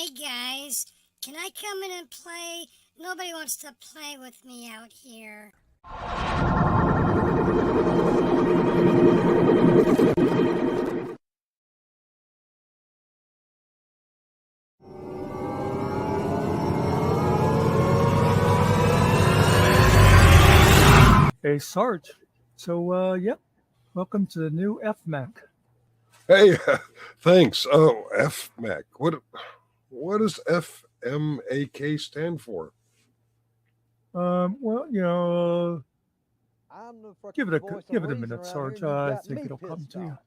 Hey guys, can I come in and play? Nobody wants to play with me out here. Hey, Sarge. So, welcome to the new FMAC. Hey, thanks. Oh, FMAC. What does FMAK stand for? Well, I'm the give fucking it voice give of it a reason minute, around Sarge. here, and you I got think me it'll come pissed to you. off.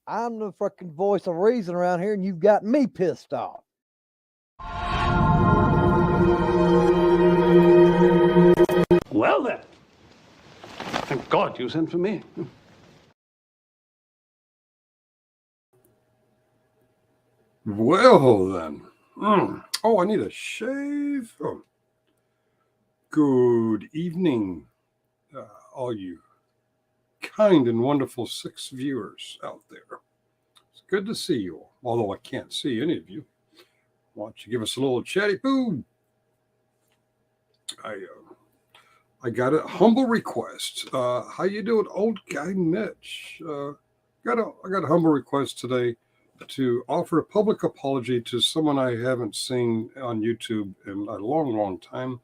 I'm the fucking voice of reason around here, and you've got me pissed off. Well then, thank God you sent for me. Well, then. Oh, I need a shave. Oh. Good evening, all you kind and wonderful 6 viewers out there. It's good to see you all, although I can't see any of you. Why don't you give us a little chatty poo? I got a humble request. How you doing, old guy Mitch? I got a humble request today to offer a public apology to someone I haven't seen on YouTube in a long, long time.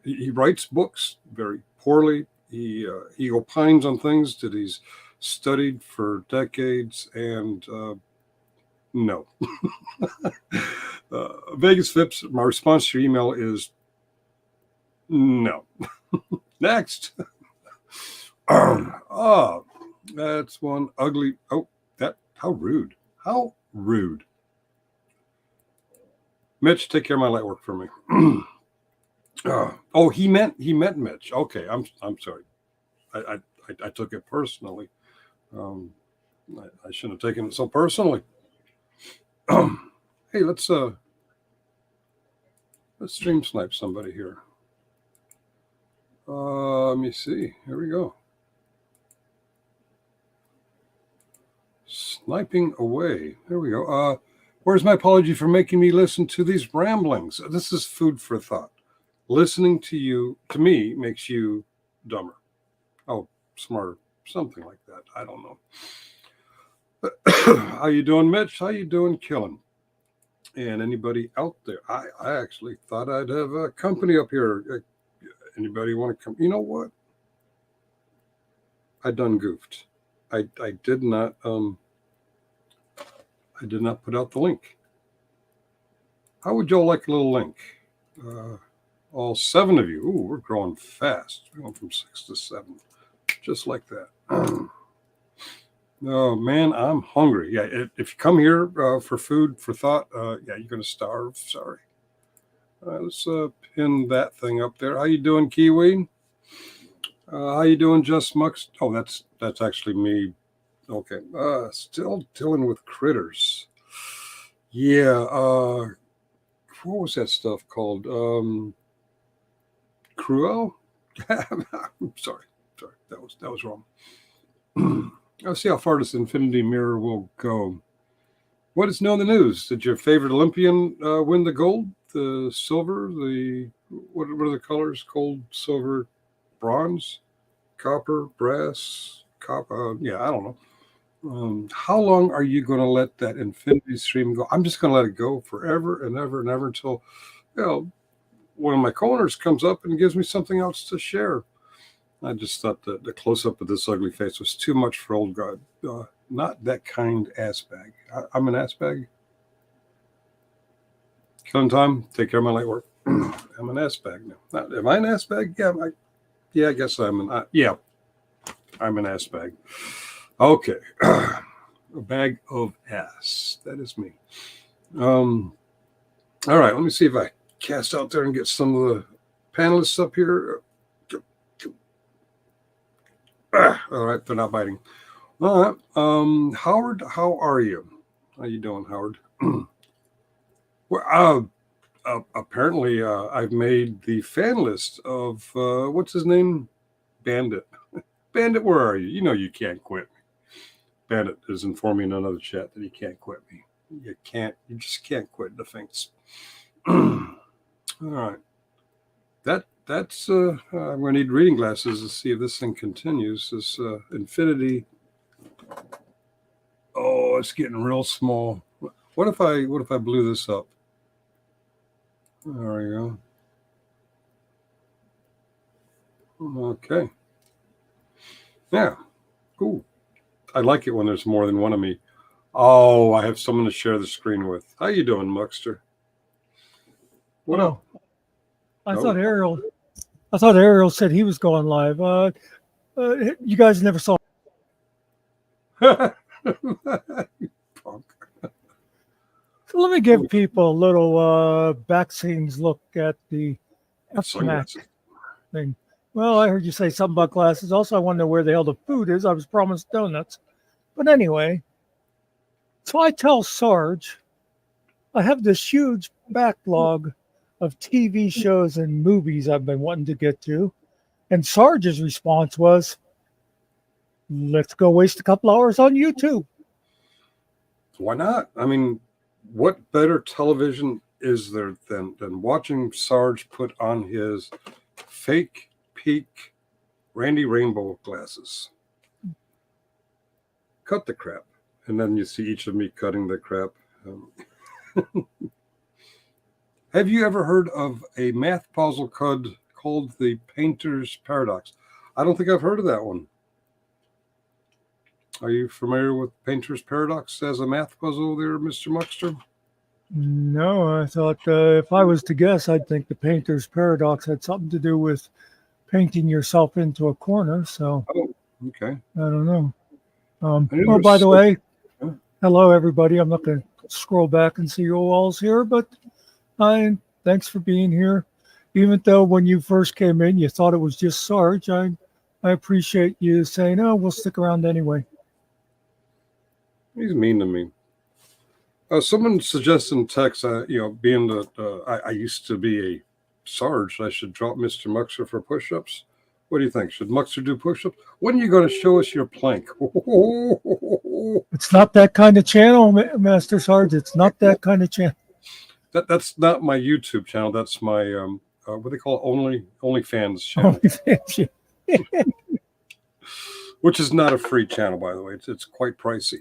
He writes books very poorly. He opines on things that he's studied for decades, and no. Vegas Vips, my response to your email is no. Next. That's one ugly. Oh, how rude. How rude. Mitch, take care of my light work for me. He meant Mitch. Okay, I'm sorry. I took it personally. I shouldn't have taken it so personally. Hey, let's stream snipe somebody here. Let me see. Here we go. Sniping away. There we go. Where's my apology for making me listen to these ramblings? This is food for thought. Listening to me, makes you dumber. Oh, smarter. Something like that. I don't know. How you doing, Mitch? How you doing, Killing? And anybody out there? I actually thought I'd have a company up here. Anybody want to come? You know what? I done goofed. I did not put out the link. How would y'all like a little link? All 7 of you. Ooh, we're growing fast. We're going from 6 to 7, just like that. Oh man, I'm hungry. Yeah, if you come here for food for thought, yeah, you're gonna starve. Sorry. Let's pin that thing up there. How you doing, Kiwi? How you doing, Just Muckster? Oh, that's actually me. Okay. Still dealing with critters. Yeah. What was that stuff called? Cruel? I'm sorry. That was wrong. I'll see how far this infinity mirror will go. What is new in the news? Did your favorite Olympian win the gold, the silver, what are the colors? Gold, silver, bronze, copper, brass, copper? Yeah, I don't know. How long are you going to let that infinity stream go? I'm just going to let it go forever and ever and ever until, one of my co-owners comes up and gives me something else to share. I just thought the close-up of this ugly face was too much for old God. Not that kind ass bag. I'm an ass bag. Killing time. Take care of my light work. I'm an ass bag now. Am I an ass bag? Yeah, I guess I'm an. I'm an ass bag. Okay, a bag of ass. That is me. All right. Let me see if I cast out there and get some of the panelists up here. All right, they're not biting. All right, Howard, how are you? How you doing, Howard? Well, apparently, I've made the fan list of what's his name? Bandit. Bandit, where are you? You know you can't quit me. Bandit is informing in another chat that he can't quit me. You can't. You just can't quit the things. All right. That's. I'm going to need reading glasses to see if this thing continues. This infinity. Oh, it's getting real small. What if I blew this up? There we go. Okay. Yeah. Cool. I like it when there's more than one of me. Oh, I have someone to share the screen with. How you doing, Muckster? What up? I Oh. thought Ariel said he was going live. You guys never saw. Punk. So let me give people a little back scenes look at the FMAC Sunglasses. thing. Well, I heard you say something about glasses. Also, I want to know where the hell the food is. I was promised donuts. But anyway, so I tell Sarge, I have this huge backlog of TV shows and movies I've been wanting to get to. And Sarge's response was, let's go waste a couple hours on YouTube. Why not? I mean, what better television is there than watching Sarge put on his fake peak Randy Rainbow glasses? Cut the crap. And then you see each of me cutting the crap. Have you ever heard of a math puzzle called the Painter's Paradox? I don't think I've heard of that one. Are you familiar with Painter's Paradox as a math puzzle there, Mr. Muckster? No, I thought if I was to guess, I'd think the painter's paradox had something to do with painting yourself into a corner. So Oh, okay. I don't know. I knew Oh, there by was the some- way, Huh? hello everybody. I'm not going to scroll back and see you all's here, but thanks for being here. Even though when you first came in, you thought it was just Sarge, I appreciate you saying, "Oh, we'll stick around anyway." He's mean to me. Someone suggested in text, being that I used to be a Sarge, I should drop Mr. Muckster for push-ups. What do you think? Should Muckster do push-ups? When are you going to show us your plank? It's not that kind of channel, Master Sarge. It's not that kind of channel. That's not my YouTube channel. That's my what they call it, OnlyFans channel, which is not a free channel, by the way. It's quite pricey.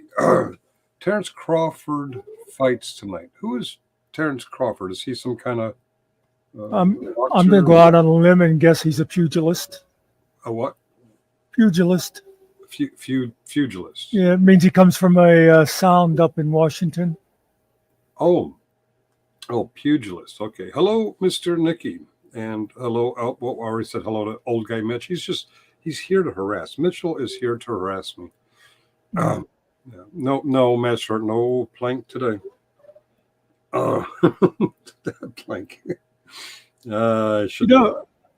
Terrence Crawford fights tonight. Who is Terrence Crawford? Is he some kind of I'm going to go out on a limb and guess he's a pugilist. A what? Pugilist. Pugilist. Yeah, it means he comes from a sound up in Washington. Oh, pugilist. Okay. Hello, Mr. Nicky. And hello. Oh, well, I already said hello to old guy Mitch. He's here to harass. Mitchell is here to harass me. Yeah. No, Matt Short, no plank today. That plank. I should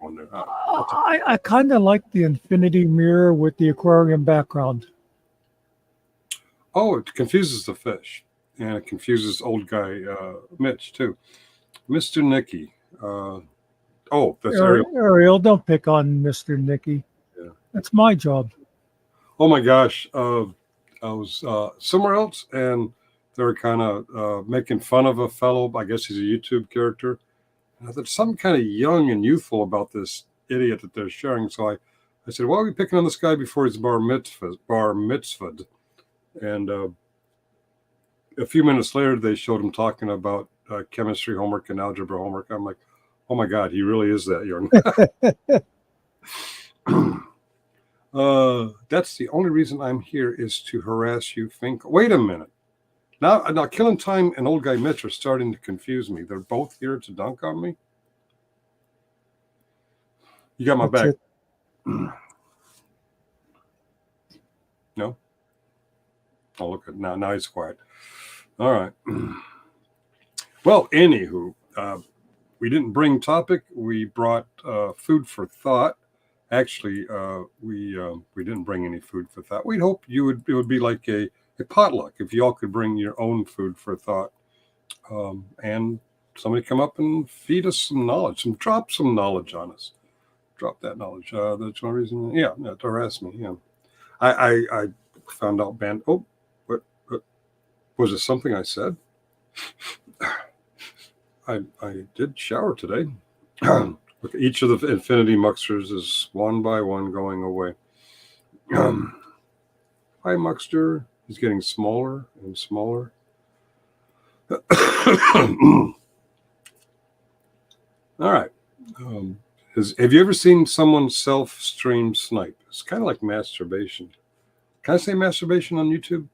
wonder. I kind of like the infinity mirror with the aquarium background. Oh, it confuses the fish. And it confuses old guy Mitch, too. Mr. Nicky. That's Ariel. Ariel, don't pick on Mr. Nicky. Yeah. That's my job. Oh, my gosh. I was somewhere else, and they were kind of making fun of a fellow. I guess he's a YouTube character. And I thought something kind of young and youthful about this idiot that they're sharing. So I said, why are we picking on this guy before he's bar mitzvahed? And a few minutes later, they showed him talking about chemistry homework and algebra homework. I'm like, oh, my God, he really is that young. That's the only reason I'm here is to harass you, Fink. Wait a minute. Now, Killing Time and Old Guy Mitch are starting to confuse me. They're both here to dunk on me. You got my back. No? Oh, look at now he's quiet. All right. Well, anywho, we didn't bring topic. We brought food for thought. Actually, we didn't bring any food for thought. We'd hope it would be like a potluck if you all could bring your own food for thought. And somebody come up and feed us some knowledge, drop some knowledge on us. Drop that knowledge. That's one reason. Yeah, to harass me. Yeah, I found out Oh, what was it? Something I said? I did shower today. Look, each of the infinity mucksters is one by one going away. Hi, Muckster. He's getting smaller and smaller. All right. Have you ever seen someone self-stream snipe? It's kind of like masturbation. Can I say masturbation on YouTube?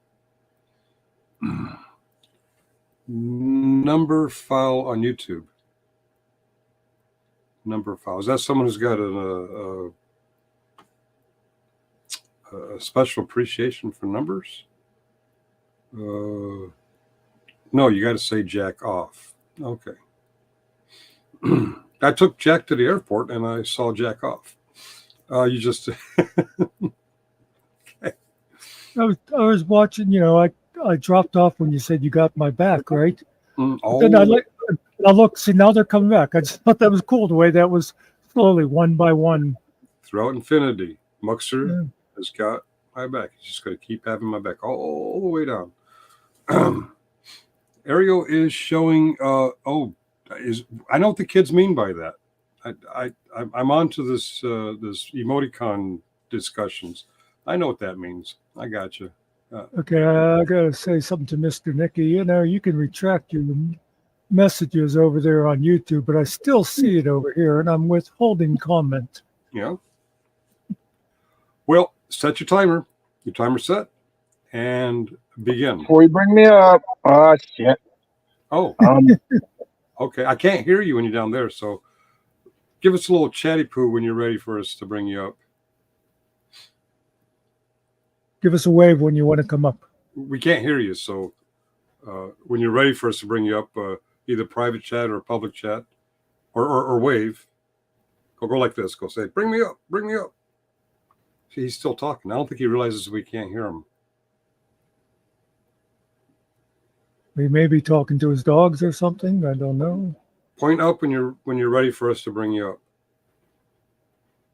Number file on YouTube. Number file. Is that someone who's got a special appreciation for numbers? No, you got to say jack off. Okay. I took Jack to the airport and I saw jack off. You just. Okay. I was watching. I dropped off when you said you got my back, right? Oh. Then I look. See, now they're coming back. I just thought that was cool the way that was slowly, one by one. Throughout infinity, Muckster has got my back. He's just going to keep having my back all the way down. Ariel is showing. I know what the kids mean by that. I'm on to this emoticon discussions. I know what that means. I got you. Okay, I gotta say something to Mr. Nicky. You can retract your messages over there on YouTube, but I still see it over here, and I'm withholding comment. Yeah. Well, set your timer. Your timer's set, and begin. Before you bring me up, oh shit. Oh. Okay. I can't hear you when you're down there, so give us a little chatty poo when you're ready for us to bring you up. Give us a wave when you want to come up. We can't hear you, so when you're ready for us to bring you up, either private chat or public chat, or wave, go like this. Go say, bring me up, bring me up. See, he's still talking. I don't think he realizes we can't hear him. He may be talking to his dogs or something. I don't know. Point up when you're ready for us to bring you up,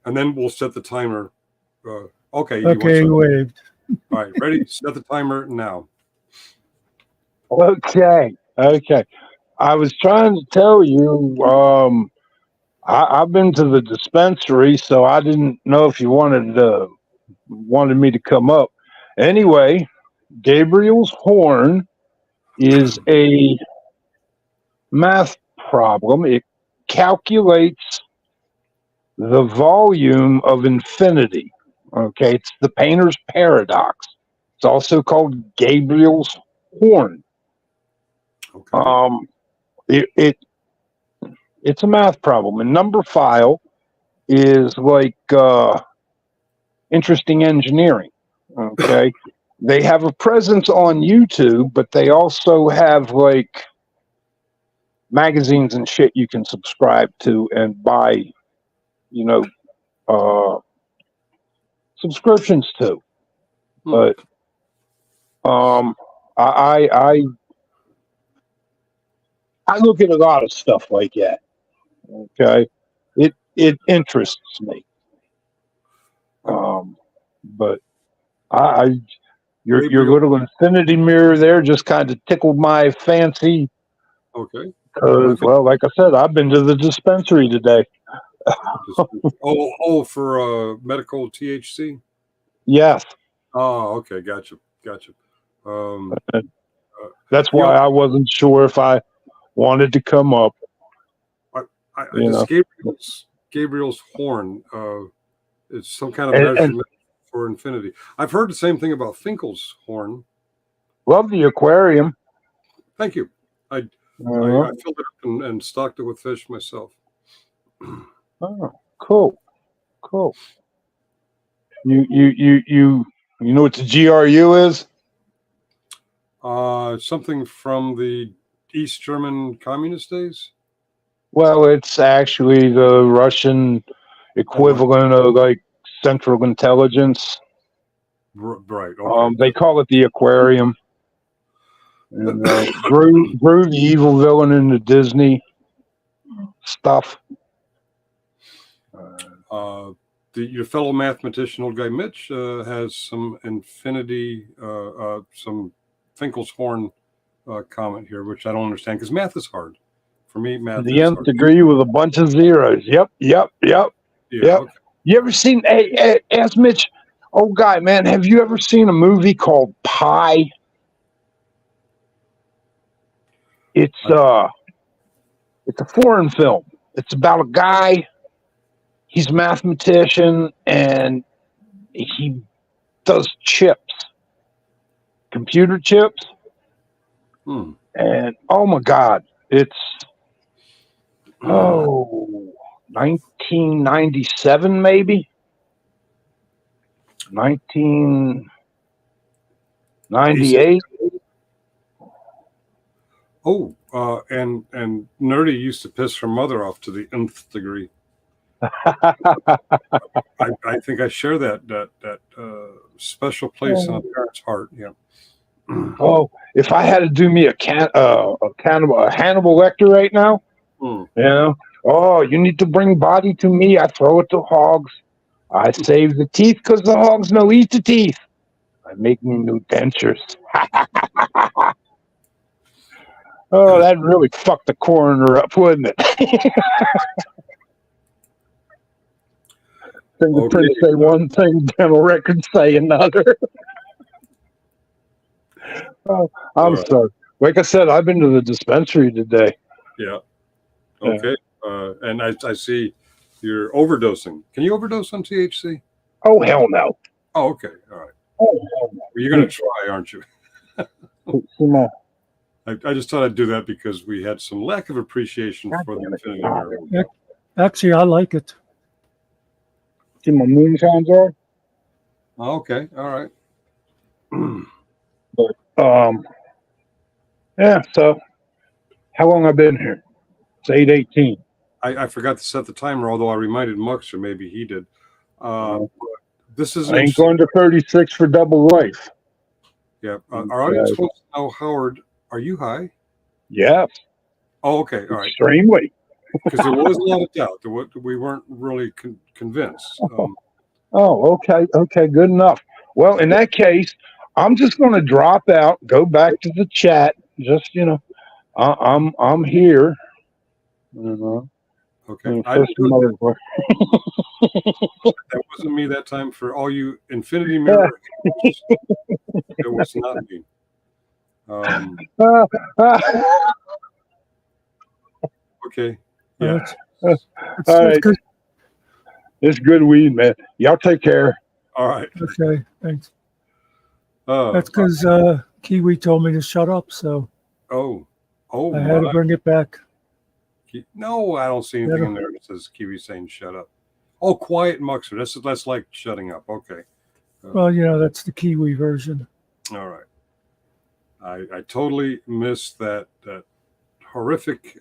and then we'll set the timer. Okay. Okay, he waved. All right, ready? Set the timer now. Okay. I was trying to tell you, I've been to the dispensary, so I didn't know if you wanted me to come up. Anyway, Gabriel's horn is a math problem. It calculates the volume of infinity. Okay, it's the painter's paradox. It's also called Gabriel's horn. Okay. It's a math problem. And number file is like interesting engineering. Okay, they have a presence on YouTube, but they also have like magazines and shit you can subscribe to and buy, subscriptions to. But I look at a lot of stuff like that. Okay, it interests me. But your little infinity mirror there just kind of tickled my fancy. Okay. Because, well, like I said, I've been to the dispensary today. For medical THC? Yes. Oh, okay. Gotcha. That's why I wasn't sure if I wanted to come up. Gabriel's horn. It's some kind of measurement for infinity. I've heard the same thing about Finkel's horn. Love the aquarium. Thank you. I filled it up and stocked it with fish myself. Oh, cool. You know what the GRU is? Something from the East German communist days? Well, it's actually the Russian equivalent of like Central Intelligence. Right. Okay. They call it the aquarium. And Gru, the evil villain in the Disney stuff. Your fellow mathematician, old guy Mitch, has some infinity, some Finkel's horn comment here, which I don't understand because math is hard. For me, math The is nth hard. degree with a bunch of zeros. Yep. Yeah, Yep. okay. You ever seen? Hey, ask Mitch. Oh, guy, man, have you ever seen a movie called Pi? It's a foreign film. It's about a guy. He's a mathematician and he does chips, computer chips. And oh my God, it's 1997 maybe. 1998. And Nerdy used to piss her mother off to the nth degree. I think I share that special place in a parent's heart. Yeah. Oh, if I had to do me a Hannibal Lecter right now, you know, oh, you need to bring body to me. I throw it to hogs. I save the teeth because the hogs no eat the teeth. I make me new dentures. Oh, that really fucked the coroner up, wouldn't it? Fingerprints say one thing, dental records say another. Oh, I'm sorry. Like I said, I've been to the dispensary today. Yeah. Okay. And I see you're overdosing. Can you overdose on THC? Oh, hell no. Oh, okay. All right. Oh, hell no. Well, you're going to try, aren't you? I just thought I'd do that because we had some lack of appreciation for the infinity mirror. Actually, I like it. See my moonshones are? Oh, okay. All right. But, yeah, so how long I've been here? It's 8:18. I forgot to set the timer, although I reminded Muckster, maybe he did. This is I ain't going to 36 for double life. Yeah. Our audience wants to know, Howard, are you high? Yes. Oh, okay. All right. Extremely. Because there was a lot of doubt. We weren't really convinced. Oh, okay. Okay, good enough. Well, in that case, I'm just going to drop out, go back to the chat. Just, you know, I'm here. Okay. That wasn't me that time. For all you infinity mirror, it was not me. Okay. Yeah. All right. It's good weed, man. Y'all take care. All right. Okay, thanks. That's because Kiwi told me to shut up, so I had to bring it back. No, I don't see anything in there that says Kiwi saying shut up. Oh, quiet Muckster. That's like shutting up. Okay. Well, you know, that's the Kiwi version. All right. I totally missed that horrific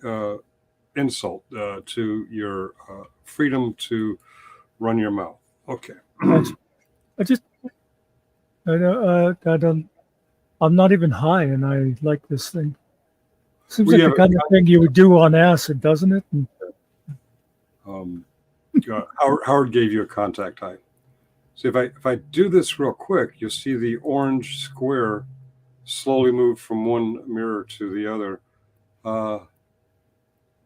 insult to your freedom to run your mouth. Okay. I don't. I'm not even high, and I like this thing. Seems like the kind of thing you would do on acid, doesn't it? Howard gave you a contact high. So if I do this real quick, you'll see the orange square slowly move from one mirror to the other. The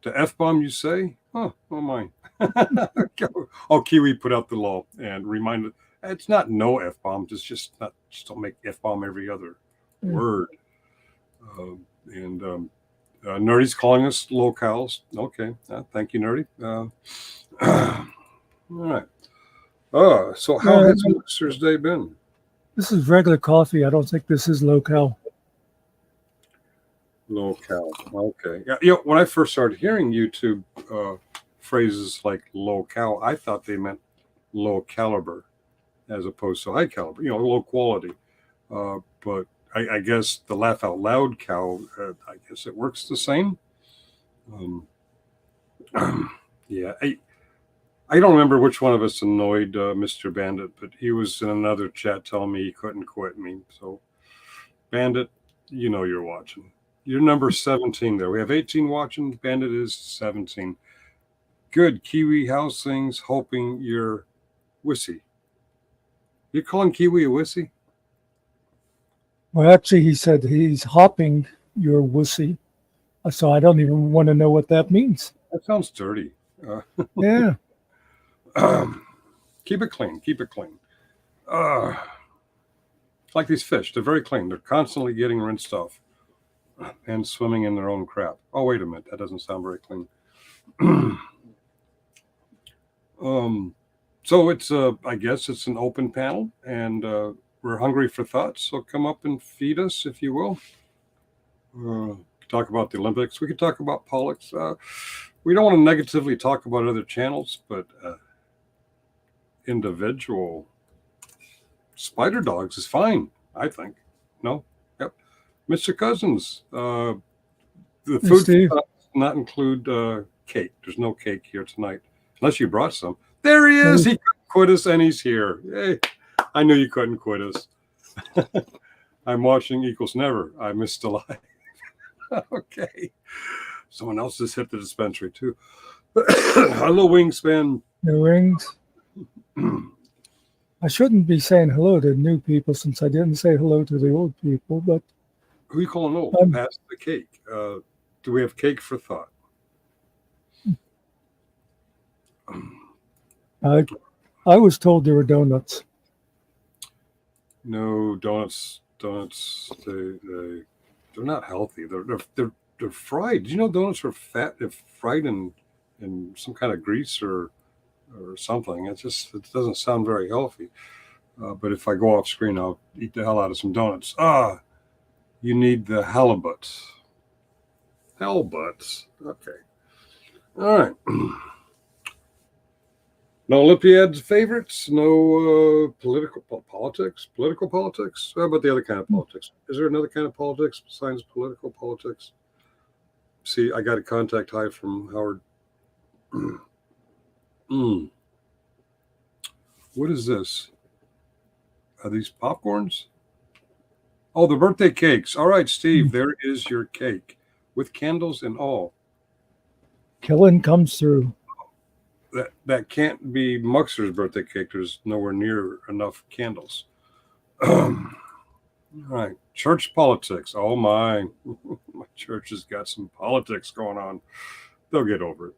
F-bomb, you say? Oh my. Oh, Kiwi put out the law and reminded, it's not no F-bombs. It's just don't make F-bomb every other word. Nerdy's calling us locals. Okay. Thank you, Nerdy. All right. So how has Muckster's day been? This is regular coffee. I don't think this is local. Local. Okay. Yeah. When I first started hearing YouTube phrases like local, I thought they meant low caliber as opposed to high caliber, low quality. But I guess the laugh out loud cow, I guess it works the same. Yeah. I don't remember which one of us annoyed Mr. Bandit, but he was in another chat telling me he couldn't quit me. So, Bandit, you know you're watching. You're number 17 there. We have 18 watching. Bandit is 17. Good. Kiwi House Things, hoping you're wussy. You're calling Kiwi a wussy? Well, actually, he said he's hopping your wussy. So I don't even want to know what that means. That sounds dirty. Yeah. Keep it clean. Keep it clean. It's like these fish. They're very clean. They're constantly getting rinsed off and swimming in their own crap. Oh, wait a minute. That doesn't sound very clean. So it's I guess it's an open panel, and we're hungry for thoughts. So come up and feed us, if you will. Talk about the Olympics. We could talk about politics. We don't want to negatively talk about other channels, but individual spider dogs is fine, I think. No? Yep. Mr. Cousins, the food Steve. does not include cake. There's no cake here tonight, unless you brought some. There he is. He couldn't quit us, and he's here. Hey, I knew you couldn't quit us. I'm watching equals never. I missed a live. Okay. Someone else just hit the dispensary, too. Hello, Wingspan. The rings. I shouldn't be saying hello to new people since I didn't say hello to the old people, but Who are you calling old? Pass the cake. Do we have cake for thought? I was told there were donuts. No, donuts. They're not healthy. They're fried. Did you know donuts are fat if fried in some kind of grease or something? It doesn't sound very healthy. But if I go off screen, I'll eat the hell out of some donuts. You need the halibut. Hellbutts. Okay. All right. No Olympiads favorites. No political politics. Political politics. How about the other kind of politics? Is there another kind of politics besides political politics? See, I got a contact high from Howard. What is this? Are these popcorns? Oh, the birthday cakes. All right, Steve, there is your cake with candles and all. Killing comes through. That can't be Muckster's birthday cake. There's nowhere near enough candles. All right, church politics. Oh my, my church has got some politics going on. They'll get over it,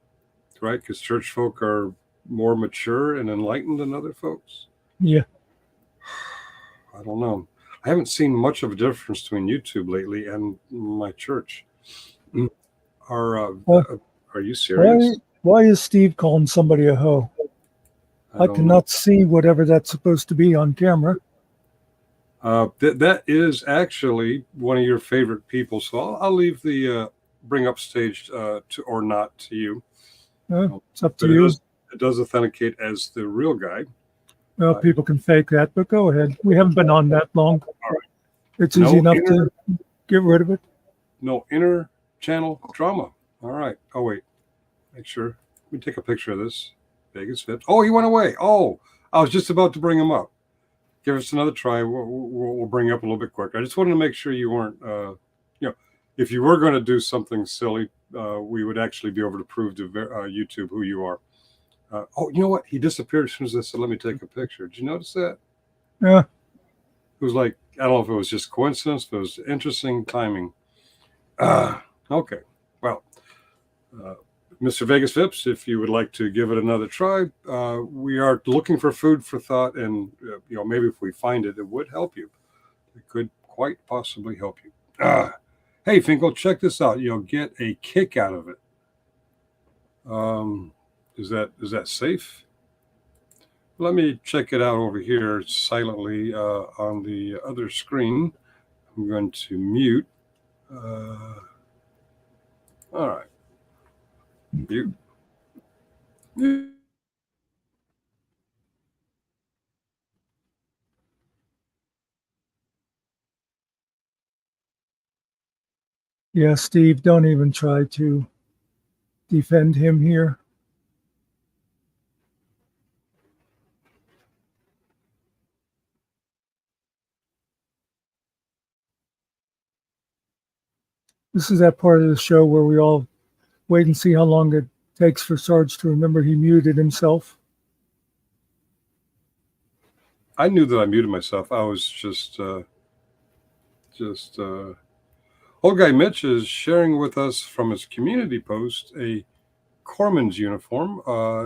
right? Because church folk are more mature and enlightened than other folks. Yeah. I don't know. I haven't seen much of a difference between YouTube lately and my church. Are you serious? Why is Steve calling somebody a hoe? I cannot see whatever that's supposed to be on camera. That is actually one of your favorite people, so I'll leave the bring up stage to or not to you. It's up to you. It does authenticate as the real guy. Well, people can fake that, but go ahead. We haven't been on that long. All right. It's easy enough to get rid of it. No inner channel drama. All right. Oh, wait. Make sure. Let me take a picture of this. Vegas Fips. Oh, he went away. Oh, I was just about to bring him up. Give us another try. We'll bring you up a little bit quicker. I just wanted to make sure you weren't, if you were going to do something silly, we would actually be able to prove to YouTube who you are. Oh, you know what? He disappeared as soon as I said, let me take a picture. Did you notice that? Yeah. It was like, I don't know if it was just coincidence, but it was interesting timing. Okay. Well, Mr. Vegas Phipps, if you would like to give it another try, we are looking for food for thought, and maybe if we find it, it would help you. It could quite possibly help you. Hey, Finkel, check this out. You'll get a kick out of it. Is that safe? Let me check it out over here silently on the other screen. I'm going to mute. All right. Mute. Yeah, Steve, don't even try to defend him here. This is that part of the show where we all wait and see how long it takes for Sarge to remember he muted himself. I knew that I muted myself. I was just old guy Mitch is sharing with us from his community post a Corpsman's uniform.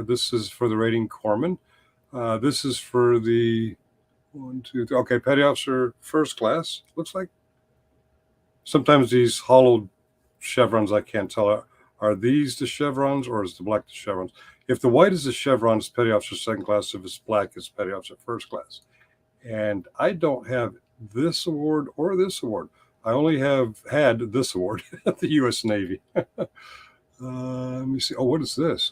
This is for the rating Corpsman. This is for the 1, 2, 3. Okay, petty officer first class. Looks like sometimes these hollowed chevrons, I can't tell. Are these the chevrons or is the black the chevrons? If the white is the chevron, it's petty officer second class. If it's black, it's petty officer first class. And I don't have this award or this award. I only have had this award at the U.S. Navy. Let me see. Oh, what is this?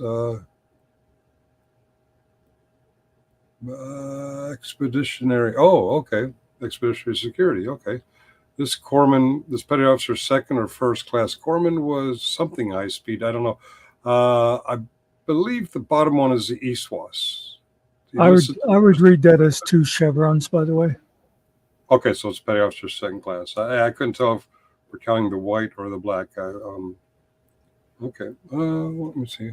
Expeditionary. Oh, okay. Expeditionary security. Okay. This Corpsman, this petty officer second or first class Corpsman was something high speed. I don't know. I believe the bottom one is the ESWAS. I would read that as 2 chevrons, by the way. Okay, so it's petty officer second class. I couldn't tell if we're counting the white or the black. Okay. Let me see.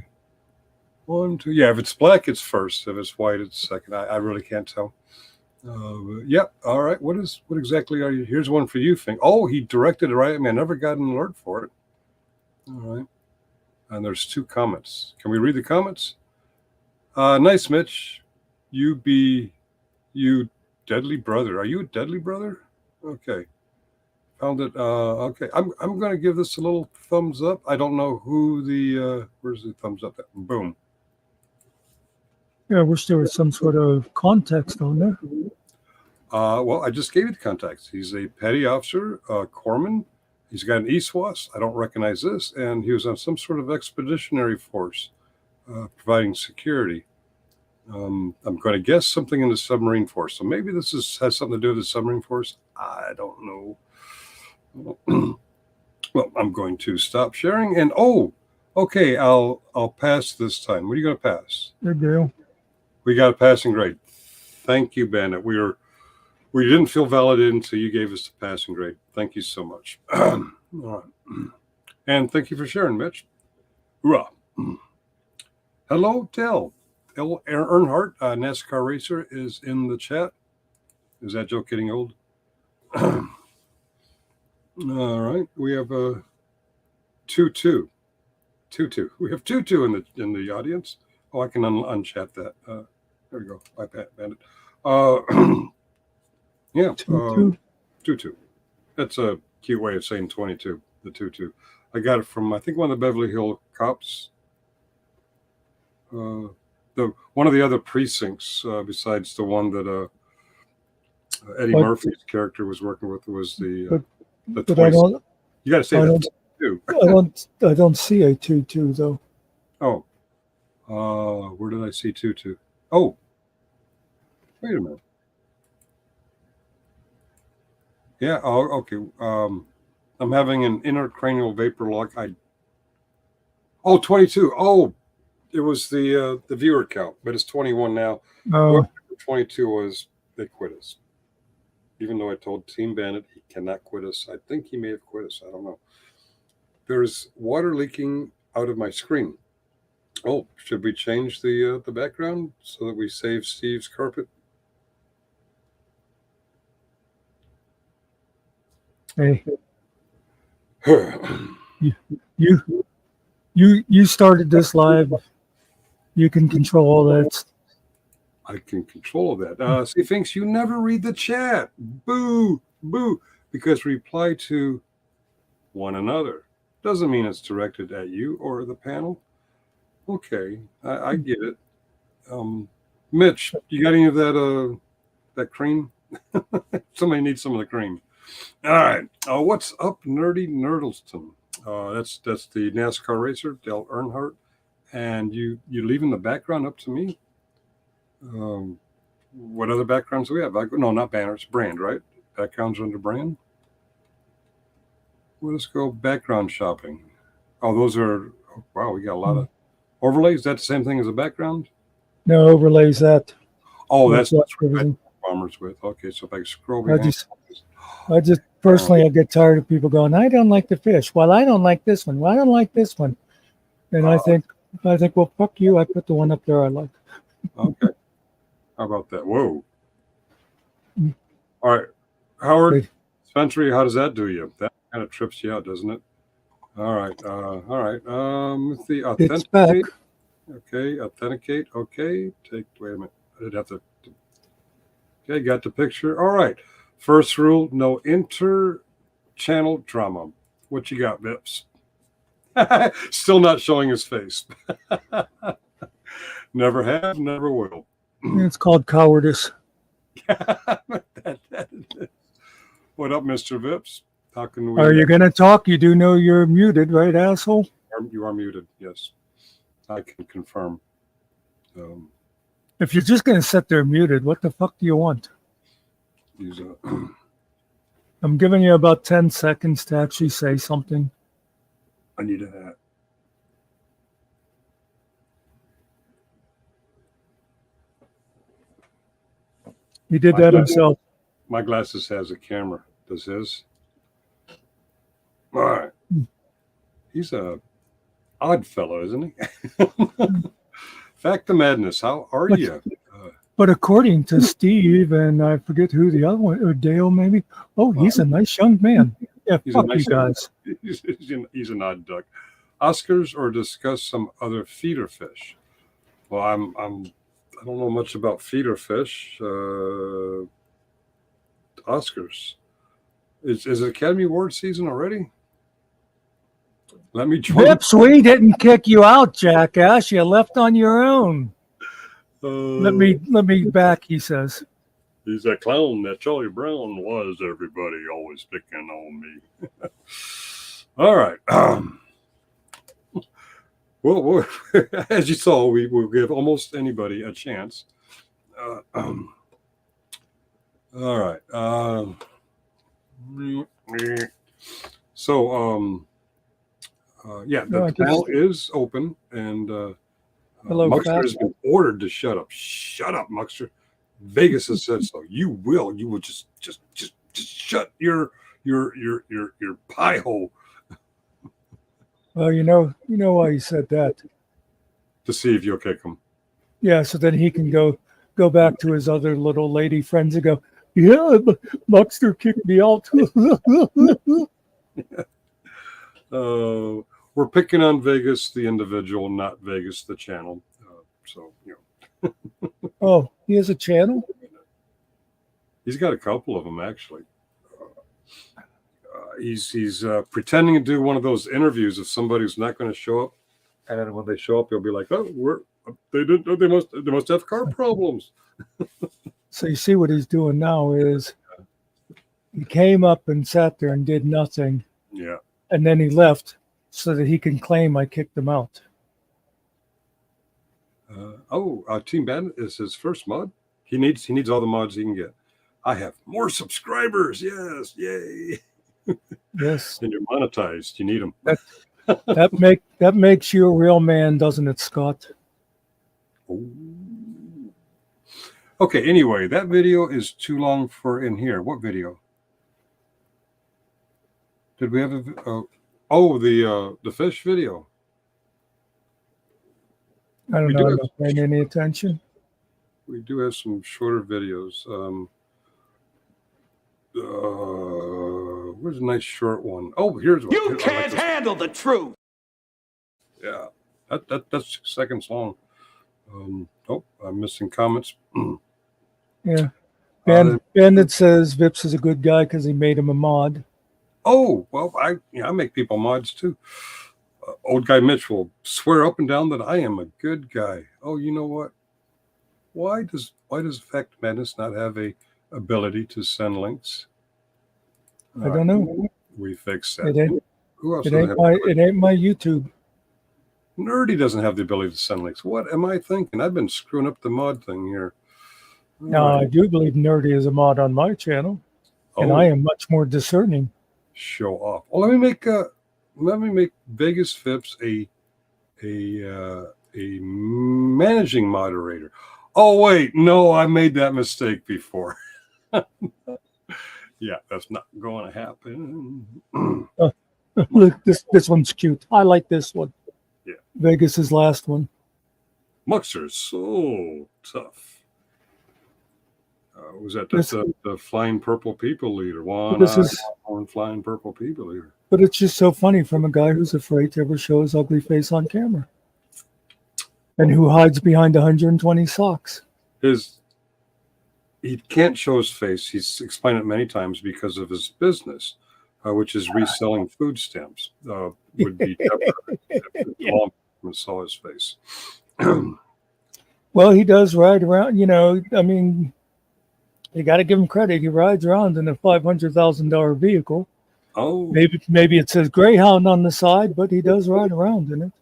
1, 2. Yeah, if it's black, it's first. If it's white, it's second. I really can't tell. Yeah. All right. What exactly are you? Here's one for you, Fink. Oh, he directed it right. I mean, I never got an alert for it. All right. And there's 2 comments. Can we read the comments? Nice, Mitch. You deadly brother. Are you a deadly brother? Okay. Found it. Okay. I'm going to give this a little thumbs up. I don't know who the where's the thumbs up at? Boom. Yeah, I wish there was some sort of context on there. Well, I just gave you the context. He's a petty officer, Corpsman. He's got an ESWAS. I don't recognize this. And he was on some sort of expeditionary force providing security. I'm going to guess something in the submarine force. So maybe this has something to do with the submarine force. I don't know. Well, I'm going to stop sharing. And okay, I'll pass this time. What are you going to pass? Good deal. We got a passing grade. Thank you, Bandit. We didn't feel validated until you gave us the passing grade. Thank you so much. All right. And thank you for sharing, Mitch. Hoorah. Hello, Dell. Earnhardt, NASCAR racer, is in the chat. Is that joke getting old? All right. We have a 2-2. 2-2. We have 2-2 in the audience. Oh, I can unchat that. There we go. iPad Bandit. Yeah. 2-2. That's a cute way of saying 22. The 2-2. I got it from I think one of the Beverly Hills cops. One of the other precincts besides the one that Eddie Murphy's character was working with was the 20. You got to say that too. I don't see a 2-2 though. Oh, where did I see 2-2? Oh, wait a minute. Yeah. Oh, okay. I'm having an intracranial vapor lock. 22. Oh, it was the viewer count, but it's 21 now. Oh. 22 was they quit us. Even though I told Team Bandit he cannot quit us. I think he may have quit us. I don't know. There's water leaking out of my screen. Oh, should we change the background so that we save Steve's carpet? Hey. You started this live. You can control all that. I can control that. See, thinks you never read the chat. Boo, boo. Because reply to one another doesn't mean it's directed at you or the panel. Okay, I get it. Mitch, you got any of that cream? Somebody needs some of the cream. All right. What's up, Nerdy Nerdleston? That's the NASCAR racer, Dale Earnhardt. And you leaving the background up to me? What other backgrounds do we have? No, not banners. Brand, right? Backgrounds under brand. Let's go background shopping. Oh, those are, wow, we got a lot of overlays. Is that the same thing as a background? No, overlays that. Oh, that's what bombers with. Okay, so if I scroll behind. Personally, I get tired of people going, I don't like the fish. Well, I don't like this one. Well, I don't like this one. And I think, well, fuck you. I put the one up there I like. Okay. How about that? Whoa. Mm. All right. Howard, Good. Spencer, how does that do you? That kind of trips you out, doesn't it? All right. All right. With the It's back. authenticate. Okay. Authenticate. Okay. Wait a minute. I did have to. Okay. Got the picture. All right. First rule, no inter-channel drama. What you got, Vips? Still not showing his face. Never have, never will. It's called cowardice. What up, Mr. Vips? How can we? Are you going to talk? You do know you're muted, right, asshole? You are muted. Yes, I can confirm. If you're just going to sit there muted, what the fuck do you want? Use a. I'm giving you about 10 seconds to actually say something. I need a hat. He did that himself. My glasses has a camera. Does his? All right. He's a odd fellow, isn't he? Fact of madness. How are you? But according to Steve, and I forget who the other one, or Dale maybe. Oh, he's a nice young man. Yeah, fuck you guys. He's an odd duck. Oscars or discuss some other feeder fish? Well, I don't know much about feeder fish. Oscars. Is it Academy Award season already? Let me join. Vips, we didn't kick you out, jackass. You left on your own. Let me back, he says. He's a clown that Charlie Brown was. Everybody always picking on me. All right. Well, as you saw, we will give almost anybody a chance. All right. So, yeah, the channel is open, and Hello, Muckster has been ordered to shut up. Shut up, Muckster. Vegas has said so. You will just shut your pie hole. Well, you know why he said that. To see if you'll kick him. Yeah, so then he can go back to his other little lady friends and go, yeah, Muckster kicked me out. We're picking on Vegas, the individual, not Vegas, the channel. So, you know. Oh, he has a channel? He's got a couple of them, actually. He's pretending to do one of those interviews of somebody who's not going to show up, and when they show up, he'll be like, "Oh, they must have car problems." So you see what he's doing now is he came up and sat there and did nothing. Yeah. And then he left so that he can claim I kicked him out. Team Bandit is his first mod. He needs all the mods he can get. I have more subscribers. Yes, yay! Yes. And you're monetized. You need them. That makes you a real man, doesn't it, Scott? Oh. Okay. Anyway, that video is too long for in here. What video? Did we have the fish video? I don't know. I'm not paying any attention. We do have some shorter videos. Where's a nice short one? Oh, here's one. You can't handle the truth. Yeah, that's 6 seconds long. I'm missing comments. Yeah. Bandit says Vips is a good guy because he made him a mod. Oh, well, I make people mods too. Old guy Mitch will swear up and down that I am a good guy. Oh, you know what? Why does Fact Madness not have a ability to send links? I don't know. We fixed that. It ain't my YouTube. Nerdy doesn't have the ability to send links. What am I thinking? I've been screwing up the mod thing here. Now, I do believe Nerdy is a mod on my channel, and I am much more discerning. Show off. Well, let me make Vegas Fips a managing moderator. Oh wait, no, I made that mistake before. Yeah, that's not going to happen. Look, this one's cute. I like this one. Yeah. Vegas's last one. Muckster's so tough. Was that This- the flying purple people leader? This is, One flying purple people leader. but it's just so funny from a guy who's afraid to ever show his ugly face on camera, and who hides behind 120 socks. He can't show his face. He's explained it many times because of his business, which is reselling food stamps. Would be if law enforcement saw his face. Well, he does ride around. I mean, you got to give him credit. He rides around in a $500,000 vehicle. Oh, Maybe it says Greyhound on the side, but he does ride around in it.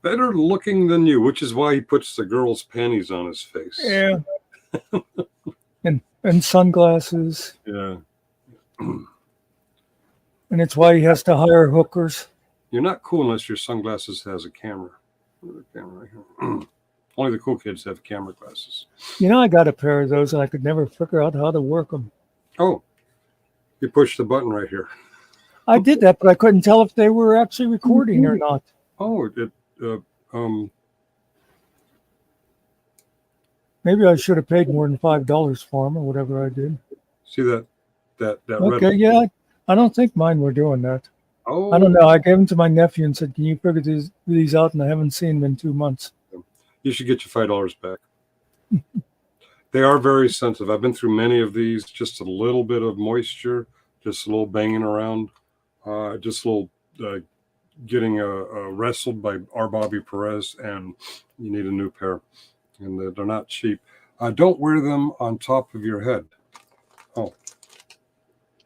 better looking than you, which is why he puts the girl's panties on his face. Yeah. and sunglasses, Yeah. and it's why he has to hire hookers. You're not cool unless your sunglasses has a camera. There's a camera right here. Only the cool kids have camera glasses. I got a pair of those, and I could never figure out how to work them. Oh, you push the button right here. I did that, but I couldn't tell if they were actually recording or not. Oh, Maybe I should have paid more than $5 for them, or whatever I did. see that Okay, red. yeah, I don't think mine were doing that. Oh, I don't know. I gave them to my nephew and said, "Can you figure these out?" And I haven't seen them in 2 months. you should get your $5 back. They are very sensitive. I've been through many of these. Just a little bit of moisture, just a little banging around, just a little getting wrestled by our Bobby Perez, and you need a new pair. And they're not cheap. Don't wear them on top of your head. Oh,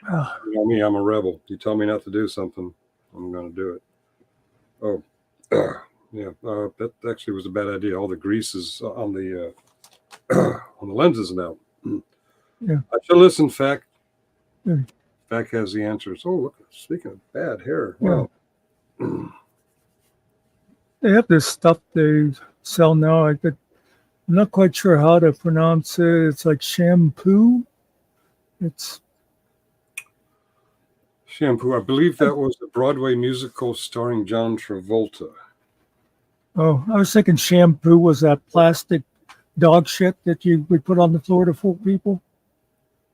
Ah, you know me, I'm a rebel. You tell me not to do something, I'm going to do it. Oh, yeah, that actually was a bad idea. All the grease is on the on the lenses now. Yeah. I should listen, Fac. Hmm. Fac has the answers. Oh, look, speaking of bad hair. Yeah. Wow. they have this stuff they sell now. I'm not quite sure how to pronounce it. It's like shampoo. It's Shampoo. I believe that was a Broadway musical starring John Travolta. I was thinking shampoo was that plastic dog shit that you would put on the floor to fool people.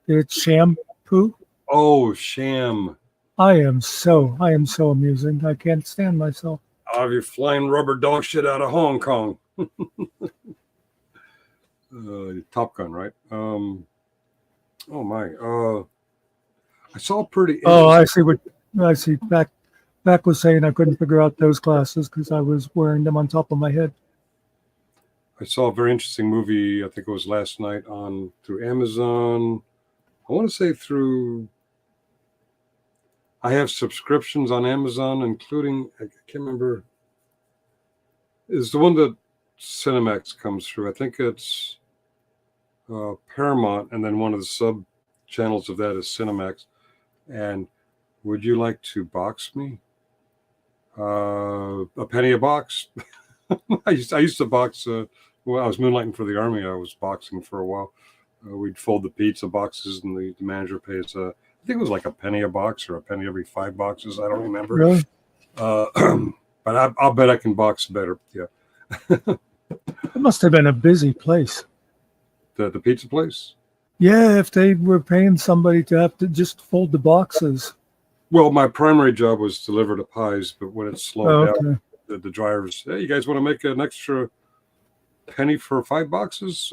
It's shampoo. Oh, sham. I am so amusing. I can't stand myself. Oh, you're flying rubber dog shit out of Hong Kong. Top Gun, right? Oh my. I saw pretty. Oh, I see what I see. Back was saying I couldn't figure out those glasses because I was wearing them on top of my head. I saw a very interesting movie. I think it was last night through Amazon. I want to say through. I have subscriptions on Amazon, including I can't remember. Is the one that Cinemax comes through? I think it's Paramount, and then one of the sub channels of that is Cinemax. And would you like to box me? A penny a box. I used to box when I was moonlighting for the Army. I was boxing for a while. We'd fold the pizza boxes, and the manager pays. I think it was like a penny a box or a penny every 5 boxes. I don't remember. Really? But I'll bet I can box better. Yeah. It must have been a busy place. The pizza place. Yeah, if they were paying somebody to have to just fold the boxes. Well, my primary job was to deliver the pies, but when it slowed down, Okay. the drivers, hey, you guys want to make an extra penny for 5 boxes?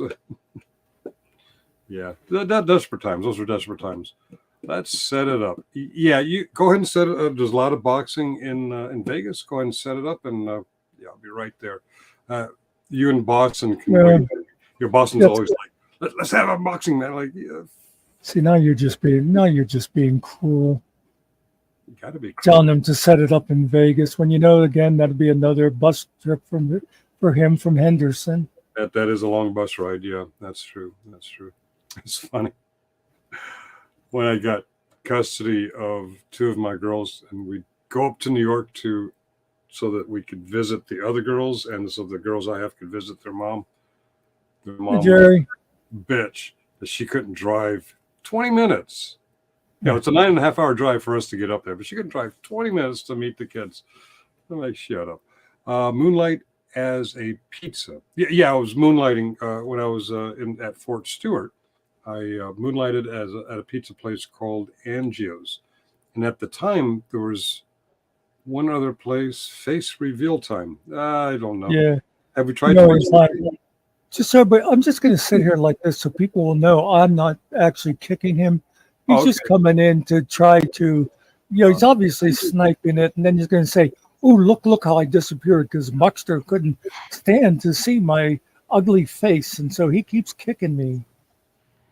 Yeah, that desperate times. Those are desperate times. Let's set it up. Yeah, you go ahead and set it up. There's a lot of boxing in Vegas. Go ahead and set it up, and yeah, I'll be right there. You and Boston can Yeah. wait. Your Boston's That's always like, let's have a boxing match. Like, yeah, See, now you're just being cruel. you got to be Telling them to set it up in Vegas when again that'd be another bus trip for him from Henderson. That is a long bus ride. Yeah, that's true. That's true. It's funny. When I got custody of 2 of my girls, and we'd go up to New York so that we could visit the other girls, and so the girls I have could visit their mom. Their mom Jerry, was a bitch that she couldn't drive 20 minutes. know, it's a 9.5-hour drive for us to get up there, but she can drive 20 minutes to meet the kids. I'm like, shut up. Moonlight as a pizza. Yeah, I was moonlighting when I was at Fort Stewart. I moonlighted at a pizza place called Angio's. And at the time, there was one other place, face reveal time. I don't know. Yeah. Have we tried No, to it's not. Just so, but I'm just going to sit here like this so people will know I'm not actually kicking him. He's just coming in to try to, he's obviously sniping it, and then he's going to say, "Oh, look how I disappeared," because Muckster couldn't stand to see my ugly face, and so he keeps kicking me.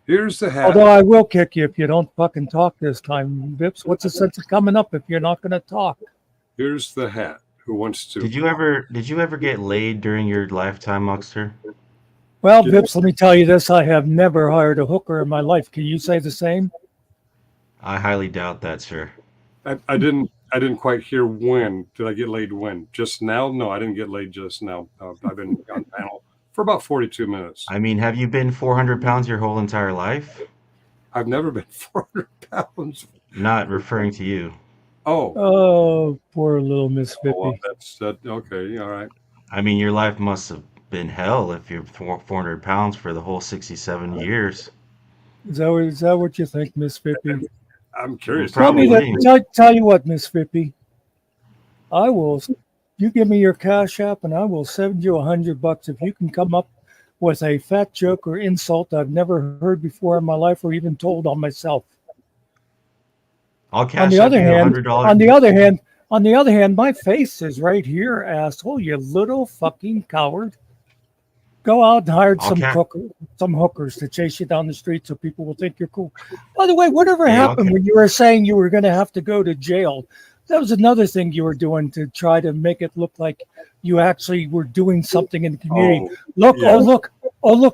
Here's the hat. Although I will kick you if you don't fucking talk this time, Vips. What's the sense of coming up if you're not going to talk? Here's the hat. Who wants to? Did you ever get laid during your lifetime, Muckster? Well, Vips, let me tell you this. I have never hired a hooker in my life. Can you say the same? I highly doubt that, sir. I didn't quite hear when. Did I get laid when? Just now? No, I didn't get laid just now. I've been on panel for about 42 minutes. I mean, have you been 400 pounds your whole entire life? I've never been 400 pounds. Not referring to you. Oh, poor little Miss Vippy. Well, that's okay. All right. I mean, your life must have been hell if you're 400 pounds for the whole 67 years. Is that what you think, Miss Vippy? I'm curious. Tell me that. Tell you what, Miss Vippy. You give me your Cash App, and I will send you $100 if you can come up with a fat joke or insult I've never heard before in my life, or even told on myself. I'll cash up you $100. On the other hand, my face is right here, asshole. You little fucking coward. Go out and hire some hookers to chase you down the street so people will think you're cool. By the way, whatever happened when you were saying you were going to have to go to jail? That was another thing you were doing to try to make it look like you actually were doing something in the community. Look,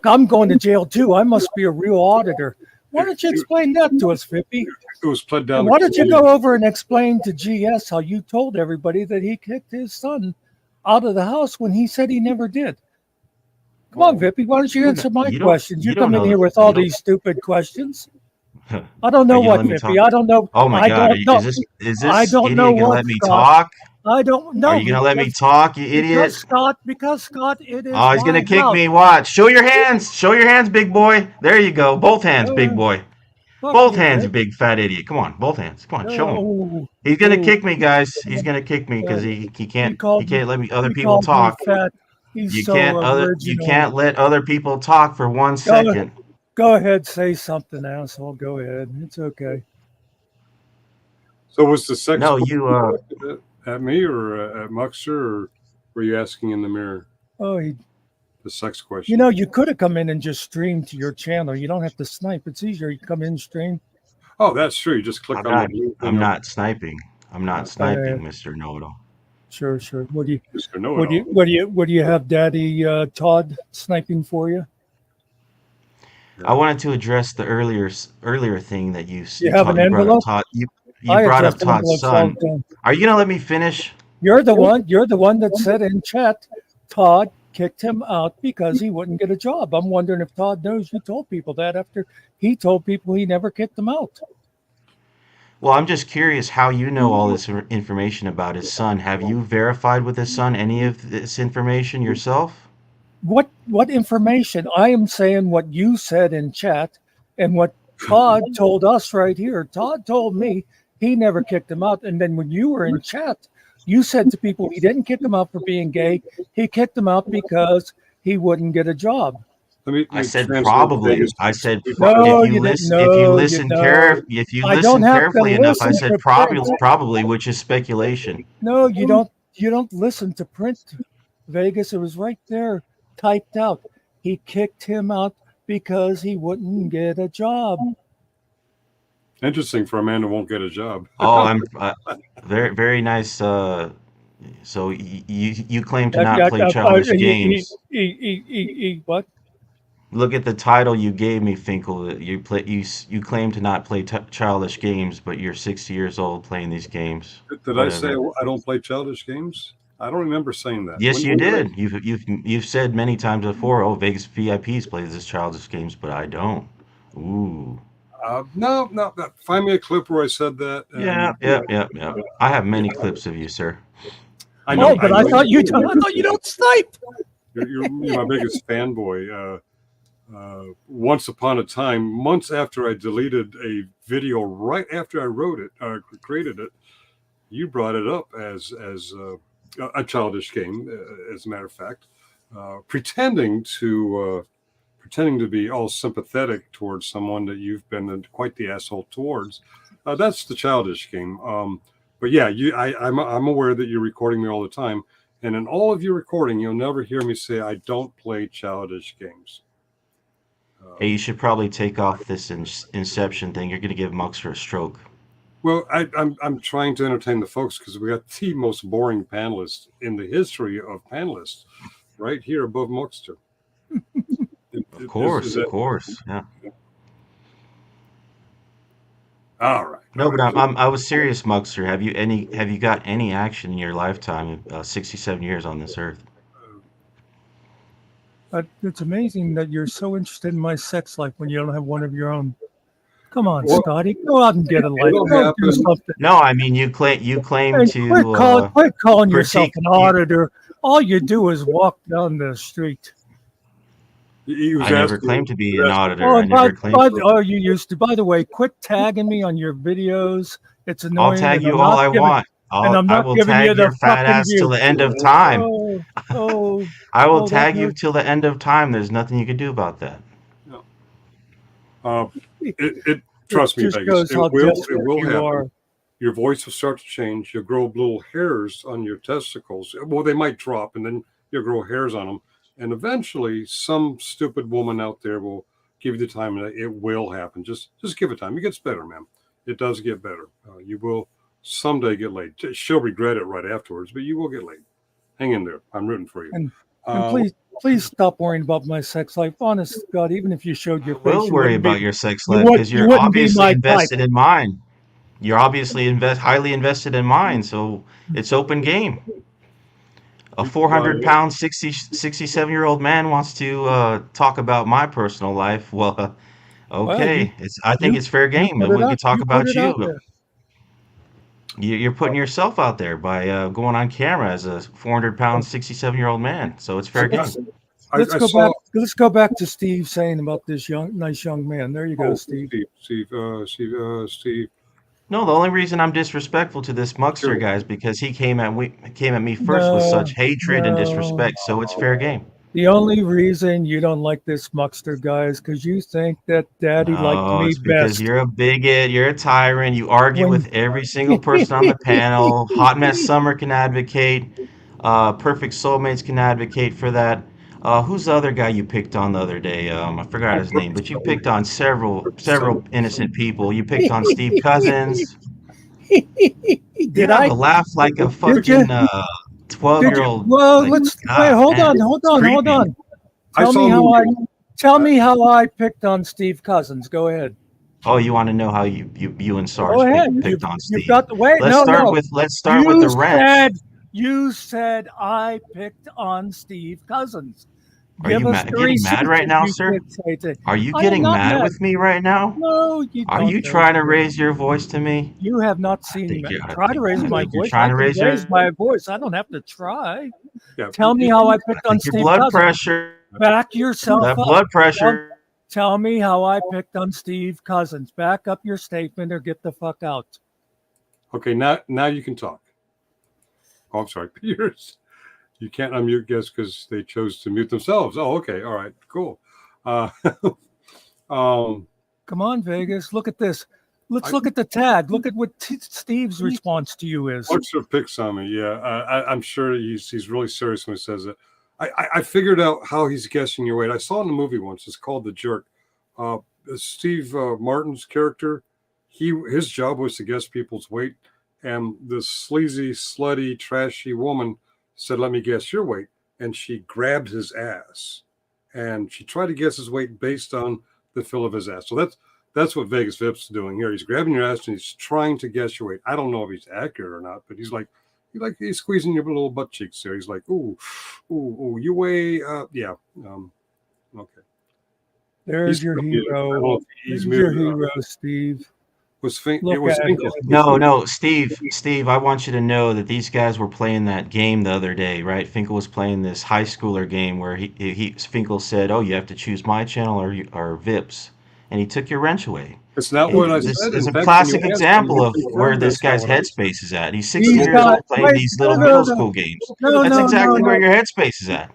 I'm going to jail too. I must be a real auditor. Why don't you explain that to us, Vippy? It was pled down. Why don't you go over and explain to GS how you told everybody that he kicked his son out of the house when he said he never did? Come on, Vippy, why don't you answer my questions? You come in here with all these stupid questions. I don't know what, Vippy. I don't know. Oh my God! Is this I don't idiot know gonna what, let me Scott. talk? I don't know. Are you gonna let me talk, you idiot? Because Scott, it is. Oh, he's gonna kick me. Watch. Show your hands. Show your hands, big boy. There you go. Both hands, big boy. Both hands, you big fat idiot. Come on, both hands. Come on, show him. He's gonna kick me, guys. He's gonna kick me because he can't let me other people talk. You can't let other people talk for 1 second. Go ahead, say something, asshole. Go ahead. It's okay. So was the sex? No, you at me or at Muckster, or were you asking in the mirror? Oh, the sex question. You know, you could have come in and just streamed to your channel. You don't have to snipe. It's easier. You come in and stream. Oh, that's true. You just click on the. I'm not sniping. I'm not sniping, Mr. Know-it-all. Sure. What do you? Mr. Know-it-all. What do you have, Daddy Todd sniping for you? I wanted to address the earlier thing that you have an envelope. You brought up Todd's son. Are you gonna let me finish? You're the one that said in chat, Todd kicked him out because he wouldn't get a job. I'm wondering if Todd knows you told people that after he told people he never kicked them out. Well, I'm just curious how you know all this information about his son. Have you verified with his son any of this information yourself? What information? I am saying what you said in chat and what Todd told us right here. Todd told me he never kicked him out. And then when you were in chat, you said to people he didn't kick him out for being gay. He kicked him out because he wouldn't get a job. I said probably. I said no, if you listen carefully enough, I said probably, which is speculation. No, you don't listen to print, Vegas. It was right there, typed out. He kicked him out because he wouldn't get a job. Interesting for a man who won't get a job. Oh, I'm very, very nice. So you claim to not play childish games. What? Look at the title you gave me, Finkel. You claim to not play childish games, but you're 60 years old playing these games. Did I say I don't play childish games? I don't remember saying that. Yes, you did. You've said many times before. Oh, Vegas VIPs play these childish games, but I don't. Ooh. No. Find me a clip where I said that. Yeah. I have many clips of you, sir. I know. But I thought you don't snipe. You're my biggest fanboy. Once upon a time, months after I deleted a video, right after I wrote it, created it, you brought it up as a childish game, as a matter of fact, pretending to be all sympathetic towards someone that you've been quite the asshole towards. That's the childish game. But yeah, I'm aware that you're recording me all the time, and in all of your recording, you'll never hear me say I don't play childish games. Hey, you should probably take off this Inception thing. You're going to give Muckster a stroke. Well, I'm trying to entertain the folks because we got the most boring panelist in the history of panelists right here above Muckster. Of course. Yeah. All right. No, but I was serious, Muckster. Have you got any action in your lifetime? 67 years on this earth. It's amazing that you're so interested in my sex life when you don't have one of your own. Come on, Scotty, go out and get a life. Go do something. No, I mean you claim to quit calling yourself an auditor. All you do is walk down the street. I never claimed to be an auditor. You used to. By the way, quit tagging me on your videos. It's annoying. I'll tag you all I want. I will tag your fat ass till the end of time. I will tag you till the end of time. There's nothing you can do about that. Trust me, Vegas. It will happen. Your voice will start to change. You'll grow little hairs on your testicles. Well, they might drop, and then you'll grow hairs on them. And eventually, some stupid woman out there will give you the time, and it will happen. Just give it time. It gets better, man. It does get better. You will someday get laid. She'll regret it right afterwards, but you will get laid. Hang in there. I'm rooting for you. And please stop worrying about my sex life. Honest to God, even if you showed your face, will worry about your sex life because you're obviously invested in mine. You're obviously highly invested in mine, so it's open game. A 400-pound, 67-year-old man wants to talk about my personal life. Well, okay, I think it's fair game. We can talk about you. You're putting yourself out there by going on camera as a 400-pound, 67-year-old man. So it's fair game. Let's go back to Steve saying about this nice young man. There you go, Steve. Steve. No, the only reason I'm disrespectful to this Muckster guy is because he came at me first with such hatred and disrespect. So it's fair game. The only reason you don't like this Muckster guy is because you think that Daddy liked me because best. You're a bigot. You're a tyrant. You argue with every single person on the panel. Hot Mess Summer can advocate. Perfect Soulmates can advocate for that. Who's the other guy you picked on the other day? I forgot his name, but you picked on several innocent people. You picked on Steve Cousins. Did I laugh like a fucking 12-year-old? Well, wait. Hold on. Tell me how I picked on Steve Cousins. Go ahead. Oh, you want to know how you and Sarge picked on Steve? You've got the way. Let's start with the rent. You said I picked on Steve Cousins. Are you getting mad right now, sir? Are you getting mad with me right now? No, you don't. Are you trying to raise your voice to me? You have not seen me try to raise my voice. Trying to raise my voice. I don't have to try. Yeah, tell me how I picked on Steve Cousins. Blood pressure. Back yourself up. Blood pressure. Tell me how I picked on Steve Cousins. Back up your statement or get the fuck out. Okay, now you can talk. Oh, I'm sorry, Peters. You can't unmute guests because they chose to mute themselves. Oh, okay. All right, cool. Come on, Vegas. Look at this. Let's look at the tag. Look at what Steve's response to you is. Muckster picks on me. Yeah, I'm sure he's really serious when he says it. I figured out how he's guessing your weight. I saw in the movie once. It's called The Jerk. Steve Martin's character, his job was to guess people's weight. And this sleazy, slutty, trashy woman said, "Let me guess your weight." And she grabbed his ass. And she tried to guess his weight based on the feel of his ass. So that's what Vegas Vip's doing here. He's grabbing your ass and he's trying to guess your weight. I don't know if he's accurate or not, but he's squeezing your little butt cheeks there. He's like, ooh, you weigh, yeah. Okay. There's your I don't hero. know if he's There's your muted. hero, Steve. It Look was at Finkel. him. No, Steve, I want you to know that these guys were playing that game the other day, right? Finkel was playing this high schooler game where Finkel said, "Oh, you have to choose my channel or Vips," and he took your wrench away. It's not what I This said. is In a fact, when you classic asked him, example he of where confirmed this that's not guy's what I said. headspace is at. He's 16 These years guys, old playing wait, these no, little no, middle no, school games. no, That's no, no, exactly where no. your headspace is at.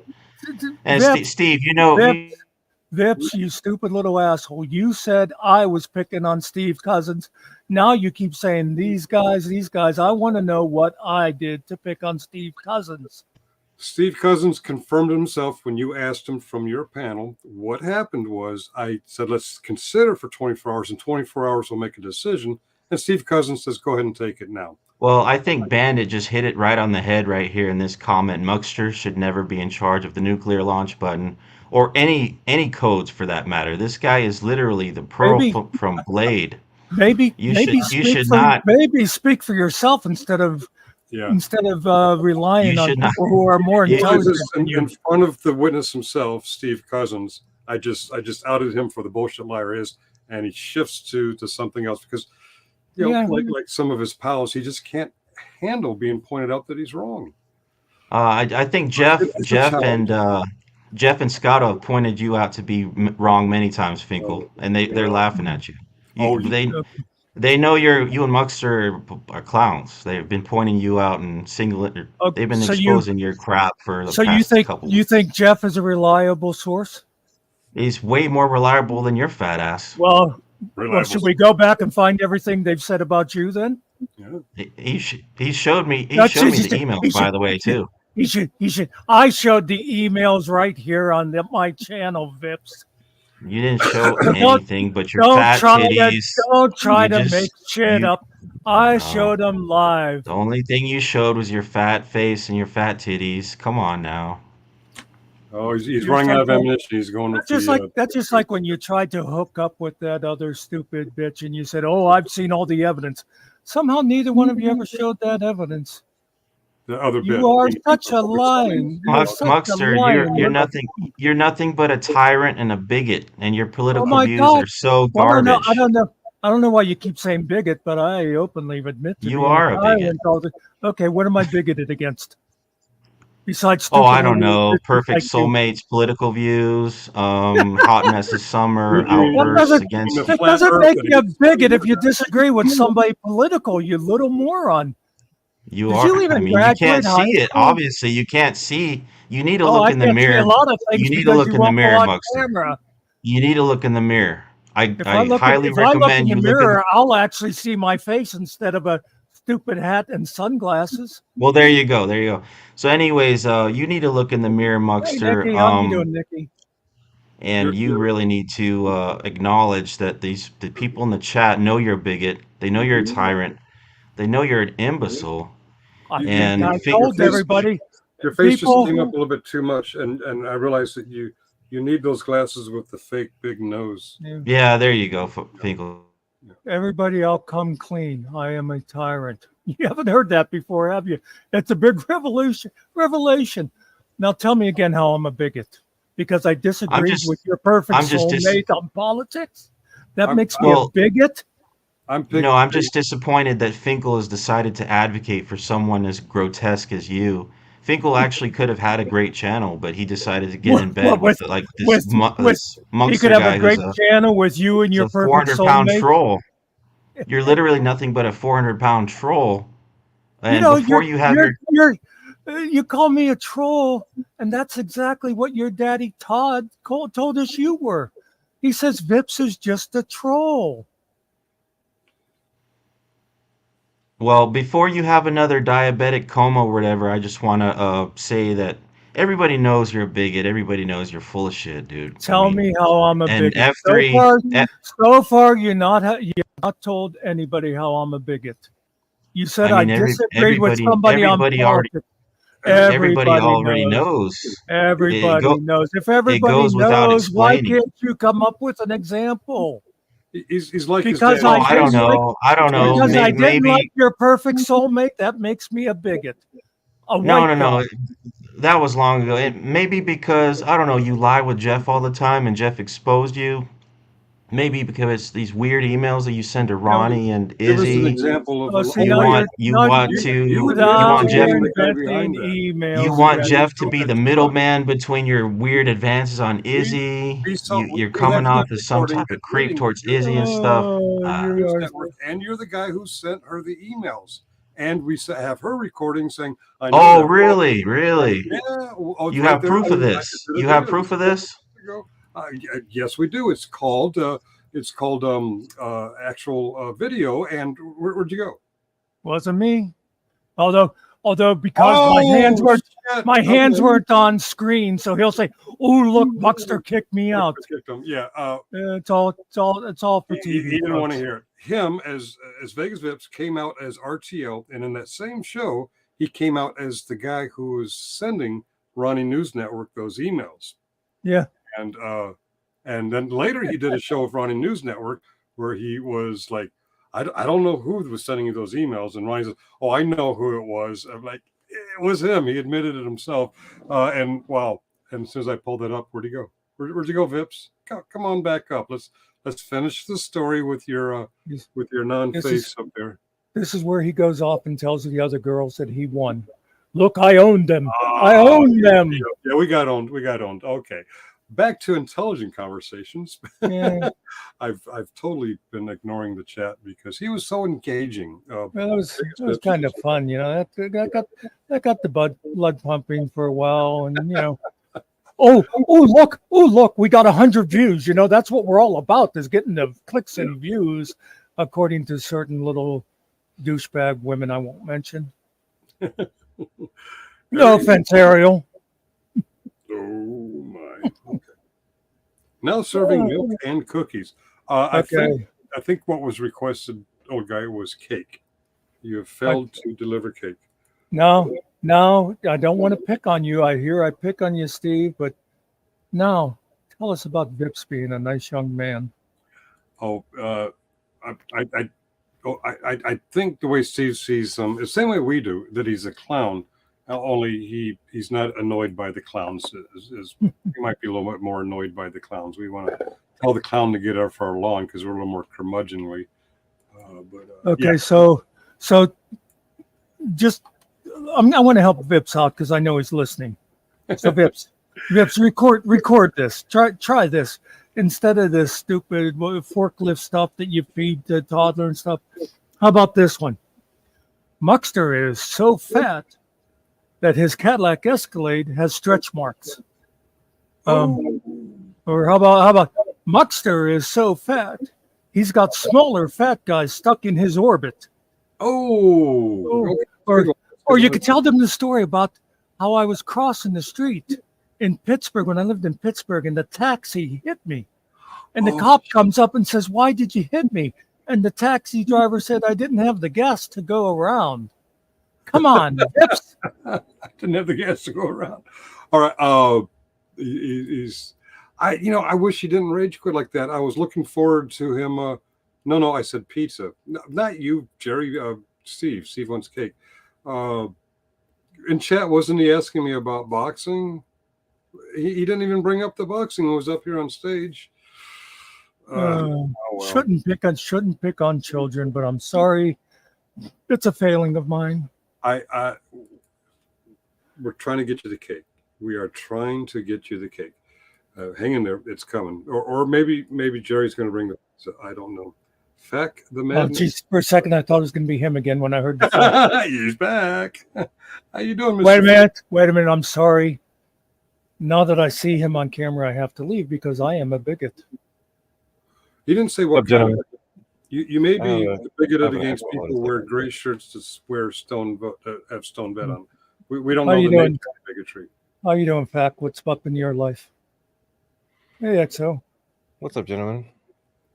And Vips, Steve, Vips, Vips, you stupid little asshole. You said I was picking on Steve Cousins. Now you keep saying these guys, these guys. I want to know what I did to pick on Steve Cousins. Steve Cousins confirmed himself when you asked him from your panel. What happened was I said, let's consider for 24 hours. In 24 hours, we'll make a decision. And Steve Cousins says, go ahead and take it now. well, I think Bandit just hit it right on the head right here in this comment. Muckster should never be in charge of the nuclear launch button or any codes for that matter. This guy is literally the pearl Maybe, from Blade. maybe You should not. speak for yourself instead of Yeah. relying You on should not. people who are more You- Well, intelligent than in you. front of the witness himself, Steve Cousins, I just outed him for the bullshit liar is, and he shifts to something else because like some of his pals, he just can't handle being pointed out that he's wrong. I think Jeff It's a challenge. and Scott have pointed you out to be wrong many times, Finkel, and they're laughing at you. They know you and Muckster are clowns. They've been pointing you out and they've been exposing your crap for the past couple. You think Jeff is a reliable source? He's way more reliable than your fat ass. Well, Reliable. should we go back and find everything they've said about you then? Yeah. He showed me the He emails, by the way, too. He should. I showed the emails right here on my channel, Vips. You didn't show anything but your Don't fat titties. Don't try You to just- make shit you- up. I showed them live. The only thing you showed was your fat face and your fat titties. Come on now. Oh, he's running out of ammunition. He's going with That's just like when you tried to hook up with that other stupid bitch and you said, "Oh, I've seen all the evidence." Somehow, neither one of you ever showed that evidence. the other bit. You are such a lying. Muckster, you're nothing but a tyrant and a bigot, and your political my views God. are so Well, garbage. I don't know why you keep saying bigot, but I openly admit to You being are a bigot. tyrant. Okay, what am I bigoted against? Besides, Oh, I stupid don't little know. bitches Perfect like you. soulmates, political views, hot mess of summer, outbursts against. It doesn't make you a bigot if you disagree with somebody political, you little moron. You Did are. you even I mean, you can't graduate high see it. school? Obviously, you can't see. You need to Oh, look I in the can't see mirror. a lot of things You need to because look you in the won't go mirror, on Muckster. camera. You need to look in the mirror. I If I highly look recommend in you the look in. mirror, I'll actually see my face instead of a stupid hat and sunglasses. Well, there you go. There you go. So, anyways, you need to look in the mirror, Hey, Muckster. Nikki, how you doing, Nikki? And you really need to acknowledge that the people in the chat know you're a bigot. They know you're a tyrant. They know you're an imbecile. And I told everybody. Your face people just came up a little bit too much, and I realized that you need those glasses with the fake big nose. Yeah, there you go, Finkel. Everybody, I'll come clean. I am a tyrant. You haven't heard that before, have you? It's a big revelation. Now tell me again how I'm a bigot. Because I disagreed with your perfect soulmate on politics? That makes me a bigot? I'm just disappointed that Finkel has decided to advocate for someone as grotesque as you. Finkel actually could have had a great channel, but he decided to get in bed with this Muckster he could have guy a great channel with you and your perfect 400-pound soulmate. troll. You're literally nothing but a 400-pound troll. And before you have you call me a troll, and that's exactly what your daddy Todd told us you were. He says Vips is just a troll. Well, before you have another diabetic coma or whatever, I just want to say that everybody knows you're a bigot. Everybody knows you're full of shit, dude. Tell me how I'm a bigot. F3, so far, you're not told anybody how I'm a bigot. You said I disagreed with somebody on politics. Everybody already knows. Everybody knows. If everybody knows, why can't you come up with an example? He's like because I don't know. Because I didn't like your perfect soulmate. That makes me a bigot. A No, white no, guy. no. That was long ago. It maybe because I don't know, you lie with Jeff all the time and Jeff exposed you. Maybe because these weird emails that you send to You know, Ronnie and Give us an Izzy, example of oh, see, you now lying. want you're you now want You to you now want Jeff you're being the guy inventing behind that. you emails want again. Jeff to be the middleman between your weird advances on We Izzy. we saw You're we have coming you off as some recording type of creep admitting that towards you're the Izzy guy and stuff. Oh, Uh, you News are. Network, and you're the guy who sent her the emails. And we have her recording saying, "I know oh, that." Well, really? Really? yeah, oh, it's You right have there. proof of I this? did a You have video proof just of a couple this? months ago. Yes, we do. It's called actual video. And where'd you go? Wasn't me. Although because Shit. my hands Okay. weren't on screen, so he'll say, "Oh, look, Muckster kicked me out." Kicked him. Yeah. It's all for He TV. didn't want to folks. hear it. Him as Vegas Vips came out as RTL, and in that same show, he came out as the guy who was sending Ronnie News Network those emails. Yeah. And then later he did a show with Ronnie News Network where he was like, I don't know who was sending you those emails, and Ronnie says, "Oh, I know who it was." I'm like, it was him. He admitted it himself. And wow. And as soon as I pulled that up, where'd he go? Where'd you go, Vips? Come on back up. Let's finish the story with your non-face up there. This is where he goes off and tells the other girls that he won. Look, I owned them. I owned them. Yeah, we got owned. Okay. Back to intelligent conversations. Yeah. I've totally been ignoring the chat because he was so engaging. Well, it was kind of fun, you know. That got the blood pumping for a while, and you know. Oh, look! We got 100 views. You know, that's what we're all about, is getting the clicks and views, according to certain little douchebag women I won't mention. No offense, Ariel. Oh my! Okay. Now serving milk and cookies. I think what was requested, old guy, was cake. You have failed to deliver cake. No, I don't want to pick on you. I pick on you, Steve, but no. Tell us about Vips being a nice young man. Oh, I think the way Steve sees him, the same way we do, that he's a clown. Only he's not annoyed by the clowns. He might be a little bit more annoyed by the clowns. We want to tell the clown to get off our lawn because we're a little more curmudgeonly. Okay, yeah. so just I want to help Vips out because I know he's listening. So Vips, record this. Try this instead of this stupid forklift stuff that you feed the toddler and stuff. How about this one? Muckster is so fat that his Cadillac Escalade has stretch marks. Or how about Muckster is so fat he's got smaller fat guys stuck in his orbit. Or you could tell them the story about how I was crossing the street in Pittsburgh when I lived in Pittsburgh, and the taxi hit me. And the cop comes up and says, "Why did you hit me?" And the taxi driver said, "I didn't have the gas to go around." Come on, Vips. I didn't have the gas to go around. All right. I wish he didn't rage quit like that. I was looking forward to him. No, I said pizza. No, not you, Jerry. Steve wants cake. In chat, wasn't he asking me about boxing? He didn't even bring up the boxing. He was up here on stage. Well. Shouldn't pick on children, but I'm sorry. It's a failing of mine. We're trying to get you the cake. We are trying to get you the cake. Hang in there. It's coming. Or maybe Jerry's going to bring the pizza. I don't know. Feck the man. Oh, geez, for a second, I thought it was going to be him again when I heard the He's back. How you doing, Mr. Wait a minute. I'm sorry. Now that I see him on camera, I have to leave because I am a bigot. He didn't say what kind of, you may be bigoted against people who wear gray shirts to wear have stone vet on. We don't know the name of bigotry. How you doing, Fack? What's up in your life? Hey, XO. What's up, gentlemen?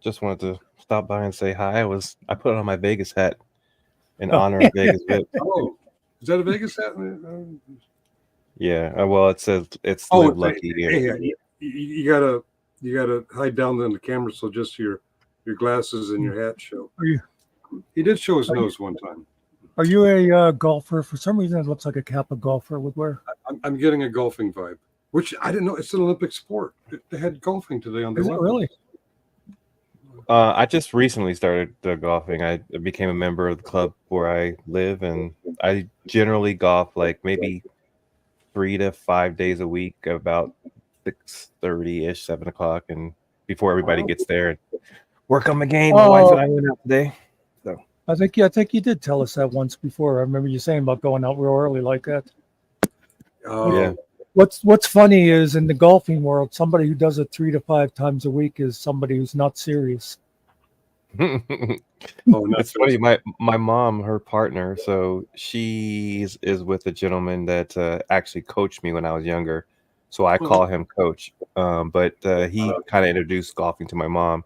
Just wanted to stop by and say hi. I put on my Vegas hat in honor of Vegas Vips. Oh, is that a Vegas hat? Yeah. Well, it says it's live lucky here. Hey, you gotta hide down on the camera so just your glasses and your hat show. He did show his nose one time. Are you a golfer? For some reason, it looks like a cap a golfer would wear. I'm getting a golfing vibe, which I didn't know. It's an Olympic sport. They had golfing today on the Is it Olympics. really? I just recently started golfing. I became a member of the club where I live, and I generally golf like maybe 3 to 5 days a week, about 6:30-ish, 7 o'clock, and before everybody gets there and work on the game. My wife and I went out today. So I think you did tell us that once before. I remember you saying about going out real early like that. yeah. What's funny is in the golfing world, somebody who does it 3 to 5 times a week is somebody who's not serious. It's funny. My mom, her partner, so she is with a gentleman that actually coached me when I was younger. So I call him coach. But he kind of introduced golfing to my mom,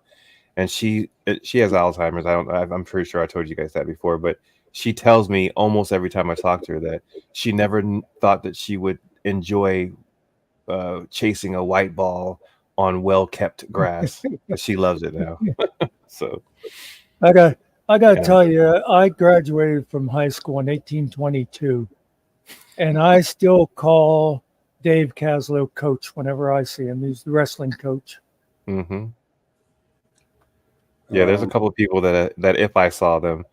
and she has Alzheimer's. I'm pretty sure I told you guys that before, but she tells me almost every time I talk to her that she never thought that she would enjoy chasing a white ball on well-kept grass, but she loves it now. So I got to tell you, I graduated from high school in 1822, and I still call Dave Caslow coach whenever I see him. He's the wrestling coach. Mm-hmm. Yeah, there's a couple of people that if I saw them,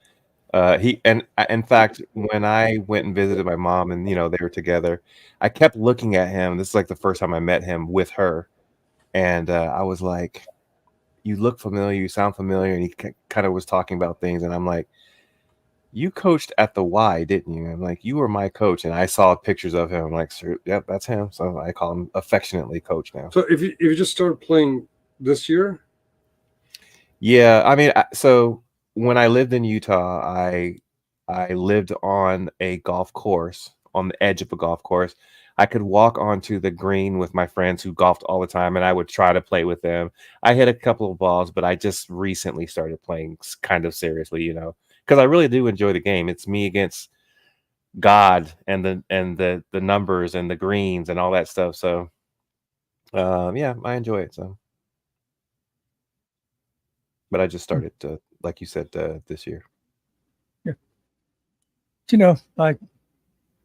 in fact, when I went and visited my mom and they were together, I kept looking at him. This is like the first time I met him with her, and I was like, "You look familiar. You sound familiar." And he kind of was talking about things, and I'm like, "You coached at the Y, didn't you?" I'm like, "You were my coach," and I saw pictures of him. I'm like, "Sir, yep, that's him." So I call him affectionately Coach now. So if you just started playing this year? Yeah, I mean, so when I lived in Utah, I lived on a golf course, on the edge of a golf course. I could walk onto the green with my friends who golfed all the time, and I would try to play with them. I hit a couple of balls, but I just recently started playing kind of seriously, because I really do enjoy the game. It's me against God and the numbers and the greens and all that stuff. So, yeah, I enjoy it. So. But I just started, like you said, this year. Yeah.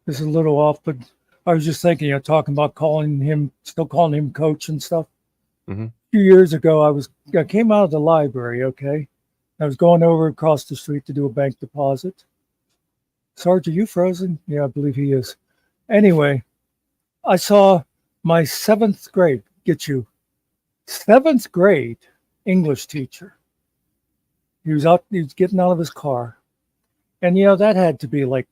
This is a little off, but I was just thinking, talking about still calling him coach and stuff. Mm-hmm. A few years ago, I came out of the library, okay? I was going over across the street to do a bank deposit. Sarge, are you frozen? Yeah, I believe he is. Anyway, I saw my 7th grade, 7th grade English teacher. He was getting out of his car. And, that had to be like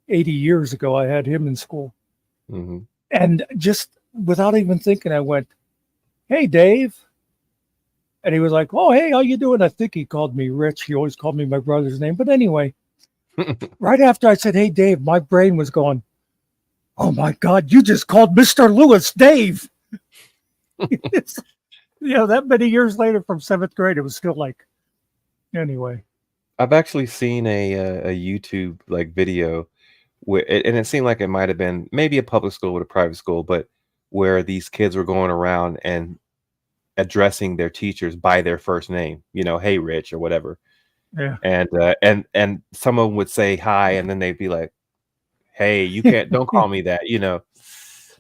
80 years ago. I had him in school. Mm-hmm. And just without even thinking, I went, "Hey, Dave." And he was like, "Oh, hey, how you doing?" I think he called me Rich. He always called me my brother's name. But anyway, right after I said, "Hey, Dave," my brain was going, "Oh, my God, you just called Mr. Lewis Dave." That many years later from 7th grade, it was still like, anyway. I've actually seen a YouTube video and it seemed like it might have been maybe a public school with a private school, but where these kids were going around and addressing their teachers by their first name, "Hey, Rich," or whatever. Yeah. And someone would say hi, and then they'd be like, "Hey, you don't call me that,"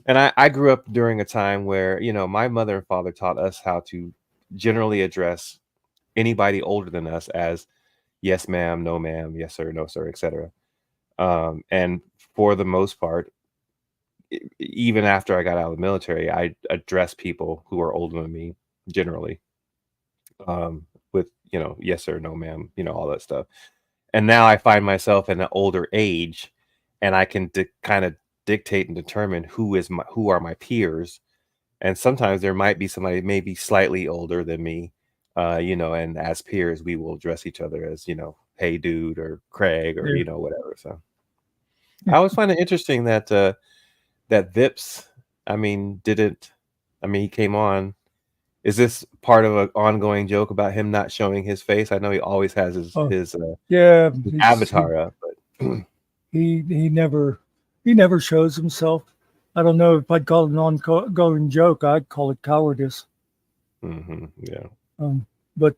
And I grew up during a time where, my mother and father taught us how to generally address anybody older than us as yes, ma'am, no, ma'am, yes, sir, no, sir, etc. And for the most part, even after I got out of the military, I address people who are older than me generally with, yes, sir, no, ma'am, all that stuff. And now I find myself in an older age, and I can kind of dictate and determine who are my peers. And sometimes there might be somebody maybe slightly older than me, and as peers, we will address each other as, "Hey, dude," or Craig, or, whatever. So I always find it interesting that Vips, he came on. Is this part of an ongoing joke about him not showing his face? I know he always has his avatar up, but he never shows himself. I don't know if I'd call it an ongoing joke. I'd call it cowardice. Mm-hmm. Yeah. But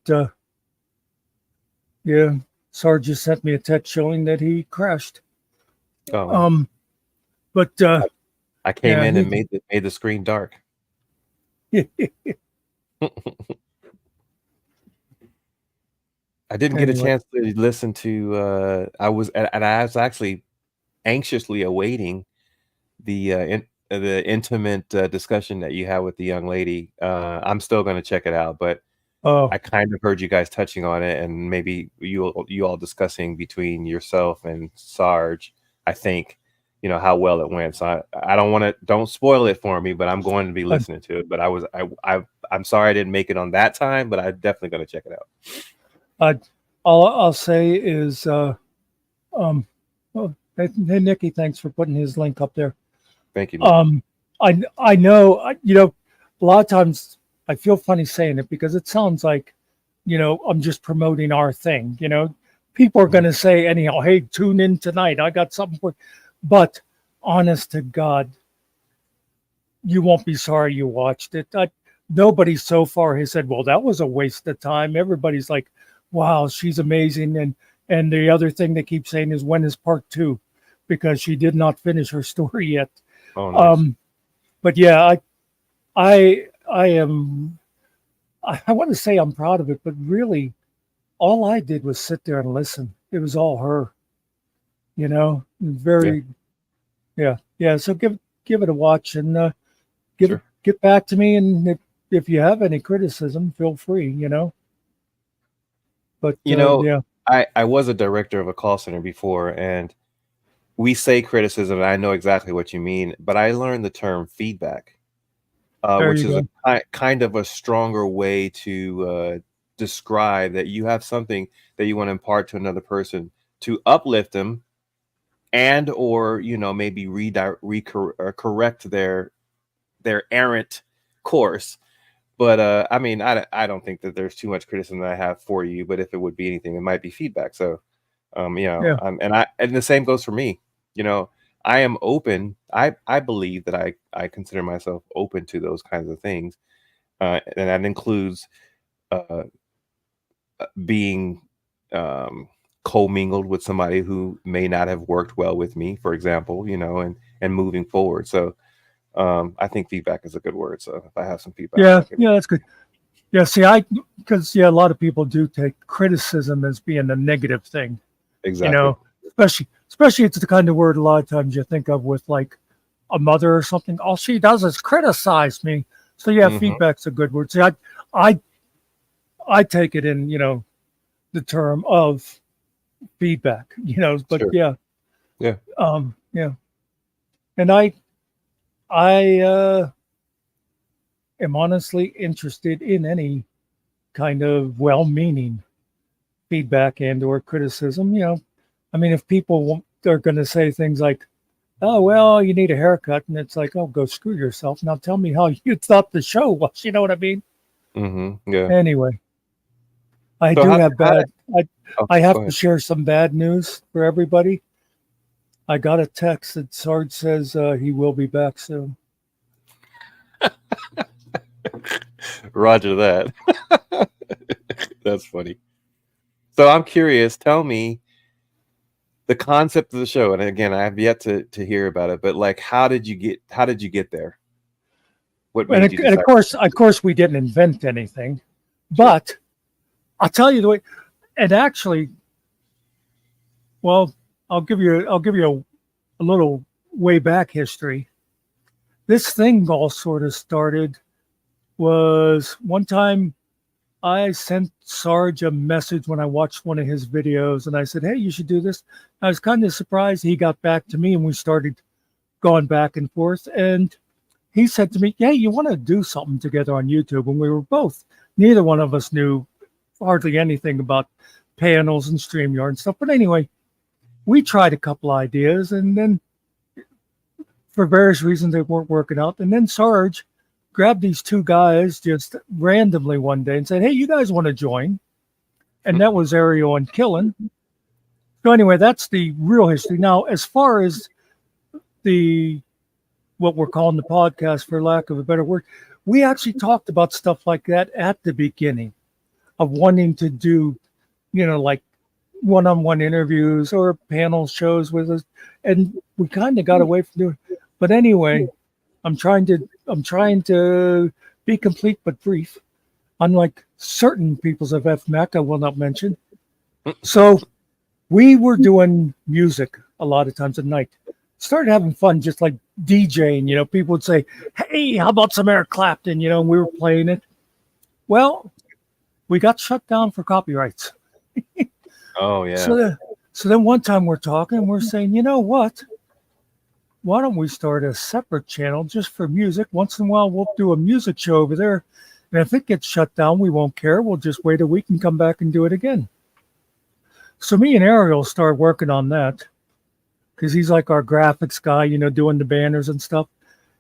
yeah, Sarge just sent me a text showing that he crashed. Oh, But I came yeah, in and made the screen dark. I didn't get a Anyway. chance to listen to. I was actually anxiously awaiting the intimate discussion that you had with the young lady. I'm still going to check it out, but Oh, I kind of heard you guys touching on it, and maybe you all discussing between yourself and Sarge. I think how well it went. So I don't spoil it for me, but I'm going to be listening to it. But I'm sorry I didn't make it on that time, but I'm definitely going to check it out. all I'll say is, well, hey Nikki, thanks for putting his link up there. Thank you, Nick. I know, a lot of times I feel funny saying it because it sounds like, I'm just promoting our thing. People are going to say anyhow, hey, tune in tonight. I got something for you. But honest to God, you won't be sorry you watched it. Nobody so far has said, well, that was a waste of time. Everybody's like, wow, she's amazing. And the other thing they keep saying is, when is part 2? Because she did not finish her story yet. Oh, nice. But yeah, I want to say I'm proud of it, but really all I did was sit there and listen. It was all her, very, yeah. So give it a watch and get back to me. And if you have any criticism, feel free, But yeah. I was a director of a call center before, and we say criticism, and I know exactly what you mean, but I learned the term feedback, which is a kind of a stronger way to describe that you have something that you want to impart to another person to uplift them and or maybe correct their errant course. But I mean, I don't think that there's too much criticism that I have for you, but if it would be anything, it might be feedback. So and the same goes for me. I am open. I believe that I consider myself open to those kinds of things, and that includes being commingled with somebody who may not have worked well with me, for example, and moving forward. So I think feedback is a good word. So if I have some feedback, yeah, that's good. Yeah, see, because a lot of people do take criticism as being a negative thing. Exactly. Especially it's the kind of word a lot of times you think of with like a mother or something. All she does is criticize me. So yeah, feedback's a good word. See, I take it in, the term of feedback, but sure. Yeah. Yeah. And I am honestly interested in any kind of well-meaning feedback and or criticism. I mean, if people are going to say things like, oh, well, you need a haircut, and it's like, oh, go screw yourself. Now tell me how you thought the show was. You know what I mean? Yeah. Anyway, I have to share some bad news for everybody. I got a text that Sarge says he will be back soon. Roger that. That's funny. So I'm curious. Tell me the concept of the show, and again, I have yet to hear about it. But like, how did you get there? What made you decide? And of course, we didn't invent anything, but I'll tell you the way. And actually, well, I'll give you a little way back history. This thing all sort of started was one time I sent Sarge a message when I watched one of his videos, and I said, hey, you should do this. I was kind of surprised he got back to me, and we started going back and forth. And he said to me, hey, you want to do something together on YouTube? And we were neither one of us knew hardly anything about panels and StreamYard and stuff. But anyway, we tried a couple ideas, and then for various reasons they weren't working out. And then Sarge grabbed these two guys just randomly one day and said, hey, you guys want to join? And that was Ariel and Killen. So anyway, that's the real history. Now, as far as what we're calling the podcast, for lack of a better word, we actually talked about stuff like that at the beginning of wanting to do, like one-on-one interviews or panel shows with us, and we kind of got away from doing. But anyway, I'm trying to be complete but brief, unlike certain peoples of FMAC I will not mention. So we were doing music a lot of times at night. Started having fun, just like DJing. People would say, "Hey, how about some Eric Clapton?" And we were playing it. Well, we got shut down for copyrights. Oh yeah. So then one time we're talking, we're saying, you know what? Why don't we start a separate channel just for music? Once in a while, we'll do a music show over there. And if it gets shut down, we won't care. We'll just wait a week and come back and do it again. So me and Ariel started working on that because he's like our graphics guy, doing the banners and stuff.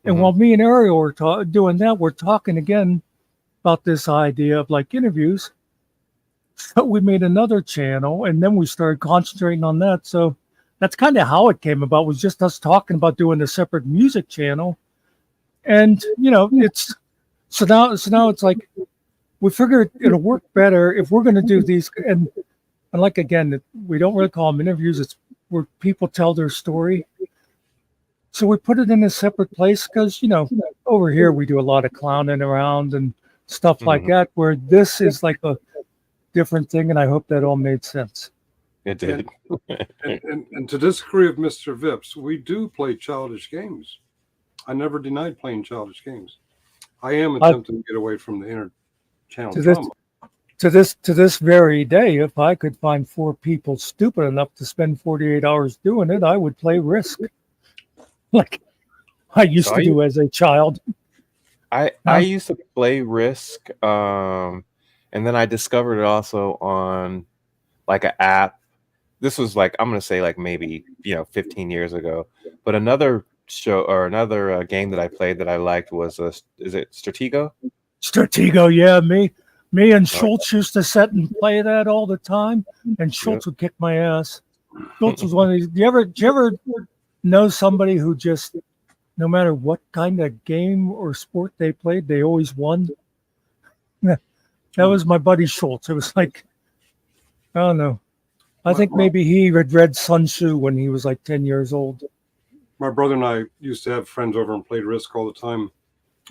And while me and Ariel were doing that, we're talking again about this idea of like interviews. So we made another channel, and then we started concentrating on that. So that's kind of how it came about, was just us talking about doing a separate music channel. And, it's so now it's like we figured it'll work better if we're going to do these. And like, again, we don't really call them interviews. It's where people tell their story. So we put it in a separate place because, over here we do a lot of clowning around and stuff like that, where this is like a different thing. And I hope that all made sense. It did. And to disagree with Mr. Vips, we do play childish games. I never denied playing childish games. I am attempting to get away from the inter-channel drama. To this very day, if I could find 4 people stupid enough to spend 48 hours doing it, I would play Risk, like I used to do as a child. I used to play Risk, and then I discovered it also on like an app. This was like, I'm gonna say like maybe 15 years ago. But another show or another game that I played that I liked was is it Stratego? Stratego, yeah. Me and Schultz used to sit and play that all the time, and Schultz would kick my ass. Schultz was one of these. Do you ever know somebody who just, no matter what kind of game or sport they played, they always won? That was my buddy Schultz. It was like, I don't know. I think maybe he had read Sun Tzu when he was like 10 years old. My brother and I used to have friends over and played Risk all the time.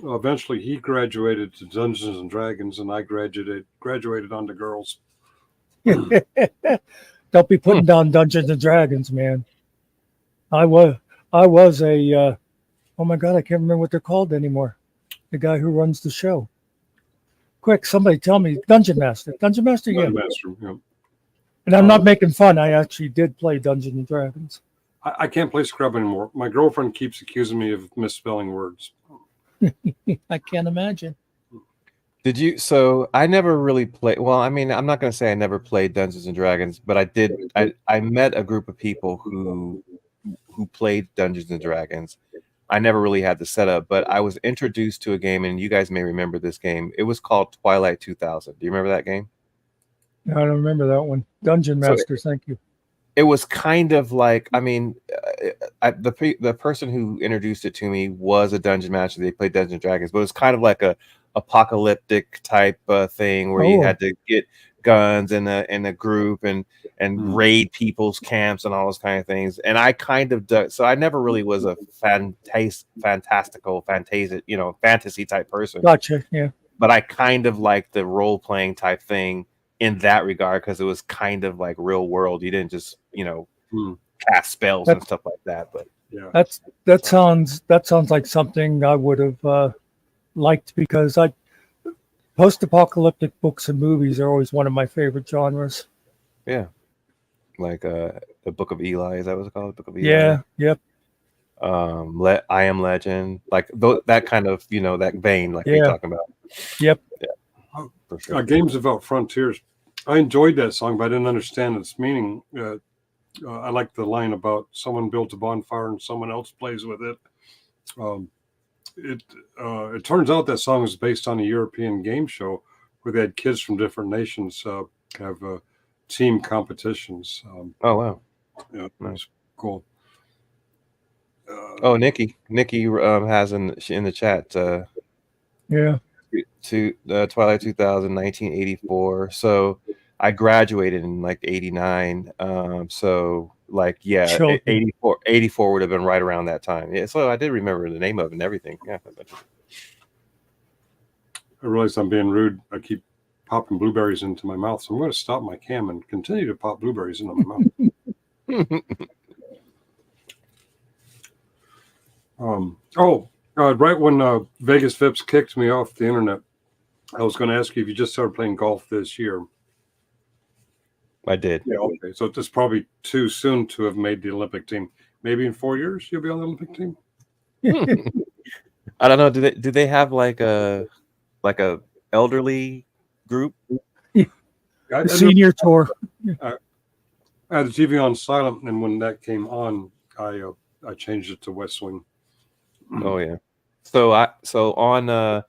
Eventually, he graduated to Dungeons and Dragons, and I graduated onto girls. Don't be putting down Dungeons and Dragons, man. I was a oh my god, I can't remember what they're called anymore. The guy who runs the show. Quick, somebody tell me. Dungeon Master. Dungeon Master, yeah. Dungeon Master, yeah. And I'm not making fun. I actually did play Dungeons and Dragons. I can't play Scrub anymore. My girlfriend keeps accusing me of misspelling words. I can't imagine. Did you? So I never really played. Well, I mean, I'm not going to say I never played Dungeons and Dragons, but I did. I met a group of people who played Dungeons and Dragons. I never really had the setup, but I was introduced to a game, and you guys may remember this game. It was called Twilight 2000. Do you remember that game? I don't remember that one. Dungeon Master, thank you. It was kind of like, I mean, the person who introduced it to me was a dungeon master. They played Dungeons and Dragons, but it was kind of like a apocalyptic type thing where you had to get guns in a group and raid people's camps and all those kind of things. And I kind of so I never really was a fantasy type person. Gotcha. Yeah. But I kind of like the role playing type thing in that regard, because it was kind of like real world. You didn't just cast spells and stuff like that. But yeah, that sounds like something I would have liked, because post-apocalyptic books and movies are always one of my favorite genres. Yeah, like the Book of Eli, is that what it's called? Book of Eli. Yeah. Yep. I Am Legend, like that kind of that vein, like you're talking about. Yep. Yeah. For sure. Games About Frontiers. I enjoyed that song, but I didn't understand its meaning. I like the line about someone built a bonfire and someone else plays with it. It turns out that song is based on a European game show where they had kids from different nations have team competitions. Oh wow! Yeah, nice, cool. Nikki has in the chat. Yeah. To Twilight 2000, 1984. So I graduated in like 89. So like, yeah, Children. 84 would have been right around that time. Yeah. So I did remember the name of it and everything. Yeah. I realize I'm being rude. I keep popping blueberries into my mouth, so I'm going to stop my cam and continue to pop blueberries into my mouth. Right when Vegas Vips kicked me off the internet, I was going to ask you if you just started playing golf this year. I did. Yeah, okay. So it's probably too soon to have made the Olympic team. Maybe in 4 years you'll be on the Olympic team. I don't know. Do they have like a elderly group? The senior tour. I had the TV on silent, and when that came on, I changed it to West Wing. Oh yeah. So on the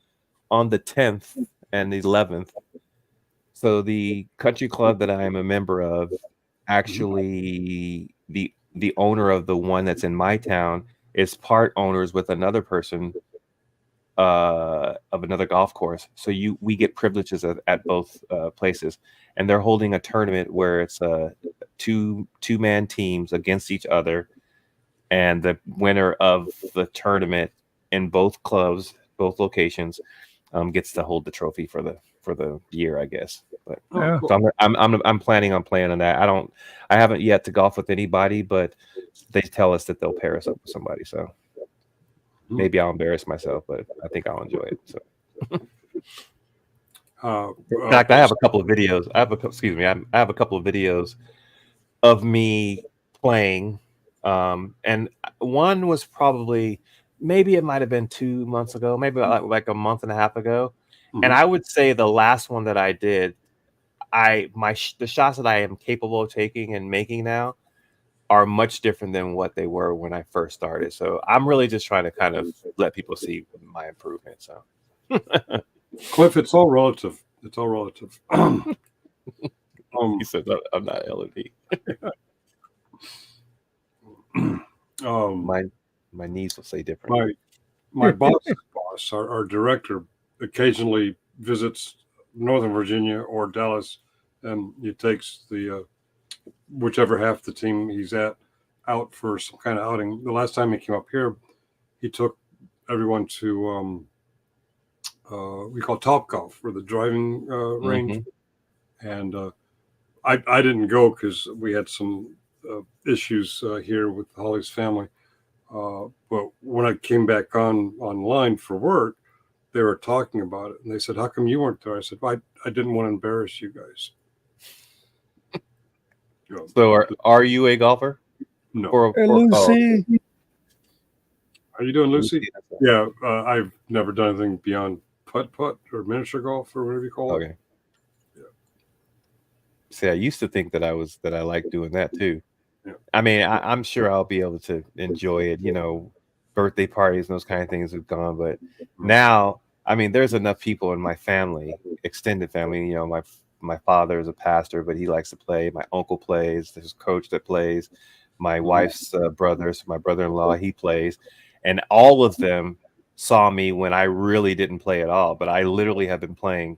10th and the 11th, so the country club that I am a member of, actually the owner of the one that's in my town is part owners with another person of another golf course. So we get privileges at both places, and they're holding a tournament where it's two-man teams against each other, and the winner of the tournament in both clubs, both locations, gets to hold the trophy for the year, I guess. But Yeah. so I'm planning on playing on that. I haven't yet to golf with anybody, but they tell us that they'll pair us up with somebody. So maybe I'll embarrass myself, but I think I'll enjoy it. So. In fact, I have a couple of videos. I have a couple of videos of me playing, and one was probably, maybe it might have been 2 months ago, maybe like a month and a half ago. And I would say the last one that I did, the shots that I am capable of taking and making now are much different than what they were when I first started. So I'm really just trying to kind of let people see my improvement. So, Cliff, it's all relative. It's all relative. He said I'm not LED. My knees will say different. My boss's boss, our director, occasionally visits Northern Virginia or Dallas, and he takes the whichever half the team he's at out for some kind of outing. The last time he came up here, he took everyone to we call Top Golf, for the driving range, and I didn't go because we had some issues here with Holly's family. But when I came back online for work, they were talking about it, and they said, "How come you weren't there?" I said, "I didn't want to embarrass you guys." So are you a golfer? No. Hey, Lucy. Are you doing, Lucy? Yeah, I've never done anything beyond putt-putt or miniature golf or whatever you call it. Okay. Yeah. See, I used to think that I liked doing that too. Yeah. I mean, I'm sure I'll be able to enjoy it. You know, birthday parties and those kind of things have gone, but now, I mean, there's enough people in my family, extended family. You know, my father is a pastor, but he likes to play. My uncle plays. There's a coach that plays. My wife's brothers, my brother-in-law, he plays, and all of them saw me when I really didn't play at all. But I literally have been playing,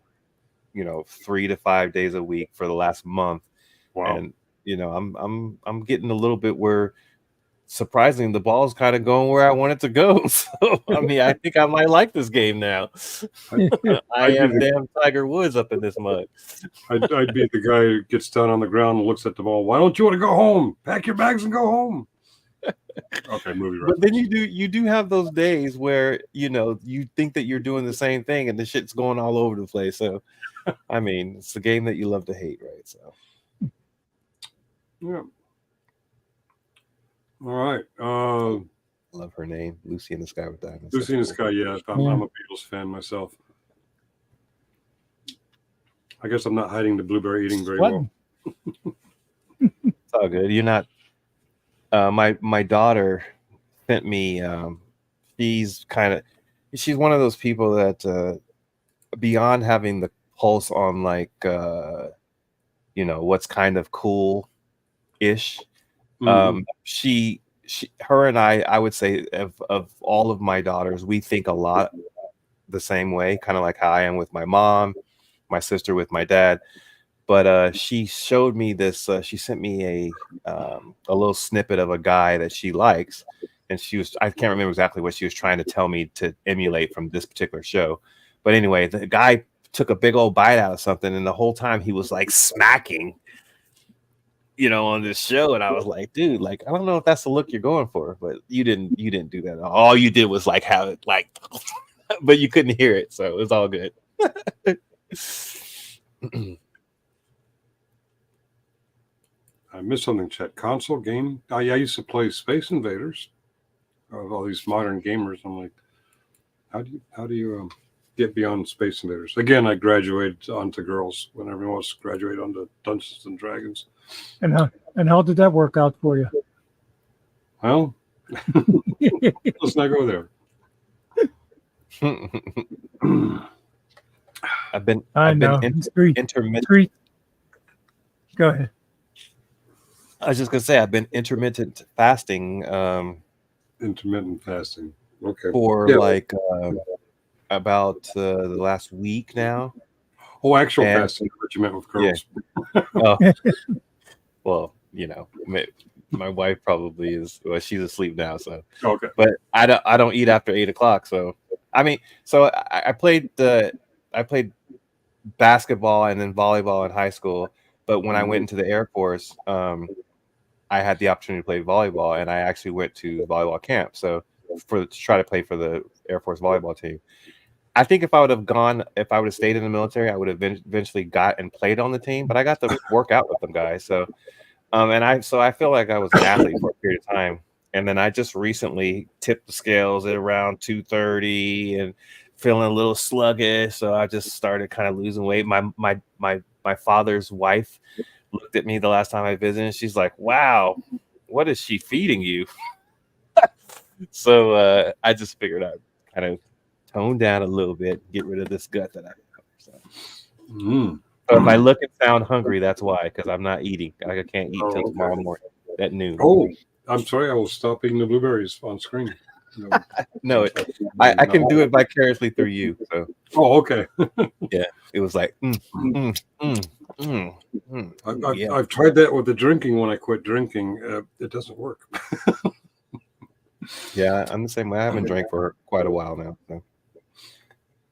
3 to 5 days a week for the last month. Wow. And I'm getting a little bit where, surprisingly, the ball's kind of going where I want it to go. So I mean, I think I might like this game now. I am damn Tiger Woods up in this mud. I'd be the guy who gets down on the ground and looks at the ball. Why don't you want to go home? Pack your bags and go home. Okay, movie reference. But then you do have those days where you think that you're doing the same thing and the shit's going all over the place. So I mean, it's the game that you love to hate, right? So yeah. All right. Love her name, Lucy in the Sky with Diamonds. Lucy in the Sky, yeah. I'm a Beatles fan myself. I guess I'm not hiding the blueberry eating very well. It's all good. You're not. My daughter sent me. She's one of those people that beyond having the pulse on like what's kind of cool-ish. Her and I would say of all of my daughters, we think a lot the same way, kind of like how I am with my mom, my sister with my dad. But she showed me this. She sent me a little snippet of a guy that she likes, and I can't remember exactly what she was trying to tell me to emulate from this particular show. But anyway, the guy took a big old bite out of something, and the whole time he was like smacking, on this show, and I was like, dude, like, I don't know if that's the look you're going for, but you didn't do that. All you did was like have it like, but you couldn't hear it, so it was all good. I missed something, chat. Console game. I used to play Space Invaders. Of all these modern gamers, I'm like, how do you get beyond Space Invaders? Again, I graduated onto girls when everyone else graduated onto Dungeons and Dragons. And how did that work out for you? Well, let's not go there. I've been intermittent. Go ahead. I was just gonna say I've been intermittent fasting. Intermittent fasting. Okay. For like about the last week now. Oh, actual fasting. What you meant with girls? Yeah. Oh. Well, my wife probably is. Well, she's asleep now, so okay. But I don't eat after 8 o'clock. So I played basketball and then volleyball in high school. But when I went into the Air Force, I had the opportunity to play volleyball, and I actually went to volleyball camp. So to try to play for the Air Force volleyball team. I think if I would have stayed in the military, I would have eventually got and played on the team. But I got to work out with them guys. So, I feel like I was an athlete for a period of time. And then I just recently tipped the scales at around 230 and feeling a little sluggish. So I just started kind of losing weight. My father's wife looked at me the last time I visited, and she's like, "Wow, what is she feeding you?" So I just figured I'd kind of tone down a little bit, get rid of this gut that I have. So if I look and sound hungry, that's why, because I'm not eating. I can't eat till tomorrow morning at noon. Oh, I'm sorry. I will stop eating the blueberries on screen. No, I can do it vicariously through you. So. Oh, okay. Yeah, it was like. I've tried that with the drinking when I quit drinking. It doesn't work. Yeah, I'm the same way. I haven't drank for quite a while now. So.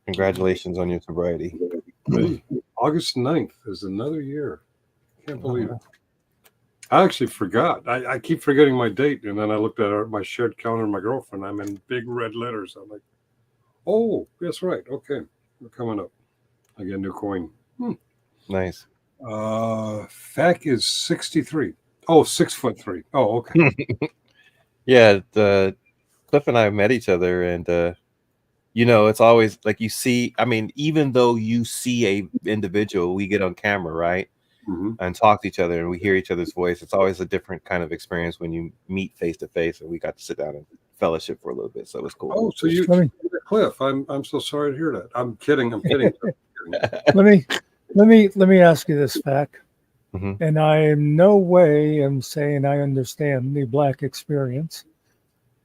Congratulations on your sobriety. August 9th is another year. Can't believe it. I actually forgot. I keep forgetting my date, and then I looked at my shared calendar with my girlfriend. I'm in big red letters. I'm like, oh, that's right. Okay, we're coming up. I get a new coin. Nice. Fac is 63. Oh, 6'3". Oh, okay. Yeah, Cliff and I met each other, and it's always like you see. I mean, even though you see a individual, we get on camera, right, and talk to each other, and we hear each other's voice. It's always a different kind of experience when you meet face to face, and we got to sit down and fellowship for a little bit, so it was cool. Oh, so you, Cliff? I'm so sorry to hear that. I'm kidding. Let me ask you this, Fac. And I in no way am saying I understand the Black experience,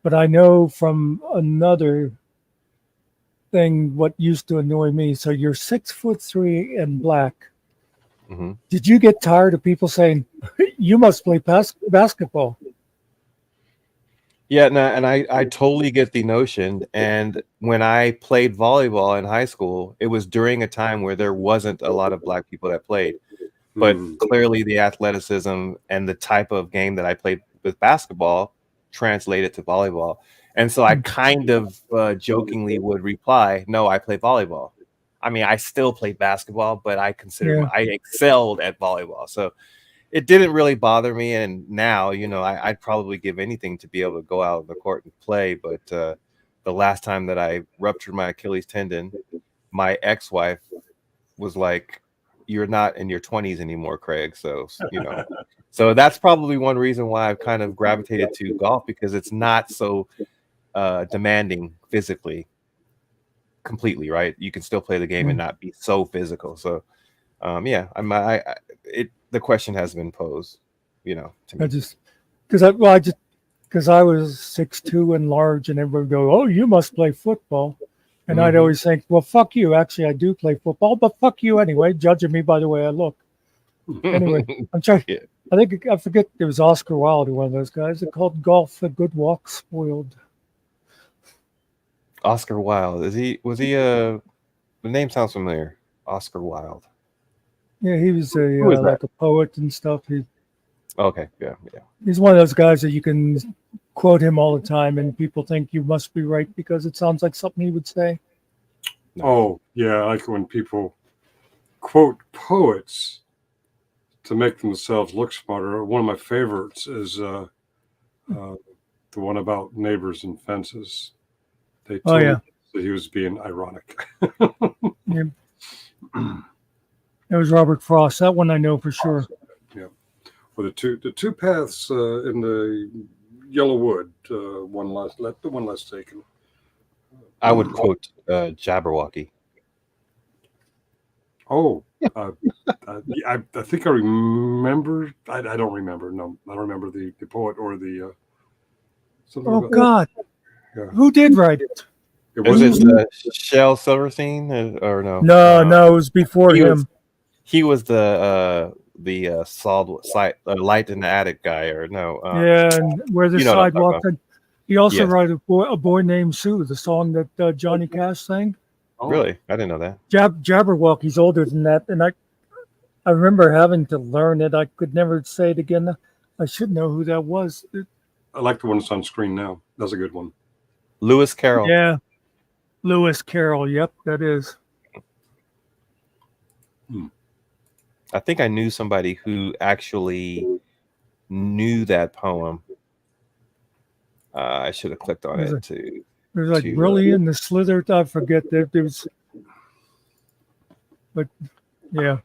but I know from another thing what used to annoy me. So you're 6'3" and Black. Did you get tired of people saying you must play basketball? Yeah, no, and I totally get the notion. And when I played volleyball in high school, it was during a time where there wasn't a lot of Black people that played. But clearly the athleticism and the type of game that I played with basketball translated to volleyball. And so I kind of jokingly would reply, no, I play volleyball. I mean, I still play basketball, but I consider I excelled at volleyball. So it didn't really bother me. And now, I'd probably give anything to be able to go out on the court and play. But the last time that I ruptured my Achilles tendon, my ex-wife was like, you're not in your 20s anymore, Craig. So, so that's probably one reason why I've kind of gravitated to golf, because it's not so demanding physically completely, right? You can still play the game and not be so physical. So, the question has been posed, to me. Because I was 6'2" and large, and everyone would go, "Oh, you must play football." And I'd always think, well, fuck you. Actually, I do play football, but fuck you anyway, judging me by the way I look. Anyway, I'm trying. Yeah. I forget there was Oscar Wilde or one of those guys that called golf a good walk spoiled. Oscar Wilde. Was he the name sounds familiar. Oscar Wilde. Yeah, he was Who is that? like a poet and stuff. Okay, yeah. He's one of those guys that you can quote him all the time, and people think you must be right because it sounds like something he would say. No. Oh, yeah, I like when people quote poets to make themselves look smarter. One of my favorites is the one about neighbors and fences. They told yeah. that he was being ironic. Yeah. It was Robert Frost. That one I know for sure. Yeah. Well, the two paths in the yellow wood. One less taken. I would quote Jabberwocky. Oh, I think I remember. I don't remember. No, I don't remember the poet or the. Oh about, God, yeah. Who did write it? Was it Shel Silverstein or no? No, it was before him. He was the light in the attic guy, or no? Yeah, and where the sidewalk. He also wrote a boy named Sue, the song that Johnny Cash sang. Oh. Really, I didn't know that. Jabberwocky's older than that, and I remember having to learn it. I could never say it again. I should know who that was. I like the one that's on screen now. That's a good one. Lewis Carroll. Yeah, Lewis Carroll. Yep, that is. I think I knew somebody who actually knew that poem. I should have clicked on it too. There's like Brilliant, the Slither. I forget that there was, but yeah.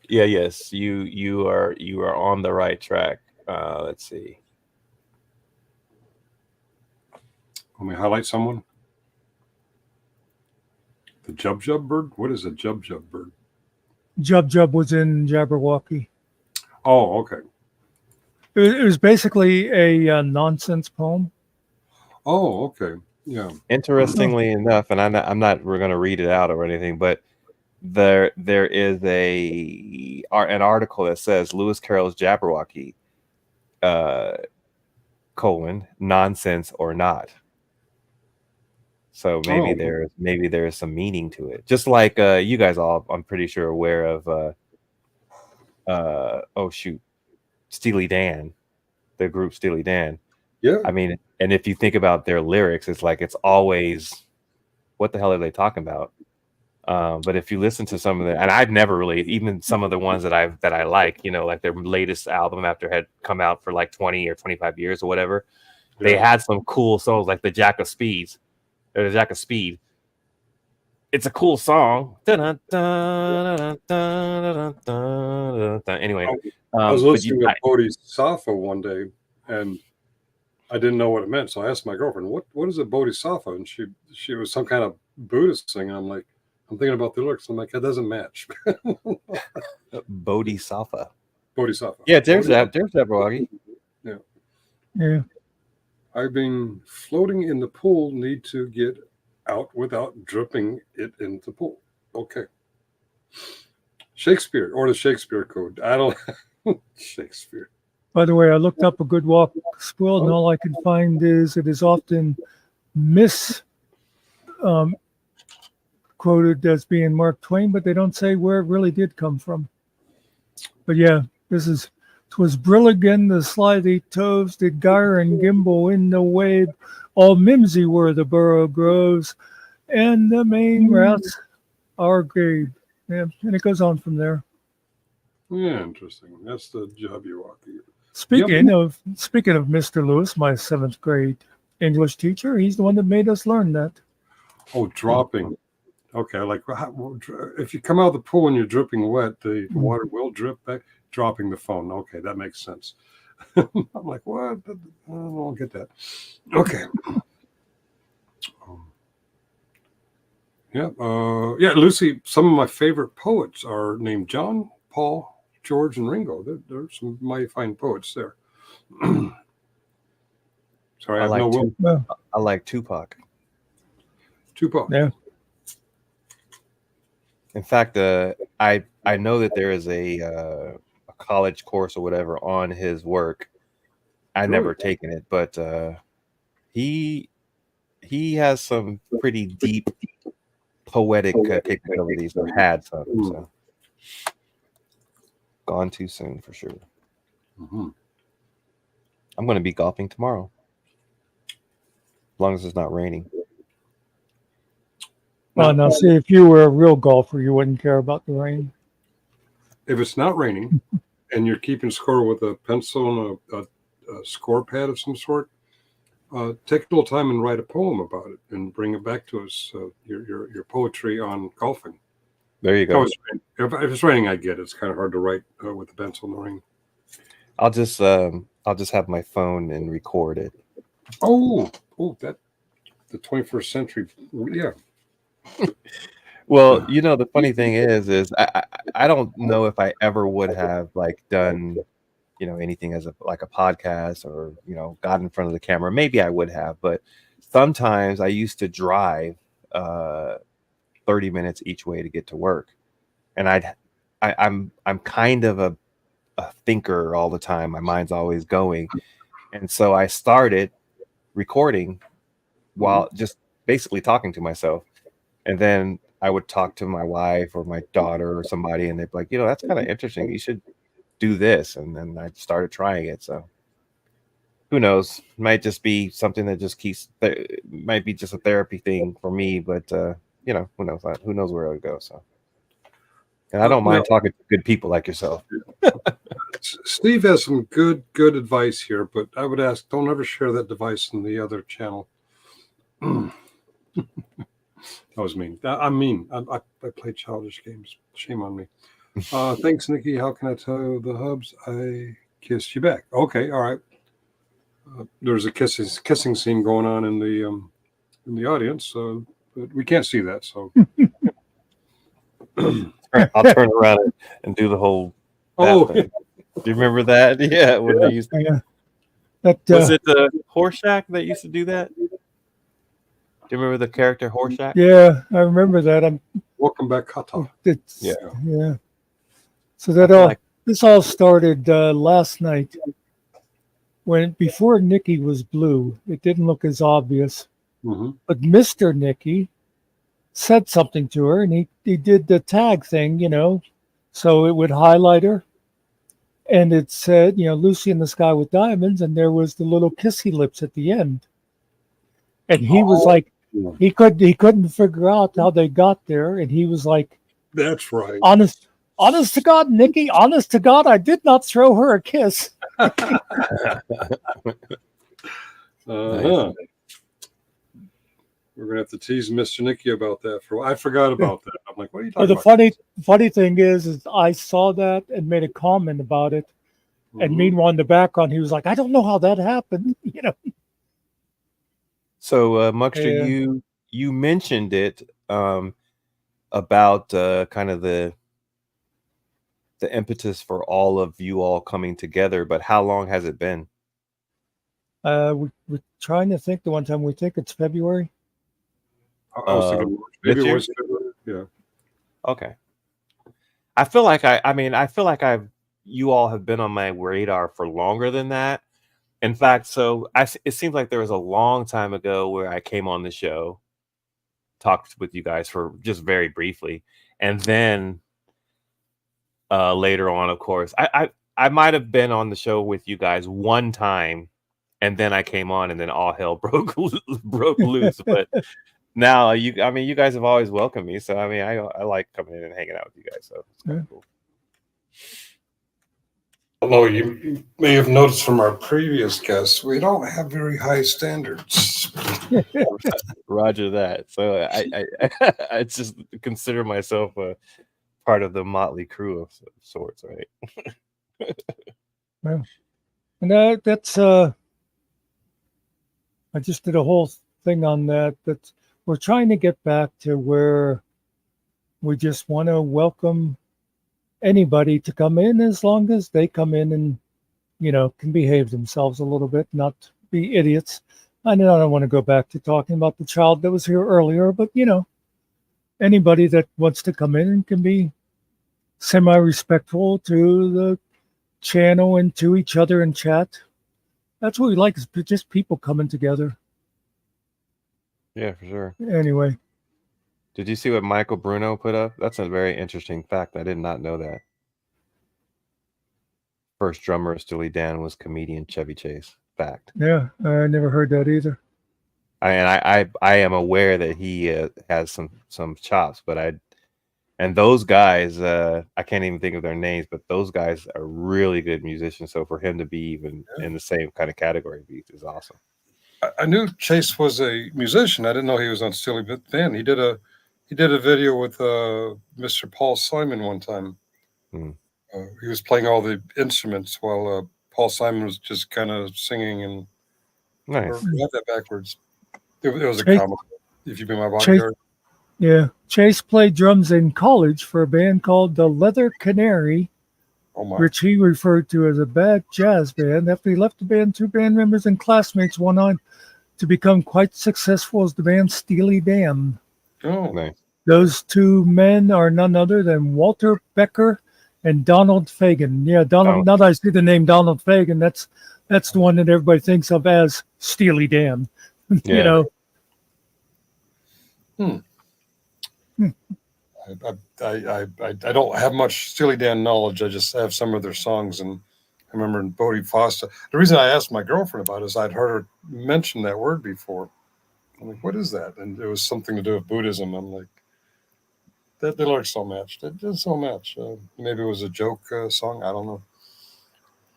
Yeah. Yes. You are on the right track. Let's see. Let me highlight someone. The Jub bird. What is a Jub bird? Jub was in Jabberwocky. Oh, okay. It was basically a nonsense poem. Oh, okay. Yeah. Interestingly enough, and I'm not we're going to read it out or anything, but there is an article that says Lewis Carroll's Jabberwocky, nonsense or not. So maybe there's some meaning to it. Just like you guys all, I'm pretty sure, aware of Steely Dan, the group Steely Dan. Yeah. I mean, and if you think about their lyrics, it's like it's always, what the hell are they talking about? But if you listen to some of the, and I've never really, even some of the ones that I like, like their latest album after it had come out for like 20 or 25 years or whatever, they had some cool songs like the Jack of Speed. It's a cool song. Anyway, I was listening to Bodhisattva one day, and I didn't know what it meant. So I asked my girlfriend, "What is a Bodhisattva?" And she was some kind of Buddhist thing. And I'm like, I'm thinking about the lyrics. I'm like, that doesn't match. Bodhisattva. Yeah, there's that. Yeah. I've been floating in the pool. Need to get out without dripping it in the pool. Okay. Shakespeare or the Shakespeare Code. I don't. Shakespeare. By the way, I looked up a good walk spoiled, and all I could find is it is often quoted as being Mark Twain, but they don't say where it really did come from. But yeah, "'Twas Brilligan, the slithy toves, did gyre and gimble in the wave. All mimsy were the borough groves, and the main rats are grave." Yeah, and it goes on from there. Yeah, interesting. That's the Jabberwocky. Speaking of Mr. Lewis, my 7th grade English teacher, he's the one that made us learn that. Oh, dropping. Okay, like if you come out of the pool and you're dripping wet, the water will drip back. Dropping the phone. Okay, that makes sense. I'm like, what? I don't get that. Okay. Yeah, Lucy, some of my favorite poets are named John, Paul, George, and Ringo. There's some mighty fine poets there. Sorry, I like Tupac. Tupac. Yeah. In fact, I know that there is a college course or whatever on his work. I Really? never taken it, but he he has some pretty deep poetic capabilities, or had some. So gone too soon for sure. Mhm. I'm going to be golfing tomorrow, as long as it's not raining. Well, now see, if you were a real golfer, you wouldn't care about the rain. If it's not raining and you're keeping score with a pencil and a score pad of some sort, take a little time and write a poem about it and bring it back to us. Your poetry on golfing. There you go. If it's raining, I get it. It's kind of hard to write with the pencil in the rain. I'll just have my phone and record it. Oh, that the 21st century. Yeah. Well, the funny thing is I don't know if I ever would have like done, anything as a podcast or, got in front of the camera. Maybe I would have, but sometimes I used to drive 30 minutes each way to get to work. And I'm kind of a thinker all the time. My mind's always going. And so I started recording while just basically talking to myself. And then I would talk to my wife or my daughter or somebody, and they'd be like, that's kind of interesting. You should do this. And then I started trying it. So who knows? It might just be something that just it might be just a therapy thing for me, but who knows? Who knows where it'll go? So, and I don't mind talking to good people like yourself. Steve has some good advice here, but I would ask, don't ever share that device in the other channel. That was mean. I'm mean. I play childish games. Shame on me. Thanks, Nikki. How can I tell the hubs I kissed you back? Okay, all right. There's a kissing scene going on in the audience, so but we can't see that. So I'll turn around and do the whole. Thing. Do you remember that? Yeah, when they used to. Was it the Horseshack that used to do that? Do you remember the character Horseshack? Yeah, I remember that. Welcome back, Kata. Yeah. So this all started last night before Nikki was blue. It didn't look as obvious, but Mr. Nikki said something to her, and he did the tag thing, so it would highlight her, and it said, Lucy in the Sky with Diamonds, and there was the little kissy lips at the end, and he was like. He couldn't figure out how they got there, and he was like, "That's right, honest to God, Nikki, honest to God, I did not throw her a kiss." Nice. We're gonna have to tease Mr. Nikki about that I forgot about that. I'm like, what are you talking about? The funny thing is I saw that and made a comment about it, and meanwhile in the background he was like, "I don't know how that happened," So, Muckster, you mentioned it about kind of the impetus for all of you all coming together, but how long has it been? We're trying to think. The one time we think it's February. I was thinking maybe it was February. Yeah. Okay. I feel like you all have been on my radar for longer than that. In fact, it seems like there was a long time ago where I came on the show, talked with you guys for just very briefly, and then later on, of course, I might have been on the show with you guys one time, and then I came on, and then all hell broke loose. But now you guys have always welcomed me, so I like coming in and hanging out with you guys. So it's kind of cool. Although you may have noticed from our previous guests, we don't have very high standards. Roger that. So I just consider myself a part of the motley crew of sorts, right? Well, and that's I just did a whole thing on that. That we're trying to get back to where we just want to welcome anybody to come in, as long as they come in and can behave themselves a little bit, not be idiots. I know I don't want to go back to talking about the child that was here earlier, but anybody that wants to come in and can be semi-respectful to the channel and to each other in chat. That's what we like, is just people coming together. Yeah, for sure. Anyway, Did you see what Michael Bruno put up? That's a very interesting fact. I did not know that. First drummer of Steely Dan was comedian Chevy Chase. Fact. yeah, I never heard that either. I am aware that he has some chops, but and those guys, I can't even think of their names, but those guys are really good musicians. So for him to be even in the same kind of category is awesome. I knew Chase was a musician. I didn't know he was on Steely Dan. He did a video with Mr. Paul Simon one time. He was playing all the instruments while Paul Simon was just kind of singing and. Nice. Or have that backwards. It was a comedy. If You Be My Bodyguard. Chase played drums in college for a band called the Leather Canary, which he referred to as a bad jazz band. After he left the band, 2 band members and classmates went on to become quite successful as the band Steely Dan. Oh, nice. Those 2 men are none other than Walter Becker and Donald Fagen. Yeah, Donald. Now that I see the name Donald Fagen, that's the one that everybody thinks of as Steely Dan. You know. I don't have much Steely Dan knowledge. I just have some of their songs, and I remember in Bodie Foster. The reason I asked my girlfriend about it is I'd heard her mention that word before. I'm like, what is that? And it was something to do with Buddhism. I'm like, that the lyrics don't match. That does so match. Maybe it was a joke song. I don't know.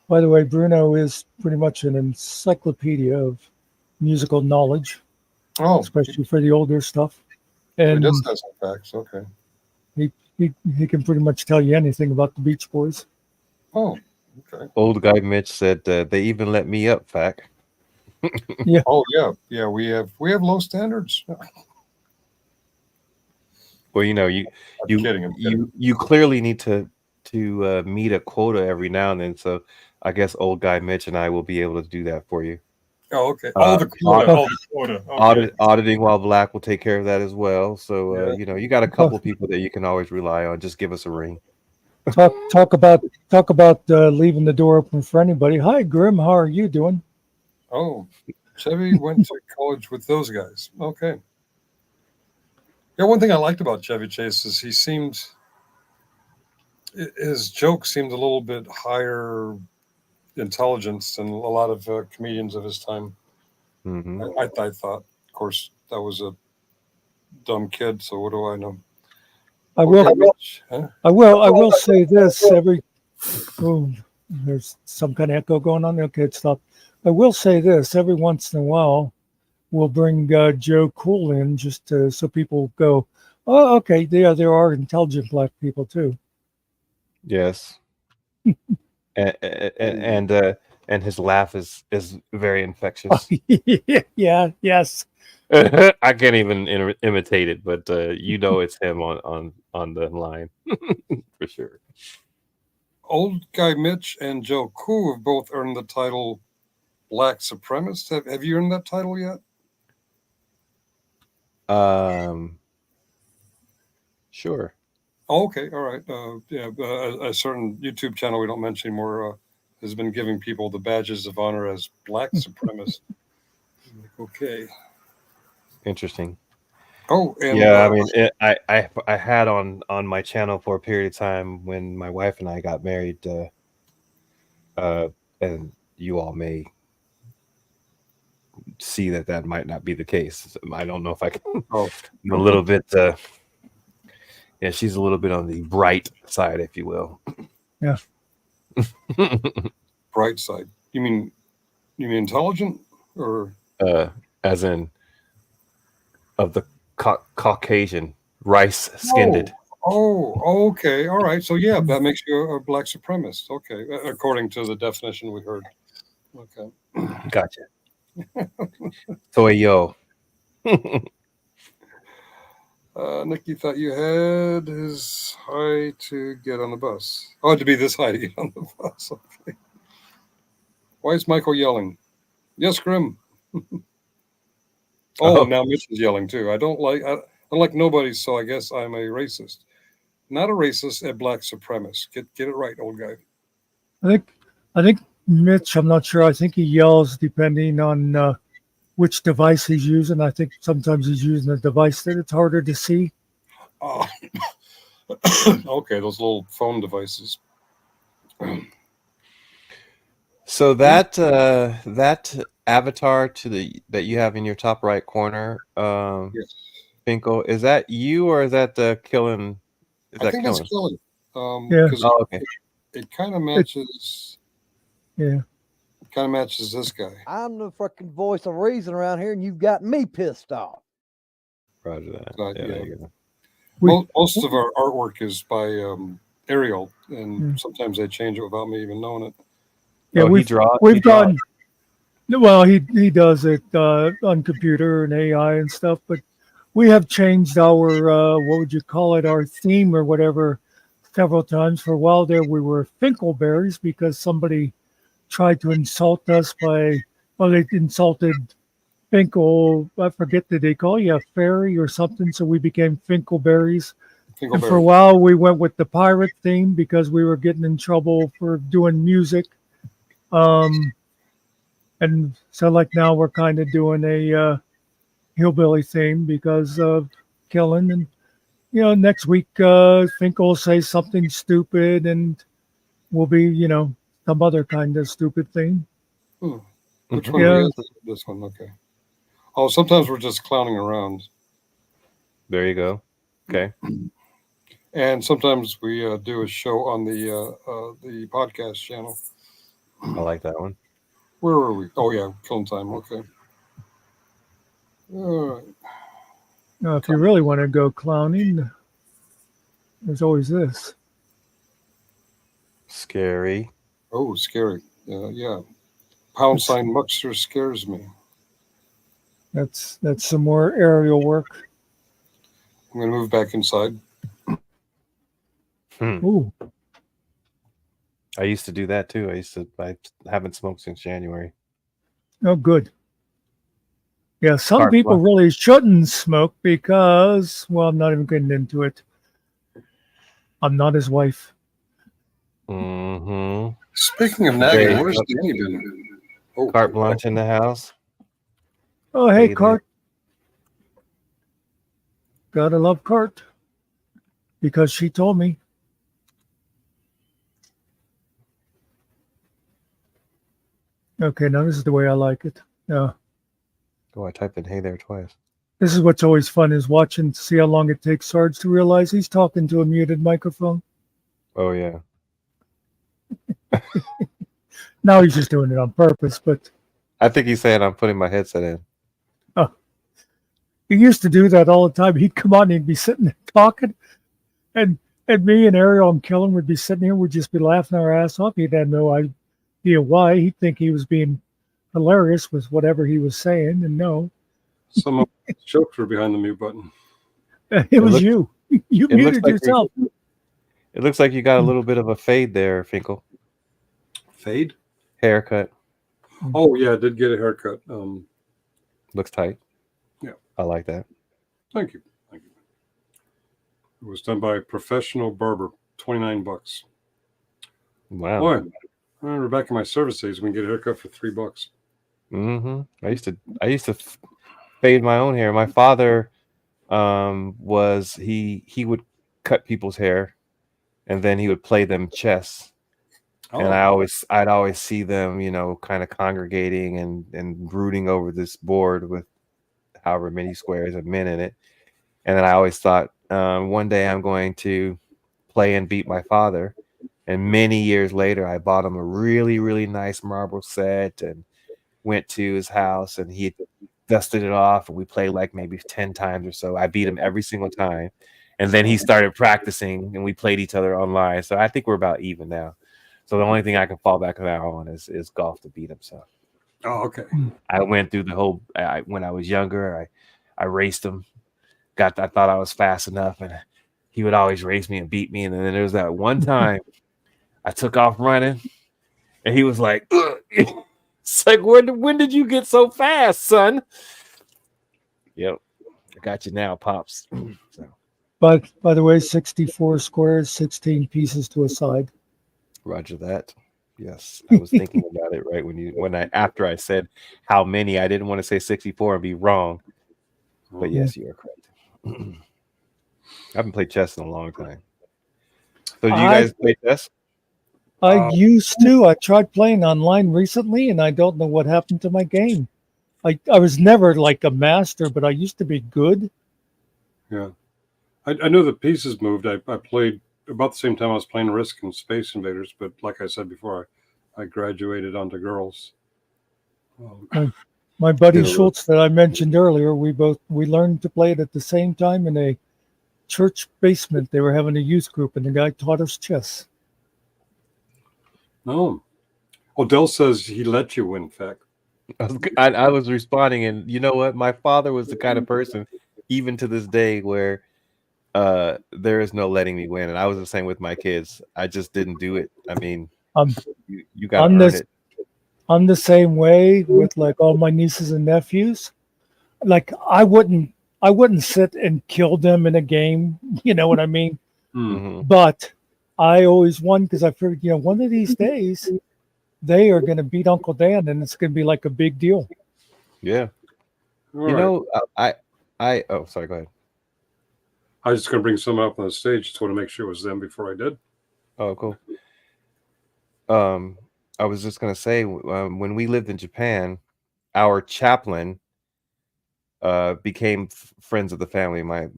By the way, Bruno is pretty much an encyclopedia of musical knowledge. Especially for the older stuff. And he does have some facts. Okay. He can pretty much tell you anything about the Beach Boys. Oh, okay. Old guy Mitch said they even let me up. Fact. Yeah. Oh yeah. We have low standards. Well, you clearly need to meet a quota every now and then. So I guess old guy Mitch and I will be able to do that for you. Oh, okay. The quota. Okay. Auditing while black will take care of that as well. So you got a couple people that you can always rely on. Just give us a ring. Talk about leaving the door open for anybody. Hi, Grim. How are you doing? Oh, Chevy went to college with those guys. Okay. Yeah, one thing I liked about Chevy Chase is his jokes seemed a little bit higher intelligence than a lot of comedians of his time. Mm-hmm. I thought, of course, that was a dumb kid. So what do I know? I will say this. There's some kind of echo going on. Okay, it stopped. I will say this. Every once in a while, we'll bring Joe Cool in just so people go, oh, okay, yeah, there are intelligent black people too. Yes. and his laugh is very infectious. Yeah, yes. I can't even imitate it, but it's him on the line for sure. Old guy Mitch and Joe Koo have both earned the title Black Supremacist. Have you earned that title yet? Sure. Oh, okay, all right. A certain YouTube channel we don't mention anymore has been giving people the badges of honor as Black Supremacist. Okay. Interesting. Oh, and yeah. I mean, I had on my channel for a period of time when my wife and I got married. And you all may see that might not be the case. I don't know if I can. I'm a little bit. Yeah, she's a little bit on the bright side, if you will. Yeah. Bright side. You mean intelligent, or as in of the Caucasian, rice skinned. Oh, okay, all right. So yeah, that makes you a black supremacist. Okay, according to the definition we heard. Okay. Gotcha. So yo. Nikki thought you had his high to get on the bus. Oh, to be this high to get on the bus. Okay. Why is Michael yelling? Yes, Grim. Now Mitch is yelling too. I Unlike nobody, so I guess I'm a racist. Not a racist, a black supremacist. Get it right, old guy. I think Mitch. I'm not sure. I think he yells depending on which device he's using. I think sometimes he's using a device that it's harder to see. Oh, okay, those little phone devices. So that avatar that you have in your top right corner, Yes. Finkel, is that you or is that Killen? Is I that think Killen? that's Kelly. Yeah. Because Oh, okay. it kind of matches. Yeah. Kind of matches this guy. I'm the fucking voice of reason around here, and you've got me pissed off. Roger that. Yeah. There you go. Most of our artwork is by Ariel, and sometimes they change it without me even knowing it. Yeah, Oh, we've gone. Well, he does it on computer and AI and stuff, but we have changed our what would you call it, our theme or whatever, several times. For a while there, we were Finkelberries because somebody tried to insult us they insulted Finkel. I forget, did they call you a fairy or something? So we became Finkelberries. And for a while, we went with the pirate theme because we were getting in trouble for doing music. And so like now we're kind of doing a hillbilly theme because of Killen. And, next week, Finkel will say something stupid and we'll be, some other kind of stupid thing. Which one is this one? Okay. Oh, sometimes we're just clowning around. There you go. Okay. And sometimes we do a show on the podcast channel. I like that one. Where were we? Oh yeah, Killing Time. Okay. All right. Now, if you really want to go clowning, there's always this. Scary. Oh, scary. Yeah. Pound sign Muckster scares me. That's some more aerial work. I'm going to move back inside. Ooh. I used to do that too. I haven't smoked since January. Oh, good. Yeah, some people really shouldn't smoke because, well, I'm not even getting into it. I'm not his wife. Mm-hmm. Speaking of nagging, where's Danny been? Oh, Carte Blanche in the house. Oh, hey, Carte. Gotta love Carte because she told me. Okay, now this is the way I like it. Yeah. Oh, I typed in "hey there" twice. This is what's always fun is watching to see how long it takes Sarge to realize he's talking to a muted microphone. Oh yeah. Now he's just doing it on purpose, but I think he's saying I'm putting my headset in. Oh, he used to do that all the time. He'd come on and he'd be sitting there talking, and me and Ariel and Killen would be sitting here. We'd just be laughing our ass off. He'd have no idea why. He'd think he was being hilarious with whatever he was saying, and no. Some of the jokes were behind the mute button. It was you. You muted yourself. It looks like you got a little bit of a fade there, Finkel. Fade? Haircut. Oh yeah, I did get a haircut. Looks tight. Yeah. I like that. Thank you. Thank you. It was done by a professional barber. $29. Wow. Boy, I remember back in my service days we can get a haircut for $3. Mm-hmm. I used to fade my own hair. My father was he would cut people's hair and then he would play them chess. And I'd always see them, kind of congregating and brooding over this board with however many squares of men in it. And then I always thought, one day I'm going to play and beat my father. And many years later, I bought him a really, really nice marble set and went to his house and he dusted it off. And we played like maybe 10 times or so. I beat him every single time. And then he started practicing and we played each other online. So I think we're about even now. So the only thing I can fall back now on is golf to beat him. So, oh, okay. I went through the whole. When I was younger, I raced him. I thought I was fast enough, and he would always race me and beat me. And then there was that one time I took off running, and he was like, ugh. It's like, when did you get so fast, son? Yep. got you now, pops. So, But by the way, 64 squares, 16 pieces to a side. Roger that. Yes, I was thinking about it right after I said how many. I didn't want to say 64 and be wrong, but yes, you are correct. I haven't played chess in a long time. So, do you guys play chess? I used to. I tried playing online recently, and I don't know what happened to my game. I was never like a master, but I used to be good. Yeah. I know the pieces moved. I played about the same time I was playing Risk and Space Invaders, but like I said before, I graduated onto girls. My buddy Schultz that I mentioned earlier, we learned to play it at the same time in a church basement. They were having a youth group, and the guy taught us chess. Oh, Odell says he let you win, fact. I was responding, and you know what? My father was the kind of person, even to this day, where there is no letting me win, and I was the same with my kids. I just didn't do it. I mean, you got to earn it. I'm the same way with like all my nieces and nephews. Like I wouldn't sit and kill them in a game. You know what I mean? Mm-hmm. But I always won because I figured, one of these days they are going to beat Uncle Dan, and it's going to be like a big deal. Yeah. Oh, sorry. Go ahead. I was just going to bring someone up on the stage. Just want to make sure it was them before I did. Oh, cool. I was just going to say, when we lived in Japan, our chaplain became friends of the family. My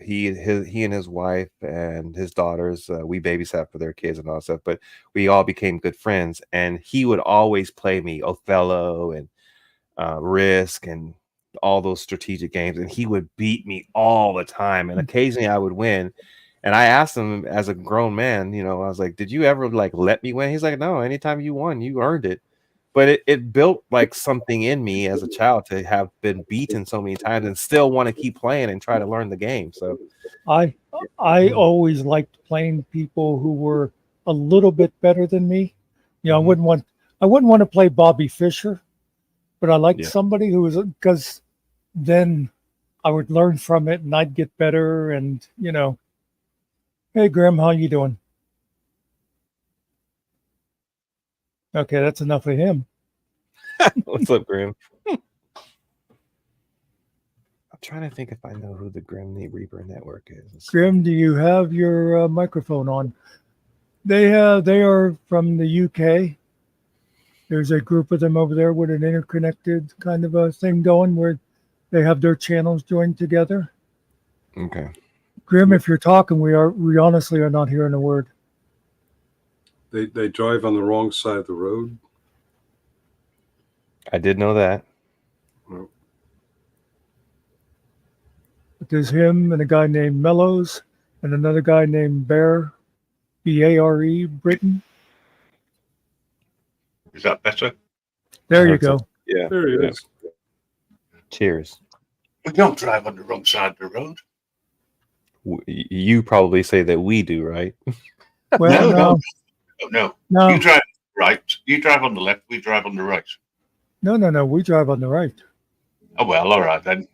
he and his wife and his daughters, we babysat for their kids and all that stuff, but we all became good friends, and he would always play me Othello and Risk and all those strategic games, and he would beat me all the time, and occasionally I would win. And I asked him as a grown man, I was like, did you ever like let me win? He's like, no, anytime you won, you earned it. But it built like something in me as a child to have been beaten so many times and still want to keep playing and try to learn the game. So I always liked playing people who were a little bit better than me. I wouldn't want to play Bobby Fischer, but I liked somebody who was, because then I would learn from it and I'd get better. And hey Grim, how you doing? Okay, that's enough of him. What's up, Grim? I'm trying to think if I know who the Grim Reaper Network is. Grim, do you have your microphone on? They are from the UK. There's a group of them over there with an interconnected kind of a thing going where they have their channels joined together. Okay. Grim, if you're talking, we honestly are not hearing a word. They drive on the wrong side of the road. I did know that. Well, But there's him and a guy named Mellows and another guy named Bear, B-A-R-E, Britain. Is that better? There you go. Yeah. there he is. Cheers. We don't drive on the wrong side of the road. You probably say that we do, right? Well, No. no. You drive right. You drive on the left. We drive on the right. No. We drive on the right. Oh, well, all right then.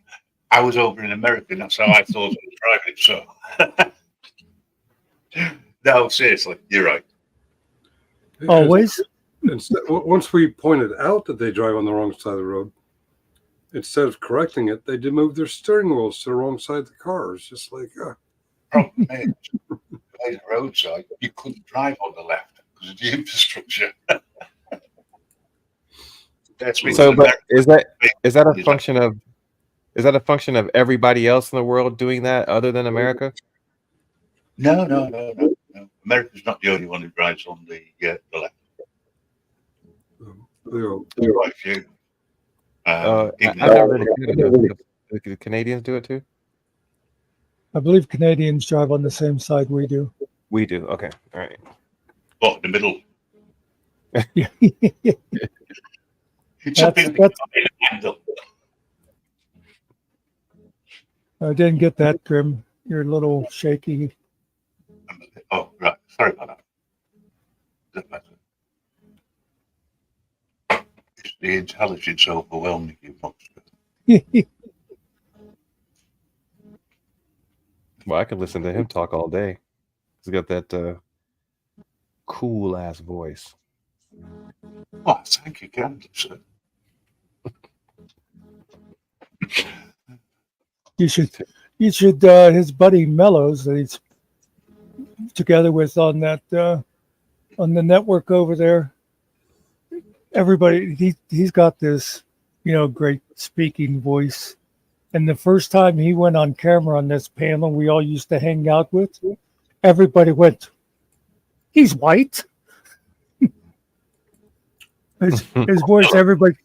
I was over in America, and that's how I thought I was driving. So, no, seriously, you're right. Always. Once we pointed out that they drive on the wrong side of the road, instead of correcting it, they did move their steering wheels to the wrong side of the car. It's just like, Problem is, by the roadside, you couldn't drive on the left because of the infrastructure. So, but is that a function of? Is that a function of everybody else in the world doing that other than America? No. America's not the only one who drives on the left. You're right, you. I've never been to Canada. The Canadians do it too? I believe Canadians drive on the same side we do. We do. Okay. All right. What, the middle? Yeah. It's a big handle. I didn't get that, Grim. You're a little shaky. Oh, right. Sorry about that. It's the intelligence overwhelming you, Muckster. Well, I could listen to him talk all day. He's got that cool ass voice. Oh, thank you, kindly, sir. You should. His buddy Mellows that he's together with on that on the network over there. Everybody, he's got this, great speaking voice. And the first time he went on camera on this panel we all used to hang out with, everybody went, "He's white." His voice, everybody,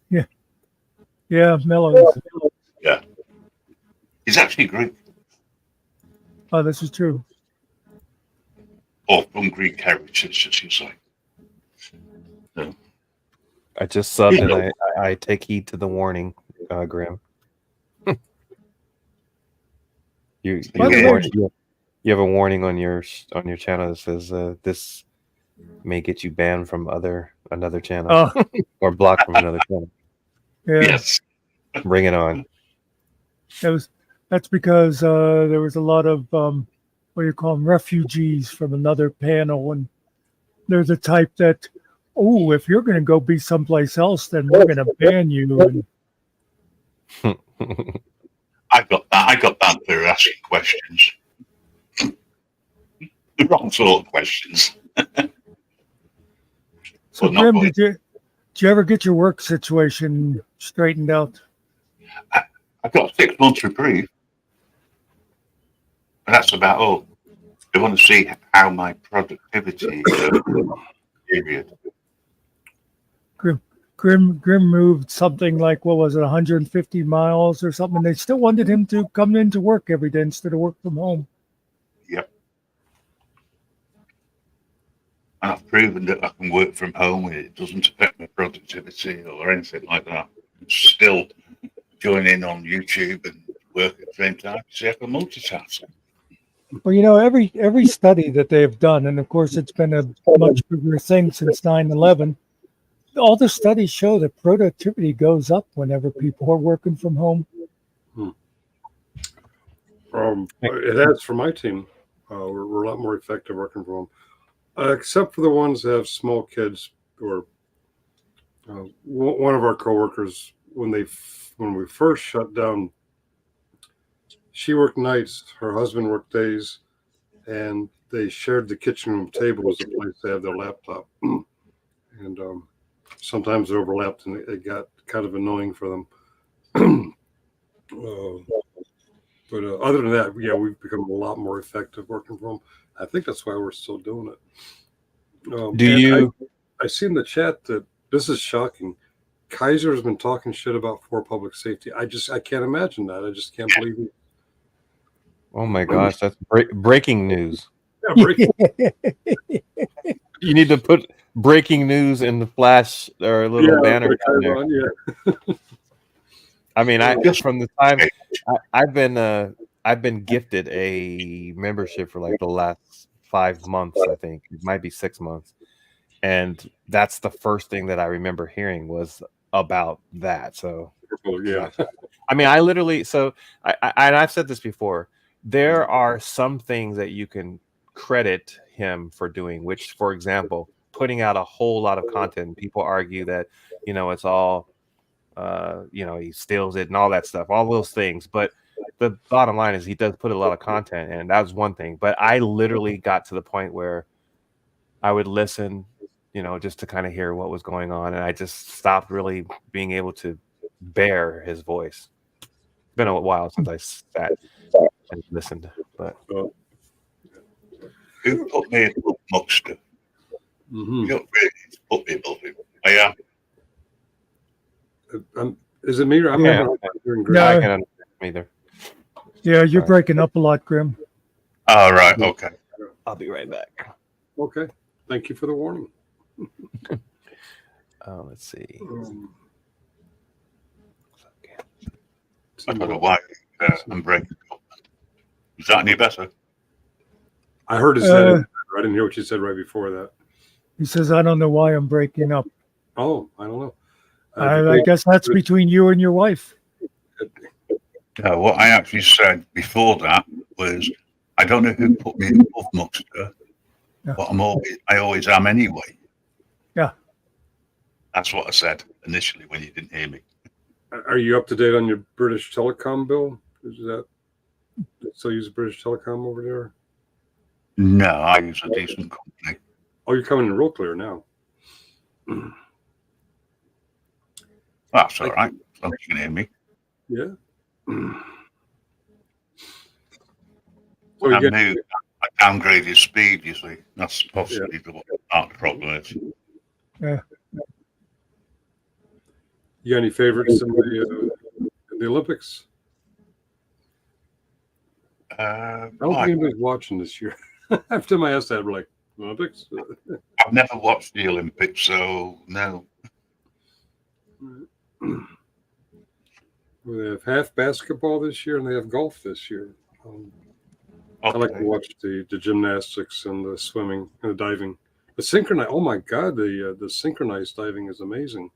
yeah, Mellows. Yeah. He's actually Greek. Oh, this is true. Or from Greek heritage, as you say. I just subbed and I take heed to the warning, Grim. You have a warning on your channel that says this may get you banned from another channel or blocked from another channel. Yeah. Yes. Bring it on. That's because there was a lot of what do you call them, refugees from another panel, and they're the type that, oh, if you're going to go be someplace else, then we're going to ban you. And I got banned for asking questions. The wrong sort of questions. So, Well, not Grim, really. did you ever get your work situation straightened out? I got 6 months reprieve. And that's about all. They want to see how my productivity period. Grim moved something like, what was it, 150 miles or something. They still wanted him to come into work every day instead of work from home. Yep. And I've proven that I can work from home and it doesn't affect my productivity or anything like that. Still join in on YouTube and work at the same time. See, I can multitask. Well, every study that they have done, and of course it's been a much bigger thing since 9/11, all the studies show that productivity goes up whenever people are working from home. It has for my team. We're a lot more effective working from home, except for the ones that have small kids. Or one of our coworkers, when we first shut down, she worked nights, her husband worked days, and they shared the kitchen room table as a place to have their laptop. And sometimes it overlapped, and it got kind of annoying for them. But other than that, yeah, we've become a lot more effective working from home. I think that's why we're still doing it. I see in the chat that this is shocking. Kaiser has been talking shit about for public safety. I can't imagine that. I just can't believe it. Oh my gosh, that's breaking news. Yeah, breaking. You need to put breaking news in the flash or a little banner down there. Yeah. I mean, from the time I've been gifted a membership for like the last 5 months. I think it might be 6 months, and that's the first thing that I remember hearing was about that. So yeah, I mean, I literally. So I've said this before. There are some things that you can credit him for doing, which, for example, putting out a whole lot of content. People argue that, it's all, he steals it and all that stuff, all those things. But the bottom line is he does put a lot of content, and that was one thing. But I literally got to the point where I would listen, just to kind of hear what was going on. And I just stopped really being able to bear his voice. It's been a while since I sat and listened, but Who put me above Muckster? Mm-hmm. You don't really put me above him. I am. Is it me? I'm No. I can't understand either. Yeah, you're breaking up a lot, Grim. All right. Okay. I'll be right back. Okay. Thank you for the warning. Let's see. I don't know why I'm breaking up. Is that any better? I heard his head. I didn't hear what you said right before that. He says, "I don't know why I'm breaking up." Oh, I don't know. I guess that's between you and your wife. No, what I actually said before that was, I don't know who put me above Muckster, Yeah. but I always am anyway. Yeah. That's what I said initially when you didn't hear me. Are you up to date on your British Telecom bill? Is that still use British Telecom over there? No, I use a decent company. Oh, you're coming in real clear now. That's all right. As long as you can hear me. Yeah. When I moved, I downgraded speed, you see. That's possibly what part of the problem is. Yeah. You got any favorites in the Olympics? I don't think anybody's watching this year. Every time I ask that, we're like, Olympics? I've never watched the Olympics, so no. They have half basketball this year and they have golf this year. I like to watch the gymnastics and the swimming and the diving. The synchronized, oh my God, the synchronized diving is amazing.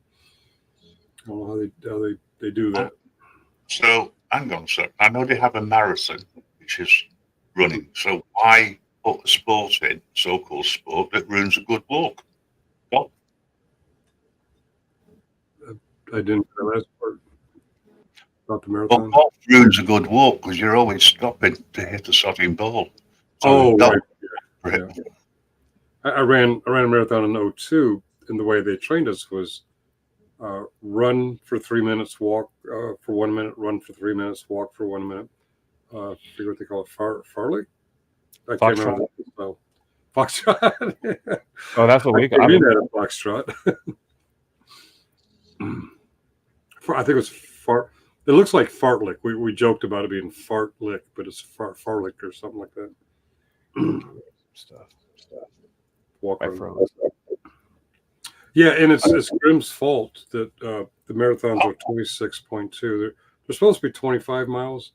I don't know how they do that. So hang on a sec. I know they have a marathon, which is running. So why put a sport in, so-called sport, that ruins a good walk? Golf. I didn't know that part about the Well, marathon. golf ruins a good walk because you're always stopping to hit a sodding ball. So right. Yeah. I ran a marathon in 2002, and the way they trained us was run for 3 minutes, walk for 1 minute, run for 3 minutes, walk for 1 minute. I forget what they call it, Farley? I can't remember. So, Foxtrot. Oh, that's what we got. I mean that a Foxtrot. I think it was Fart. It looks like Fartlick. We joked about it being Fartlick, but it's Farlick or something like that. Stuff. Walk around. Yeah, and it's Grimm's fault that the marathons are 26.2. They're supposed to be 25 miles,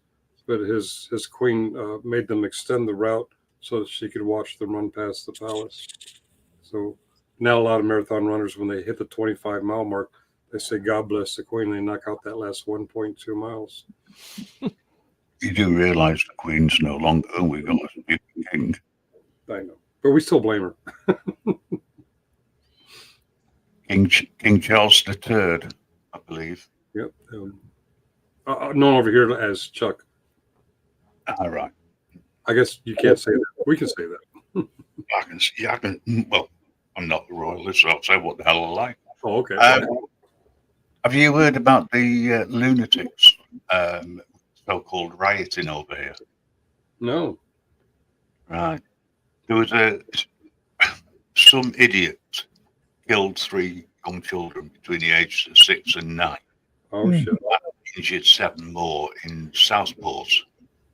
but his queen made them extend the route so that she could watch them run past the palace. So now a lot of marathon runners, when they hit the 25-mile mark, they say, God bless the queen. They knock out that last 1.2 miles. You do realise the Queen's no longer, and we've got a new king. I know, but we still blame her. King Charles III, I believe. Yep. Known over here as Chuck. All right. I guess you can't say that. We can say that. I can. Well, I'm not a royalist, so I'll say what the hell I like. Oh, okay. Have you heard about the lunatics, so-called rioting over here? No. Right. There was some idiot killed 3 young children between the ages of 6 and 9. Oh, shit. Injured 7 more in Southport,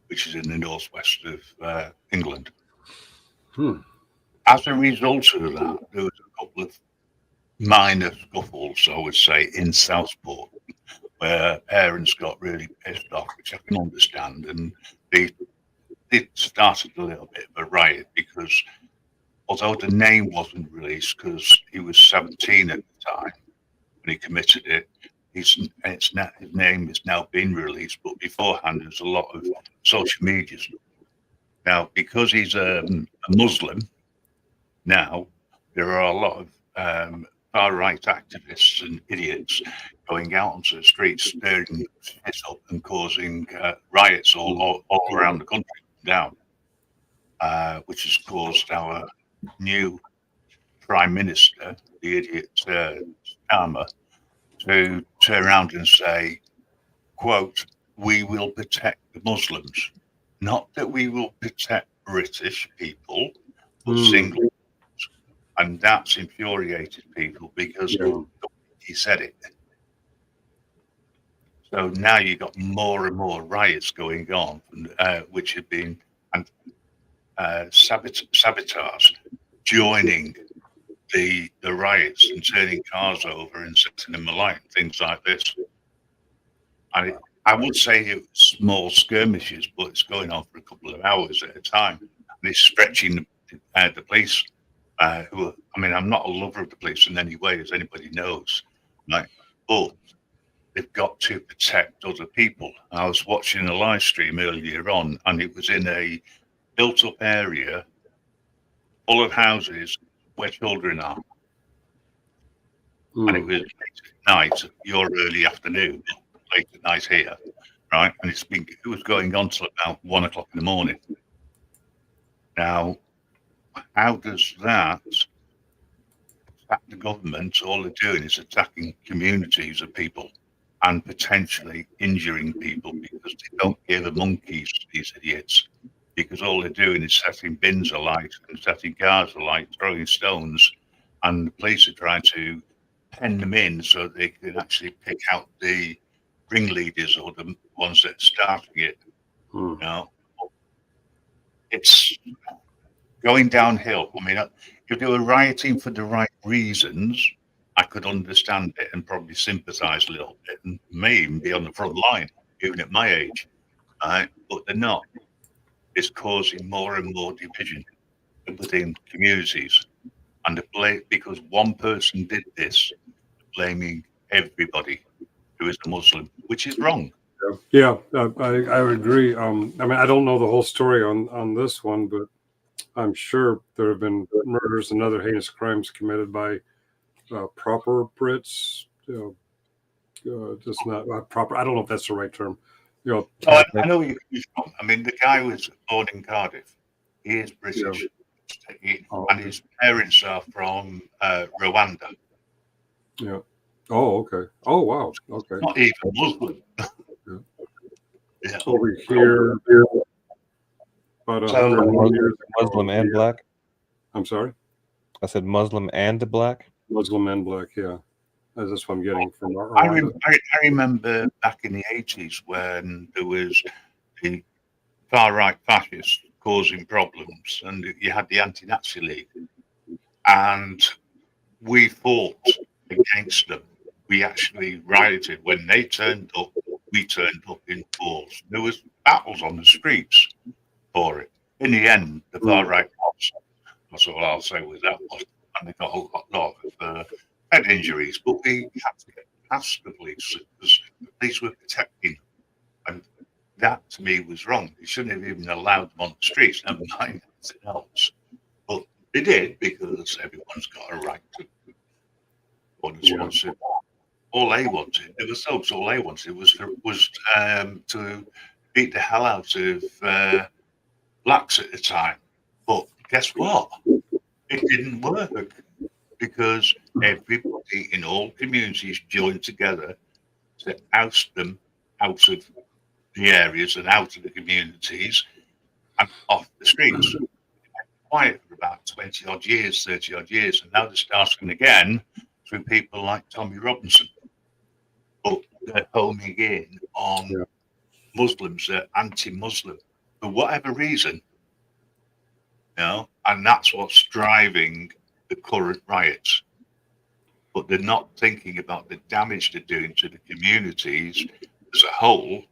which is in the northwest of England. As a result of that, there was a couple of minor scuffles, I would say, in Southport, where parents got really pissed off, which I can understand, and it started a little bit of a riot because although the name wasn't released because he was 17 at the time when he committed it, his name has now been released, but beforehand there's a lot of social media stuff. Now, because he's a Muslim, now there are a lot of far-right activists and idiots going out onto the streets, stirring shit up and causing riots all around the country down, which has caused our new Prime Minister, the idiot Starmer, to turn around and say, quote, we will protect the Muslims. Not that we will protect British people, but single. And that's infuriated people because he said it. So now you've got more and more riots going on, which have been sabotage joining the riots and turning cars over and setting them alight, things like this. I would say it was small skirmishes, but it's going on for a couple of hours at a time. And it's stretching the police. I'm not a lover of the police in any way, as anybody knows. Right? But they've got to protect other people. I was watching a live stream earlier on, and it was in a built-up area full of houses where children are. And it was late at night, your early afternoon, late at night here, right? And it was going on till about 1 o'clock in the morning. Now, how does that attack the government? All they're doing is attacking communities of people and potentially injuring people because they don't give the monkeys to these idiots. Because all they're doing is setting bins alight and setting cars alight, throwing stones, and the police are trying to pen them in so they can actually pick out the ringleaders or the ones that are starting it. You know, it's going downhill. I mean, if they were rioting for the right reasons, I could understand it and probably sympathise a little bit and may even be on the front line, even at my age. But they're not. It's causing more and more division within communities. And because one person did this, blaming everybody who is a Muslim, which is wrong. Yeah, I would agree. I mean, I don't know the whole story on this one, but I'm sure there have been murders and other heinous crimes committed by proper Brits. Just not proper. I don't know if that's the right term. I know where you're from. I mean, the guy was born in Cardiff. He is British, and his parents are from Rwanda. Yeah. Oh, okay. Oh, wow. Okay. Not even Muslim. Yeah. Over here, about 100 years ago, Muslim and black. I'm sorry. I said Muslim and black. Muslim and black. Yeah, that's what I'm getting from. I remember back in the 80s when there was the far right fascists causing problems, and you had the anti-Nazi League, and we fought against them. We actually rioted when they turned up. We turned up in force. There was battles on the streets for it. In the end, the far right was. That's all I'll say with that one. And they got a lot of head injuries, but we had to get past the police because the police were protecting them. And that to me was wrong. They shouldn't have even allowed them on the streets, never mind anything else. But they did because everyone's got a right to what is wanted. All they wanted, it was thugs, all they wanted was to beat the hell out of blacks at the time. But guess what? It didn't work because everybody in all communities joined together to oust them out of the areas and out of the communities and off the streets. Quiet for about 20 odd years, 30 odd years, and now they're starting again through people like Tommy Robinson. But they're homing in on Muslims, they're anti-Muslim for whatever reason, and that's what's driving the current riots. But they're not thinking about the damage they're doing to the communities as a whole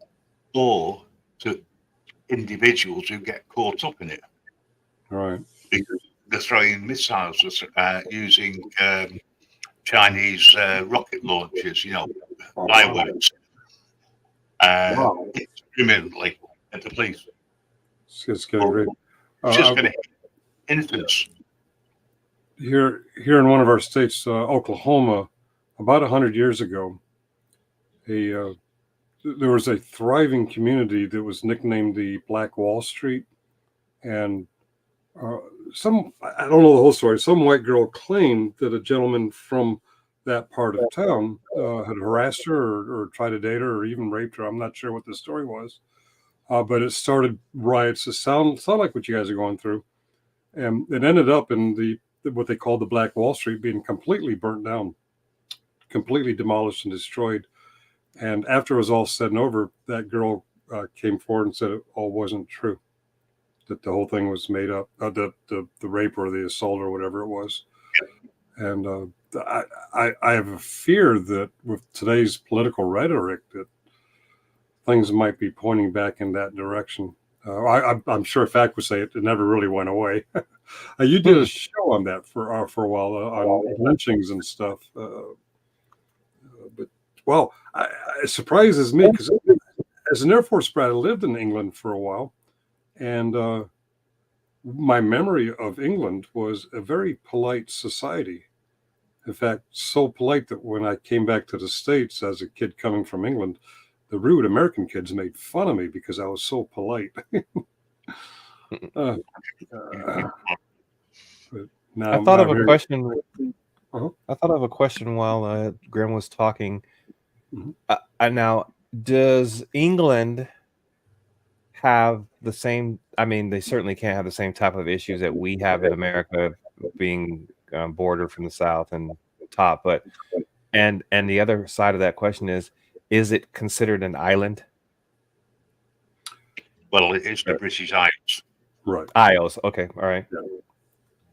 or to individuals who get caught up in it. Right. Because they're throwing missiles, using Chinese rocket launchers, fireworks, indiscriminately at the police. It's getting great. Just going to hit infants. Here in one of our states, Oklahoma, about 100 years ago, there was a thriving community that was nicknamed the Black Wall Street, and I don't know the whole story. Some white girl claimed that a gentleman from that part of town had harassed her or tried to date her or even raped her. I'm not sure what the story was, but it started riots that sound like what you guys are going through, and it ended up in what they called the Black Wall Street being completely burnt down, completely demolished and destroyed. And after it was all said and over, that girl came forward and said it all wasn't true, that the whole thing was made up, the rape or the assault or whatever it was. And I have a fear that with today's political rhetoric that things might be pointing back in that direction. I'm sure FAC would say it never really went away. You did a show on that for a while on lynchings and stuff. But Well, it surprises me because as an Air Force brat, I lived in England for a while, and my memory of England was a very polite society. In fact, so polite that when I came back to the States as a kid coming from England, the rude American kids made fun of me because I was so polite. But now I thought of I'm a here. question. Uh-huh. I thought of a question while Graham was talking. Mhm. Now, does England have the same? I mean, they certainly can't have the same type of issues that we have in America, being bordered from the south and top. But and the other side of that question is it considered an island? Well, it is the British Isles. Right. Isles. Okay. All right. Yeah.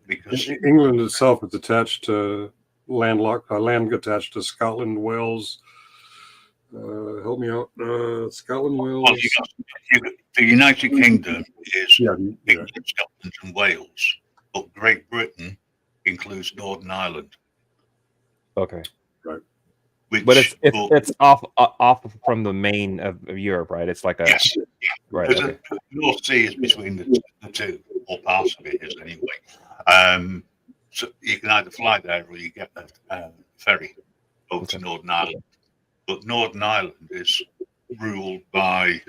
Because England itself is attached to land attached to Scotland, Wales. Help me out. Scotland, Wales. well, the United Kingdom is Yeah. England, Scotland, and Wales, but Great Britain includes Northern Ireland. Okay. Right. Which, But it's off from the main of Europe, right? It's like a yes, right. because Okay. the North Sea is between the two, or parts of it is anyway. So you can either fly there or you get a ferry over to Northern Ireland. But Northern Ireland is ruled by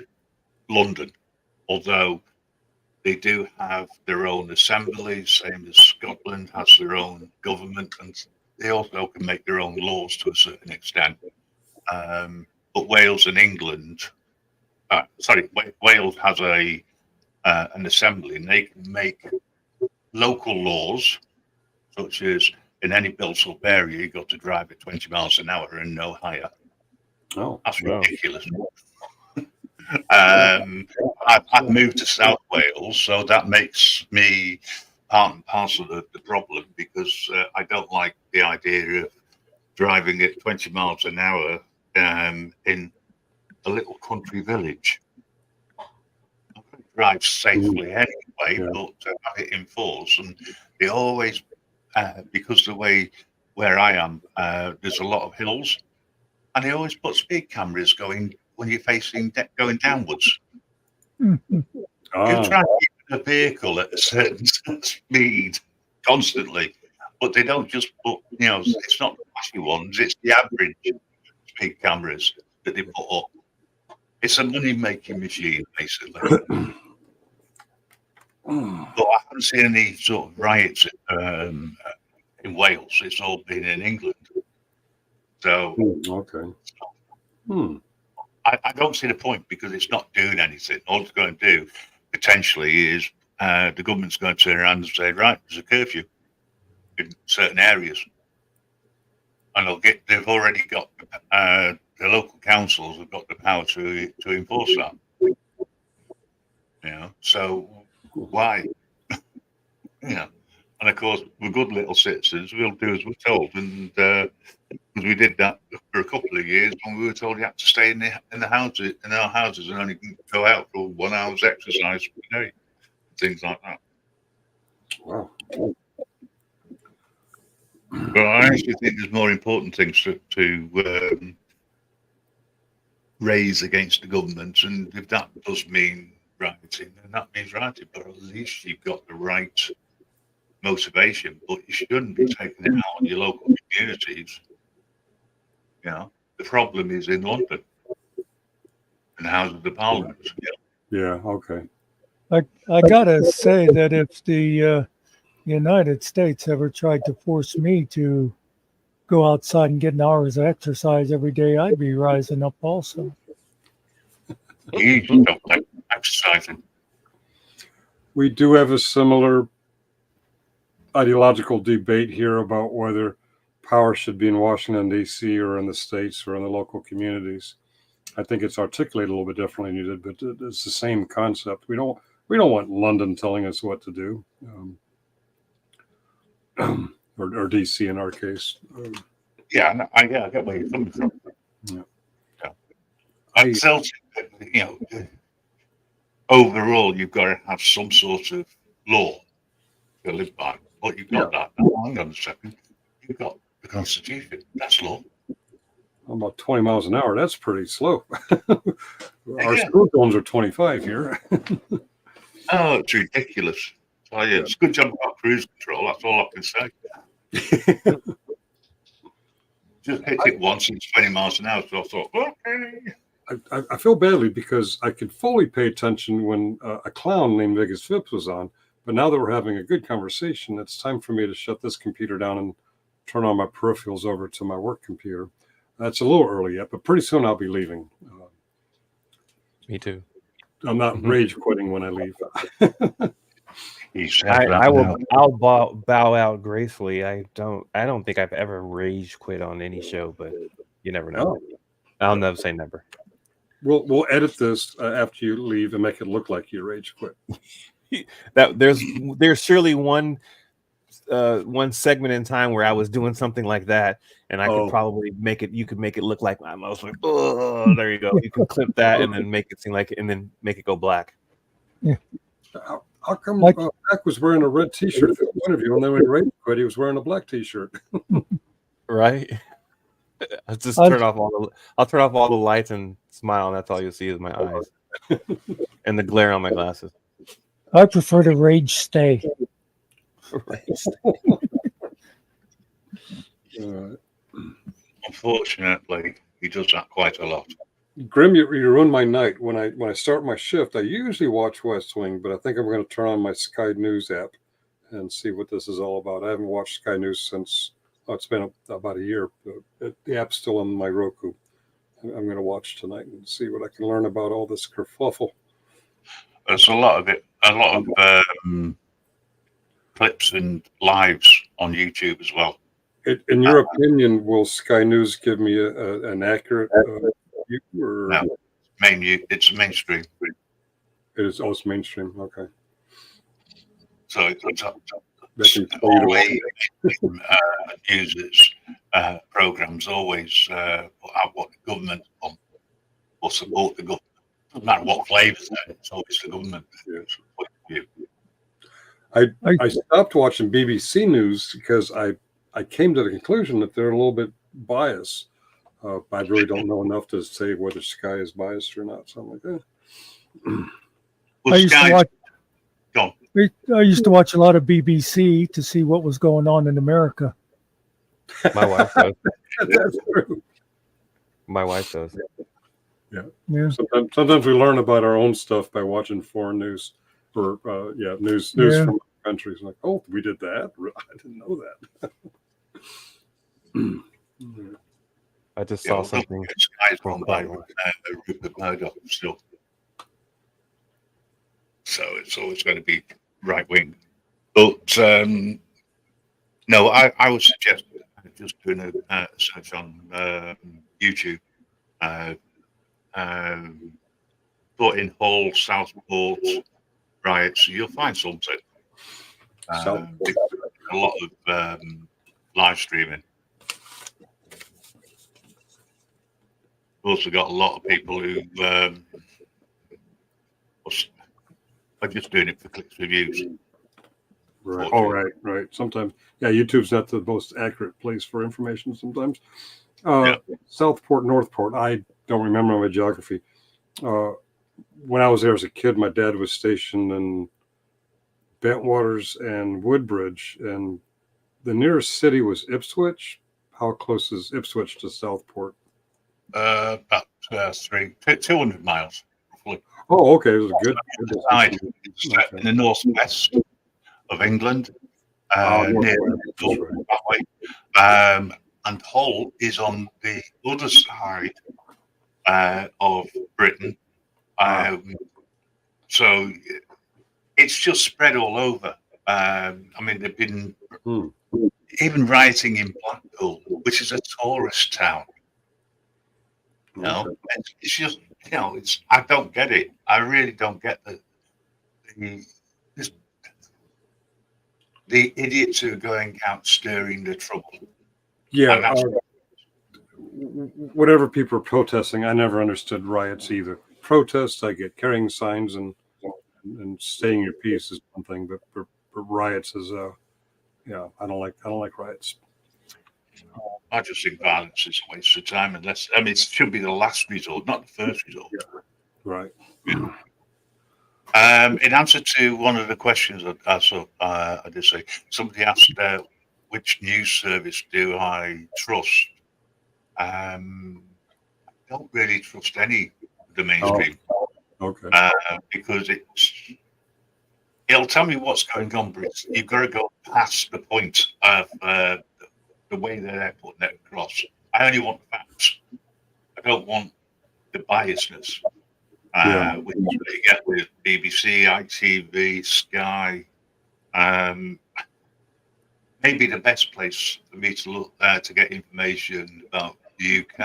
London, although they do have their own assembly, same as Scotland has their own government, and they also can make their own laws to a certain extent. But Wales and England, Wales has an assembly, and they can make local laws, such as in any built-up area, you've got to drive at 20 miles an hour and no higher. Oh, That's wow. ridiculous. I've moved to South Wales, so that makes me part and parcel of the problem, because I don't like the idea of driving at 20 miles an hour in a little country village. I can drive safely anyway, but to have it enforced, and they always, because the way where I am, there's a lot of hills, and they always put speed cameras going when you're facing going downwards. You try to keep a vehicle at a certain speed constantly, but they don't just put, it's not the flashy ones, it's the average speed cameras that they put up. It's a money-making machine, basically. But I haven't seen any sort of riots in Wales. It's all been in England. So, okay. I don't see the point, because it's not doing anything. All it's going to do potentially is the government's going to turn around and say, right, there's a curfew in certain areas, and they've already got the local councils have got the power to enforce that. So why? And of course, we're good little citizens. We'll do as we're told, and because we did that for a couple of years when we were told you had to stay in our houses and only go out for 1 hour's exercise per day, things like that. Wow. But I actually think there's more important things to raise against the government, and if that does mean rioting, then that means rioting. But at least you've got the right motivation. But you shouldn't be taking it out on your local communities. The problem is in London and the House of the Parliament. Yeah. Okay. I gotta say that if the United States ever tried to force me to go outside and get an hour's exercise every day, I'd be rising up also. You don't like exercising. We do have a similar ideological debate here about whether power should be in Washington, D.C. or in the states or in the local communities. I think it's articulated a little bit differently than you did, but it's the same concept. We don't want London telling us what to do, or D.C. in our case. Yeah, I get where you're coming from. Yeah. I felt, overall, you've got to have some sort of law to live by. But you've got that. Hang on a second. You've got the Constitution. That's law. about 20 miles an hour. That's pretty slow. Our school zones are 25 here. Oh, it's ridiculous. So, yeah, it's a good job about cruise control. That's all I can say. Just hit it once and it's 20 miles an hour. So I thought, okay. I feel badly because I could fully pay attention when a clown named Vegas Phipps was on. But now that we're having a good conversation, it's time for me to shut this computer down and turn on my peripherals over to my work computer. That's a little early yet, but pretty soon I'll be leaving. Me too. I'm not rage quitting when I leave. I'll bow out gracefully. I don't think I've ever rage quit on any show, but you never know. Oh. I'll never say never. We'll edit this after you leave and make it look like you rage quit. That there's surely one segment in time where I was doing something like that, and I could probably make it. You could make it look like I was like, oh, there you go. You can clip that and then make it seem like, and then make it go black. Yeah. How come Zach was wearing a red T-shirt for the interview, and then when he rage quit, he was wearing a black T-shirt? Right. I'll turn off all the lights and smile, and that's all you'll see is my eyes and the glare on my glasses. I prefer to rage stay. Unfortunately, he does that quite a lot. Grim, you ruined my night. When I start my shift, I usually watch West Wing, but I think I'm going to turn on my Sky News app and see what this is all about. I haven't watched Sky News since it's been about a year. The app's still on my Roku. I'm going to watch tonight and see what I can learn about all this kerfuffle. There's a lot of clips and lives on YouTube as well. In your opinion, will Sky News give me an accurate view? Or? No, it's mainstream. It is also mainstream. Okay. So it's always users programs always put out what the government want or support the government. Doesn't matter what flavours it's always the government. I stopped watching BBC News because I came to the conclusion that they're a little bit biased. I really don't know enough to say whether Sky is biased or not. So I'm like, Well, I used to watch a lot of BBC to see what was going on in America. My wife does. That's true. My wife does. Yeah. Sometimes we learn about our own stuff by watching foreign news or news from countries. Like, oh, we did that. I didn't know that. I just saw something. Sky's run by Rupert Murdoch still. So it's always going to be right wing. But no, I would suggest just doing a search on YouTube. Put in Hull, Southport riots, you'll find something. A lot of live streaming. We've also got a lot of people who are just doing it for clicks and views. Right. Oh, right. Sometimes, YouTube's not the most accurate place for information sometimes. Southport, Northport, I don't remember my geography. When I was there as a kid, my dad was stationed in Bentwaters and Woodbridge, and the nearest city was Ipswich. How close is Ipswich to Southport? About 200 miles, roughly. Oh, okay. It was a good it's in the northwest of England, near that way. And Hull is on the other side of Britain. So it's just spread all over. I mean, they've been even rioting in Blackpool, which is a tourist town. You know, it's just, I don't get it. I really don't get the idiots who are going out stirring the trouble. Yeah. Whatever people are protesting, I never understood riots either. Protests, I get. Carrying signs and staying your peace is one thing, but riots is I don't like riots. I just think violence is a waste of time, unless it should be the last resort, not the first resort. Right. In answer to one of the questions I did say, somebody asked which news service do I trust. I don't really trust any of the mainstream. Okay. Because it'll tell me what's going on, but you've got to go past the point of the way that they're putting it across. I only want facts. I don't want the biasness, which is what you get with BBC, ITV, Sky. Maybe the best place for me to look to get information about the UK.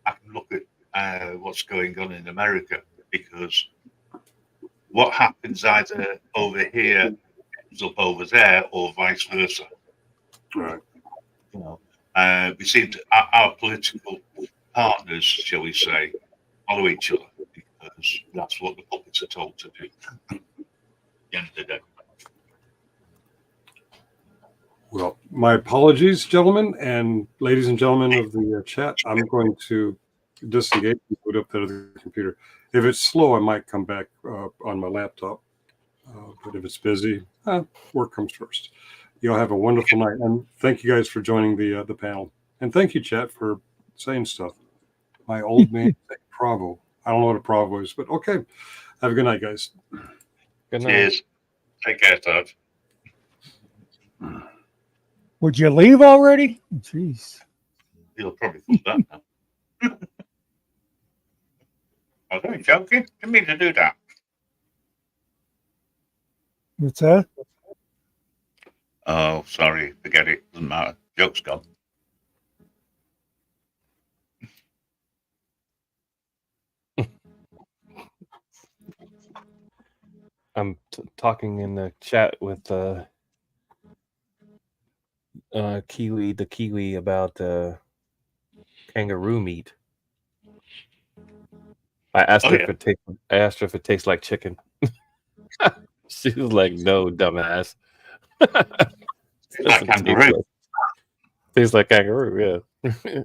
I can look at what's going on in America, because what happens either over here ends up over there, or vice versa. Right. You know, we seem to our political partners, shall we say, follow each other, because that's what the puppets are told to do. At the end of the day. Well, my apologies, gentlemen and ladies and gentlemen of the chat. I'm going to disengage and put up out of the computer. If it's slow, I might come back on my laptop. But if it's busy, work comes first. You all have a wonderful night, and thank you guys for joining the panel. And thank you, chat, for saying stuff. My old man said Provo. I don't know what a Provo is, but okay. Have a good night, guys. Good night. Cheers. Take care, Todd. Would you leave already? Jeez. You'll probably put that now. I was only joking. Didn't mean to do that. What's that? Oh, sorry. Forget it. Doesn't matter. Joke's gone. I'm talking in the chat with Kiwi about kangaroo meat. I asked her if it tastes like chicken. She was like, "No, dumbass." Like kangaroo. Tastes like kangaroo, yeah.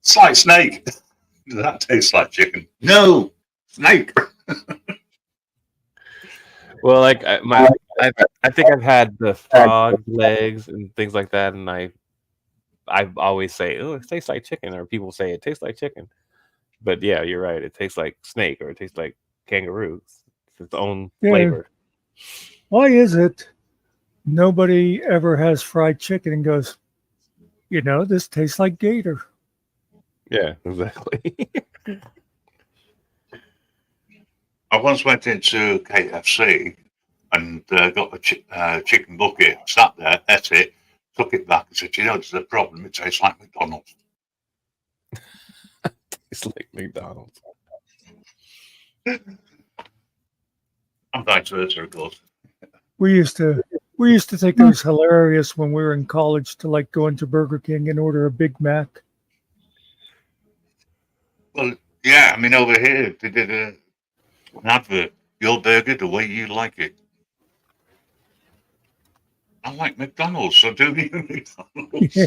It's like snake. That tastes like chicken. No, snake. Well, like I think I've had the frog legs and things like that, and I always say, "Oh, it tastes like chicken," or people say it tastes like chicken. But yeah, you're right. It tastes like snake, or it tastes like kangaroo. It's its own flavor. Why is it nobody ever has fried chicken and goes, this tastes like gator? Yeah, exactly. I once went into KFC and got a chicken bucket, sat there, ate it, took it back and said, there's a problem. It tastes like McDonald's. It's like McDonald's. I'm vice versa, of course. We used to think it was hilarious when we were in college to like go into Burger King and order a Big Mac. Well, yeah, over here they did an advert. Your burger the way you like it. I like McDonald's, so do you McDonald's?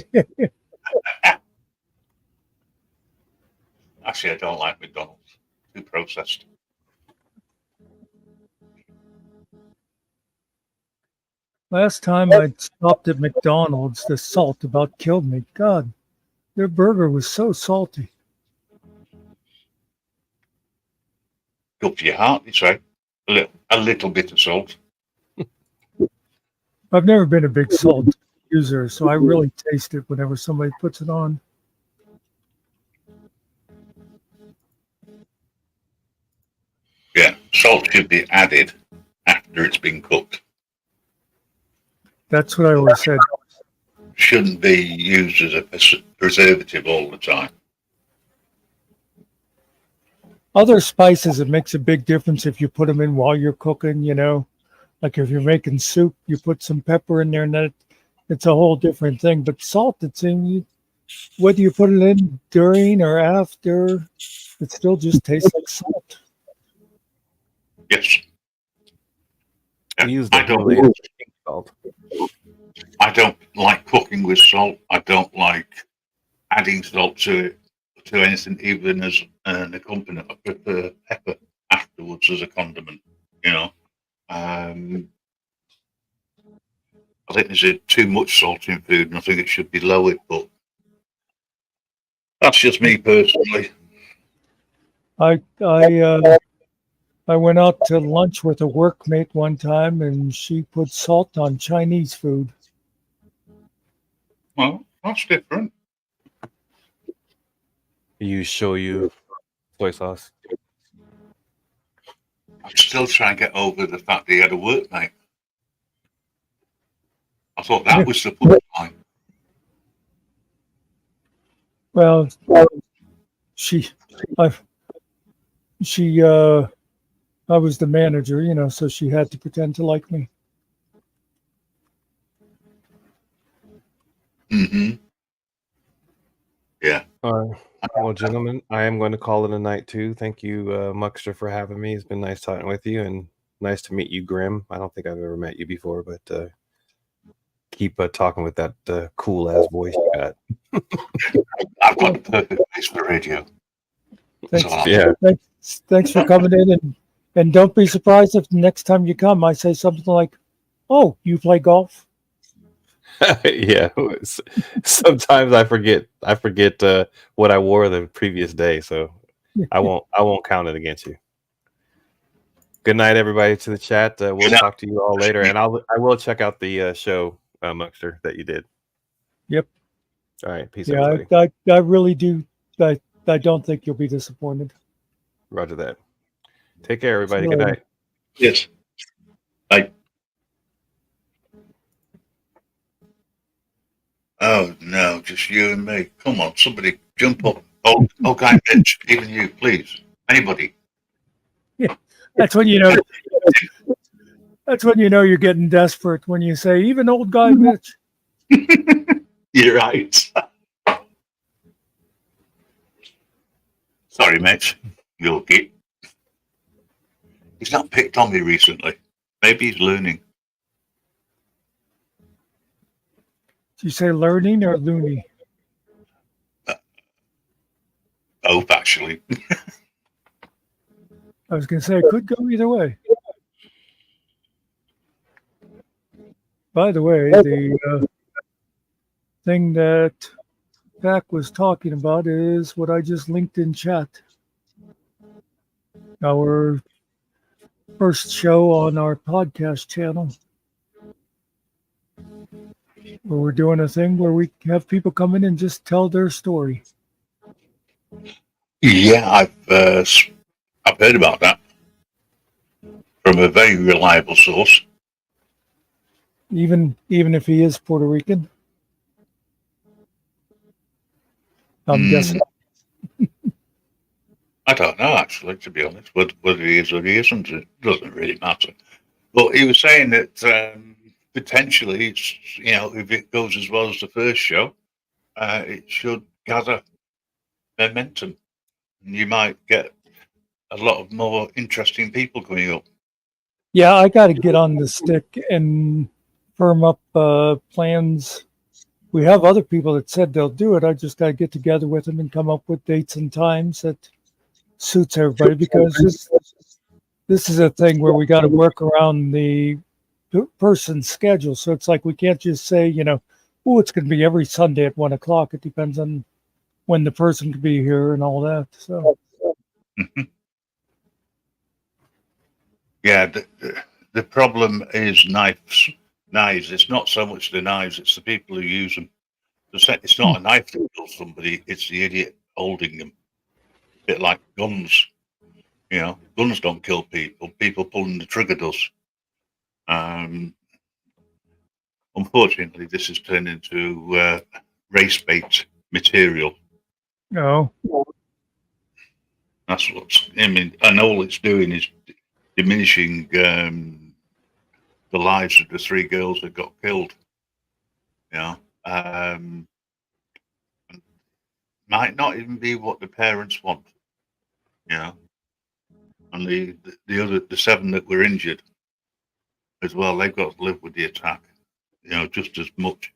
Actually, I don't like McDonald's. Too processed. Last time I stopped at McDonald's, the salt about killed me. God, their burger was so salty. Good for your heart, you say. A little bit of salt. I've never been a big salt user, so I really taste it whenever somebody puts it on. Yeah, salt should be added after it's been cooked. That's what I always said. Shouldn't be used as a preservative all the time. Other spices, it makes a big difference if you put them in while you're cooking, Like if you're making soup, you put some pepper in there, and then it's a whole different thing. But salt, it's in, whether you put it in during or after, it still just tastes like salt. Yes. We use the Himalayan salt. I don't like cooking with salt. I don't like adding salt to anything, even as an accompaniment. I prefer pepper afterwards as a condiment. You know, I think there's too much salt in food, and I think it should be lowered. But that's just me personally. I went out to lunch with a workmate one time, and she put salt on Chinese food. Well, that's different. You shoyu soy sauce. I'm still trying to get over the fact that he had a workmate. I thought that was the punchline. Well, I was the manager, you know, so she had to pretend to like me. Mm-hmm. Yeah. All right. Well, gentlemen, I am going to call it a night too. Thank you, Muckster, for having me. It's been nice talking with you, and nice to meet you, Grim. I don't think I've ever met you before, but keep talking with that cool ass voice you got. I've got the perfect place for radio. Thanks. So, Yeah. Thanks for coming in, and don't be surprised if the next time you come, I say something like, "Oh, you play golf?" Yeah. Sometimes I forget what I wore the previous day, so I won't count it against you. Good night, everybody, to the chat. We'll talk to you all later, and I will check out the show, Muckster, that you did. Yep. All right. Peace, Yeah, everybody. I really do. I don't think you'll be disappointed. Roger that. Take care, everybody. See you Good later. night. yes. Bye. Oh no, just you and me. Come on, somebody jump up. Oh, okay, Mitch, even you, please. Anybody. That's when you know. That's when you know you're getting desperate. When you say, "Even old guy Mitch." You're right. Sorry, Mitch. You'll get. He's not picked on me recently. Maybe he's learning. Did you say learning or loony? Both, actually. I was going to say it could go either way. By the way, the thing that Pac was talking about is what I just linked in chat. Our first show on our podcast channel, where we're doing a thing where we have people come in and just tell their story. Yeah, I've heard about that from a very reliable source. Even if he is Puerto Rican, I'm guessing. I don't know, actually, to be honest, whether he is or he isn't, it doesn't really matter. But he was saying that potentially, it's, you know, if it goes as well as the first show, it should gather momentum. And you might get a lot of more interesting people coming up. Yeah, I got to get on the stick and firm up plans. We have other people that said they'll do it. I just got to get together with them and come up with dates and times that suits everybody, because this is a thing where we got to work around the person's schedule. So it's like we can't just say, you know, oh, it's going to be every Sunday at 1 o'clock. It depends on when the person can be here and all that. So Yeah, the problem is knives. It's not so much the knives; it's the people who use them. It's not a knife that kills somebody; it's the idiot holding them. A bit like guns. You know, guns don't kill people. People pulling the trigger does. Unfortunately, this has turned into race bait material. no. That's what's. I mean, and all it's doing is diminishing the lives of the 3 girls that got killed. You know, might not even be what the parents want. You know, and the 7 that were injured as well, they've got to live with the attack. just as much.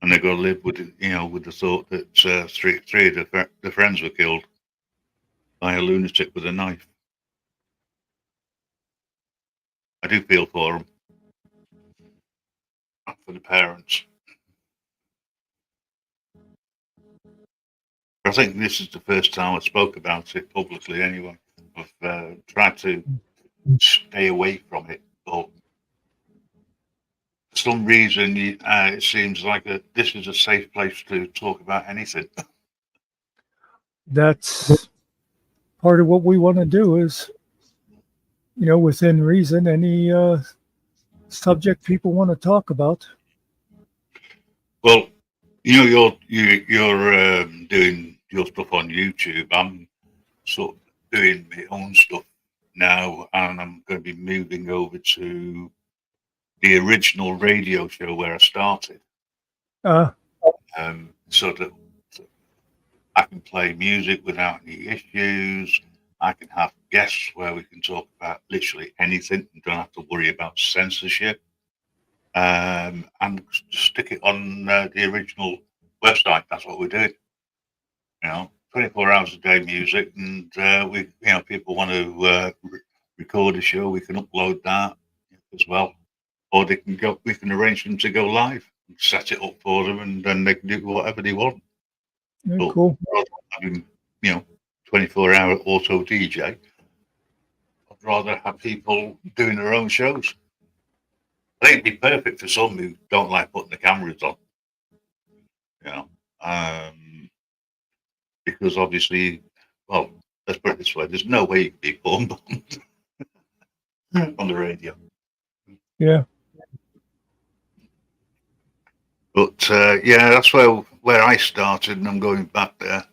And they got to live with with the thought that three of the friends were killed by a lunatic with a knife. I do feel for them, for the parents. I think this is the first time I spoke about it publicly. Anyway, I've tried to stay away from it, but for some reason, it seems like this is a safe place to talk about anything. That's part of what we want to do is, within reason, any subject people want to talk about. Well, you're doing your stuff on YouTube. I'm sort of doing my own stuff now, and I'm going to be moving over to the original radio show where I started. So that I can play music without any issues. I can have guests where we can talk about literally anything and don't have to worry about censorship. And stick it on the original website. That's what we're doing. 24 hours a day music, and we, people want to record a show, we can upload that as well, or they can go. We can arrange them to go live, and set it up for them, and then they can do whatever they want. Yeah, cool. Rather than having, 24-hour auto DJ, I'd rather have people doing their own shows. I think it'd be perfect for some who don't like putting the cameras on. Because obviously, well, let's put it this way: there's no way you can be porn bombed on the radio. Yeah. But that's where I started, and I'm going back there.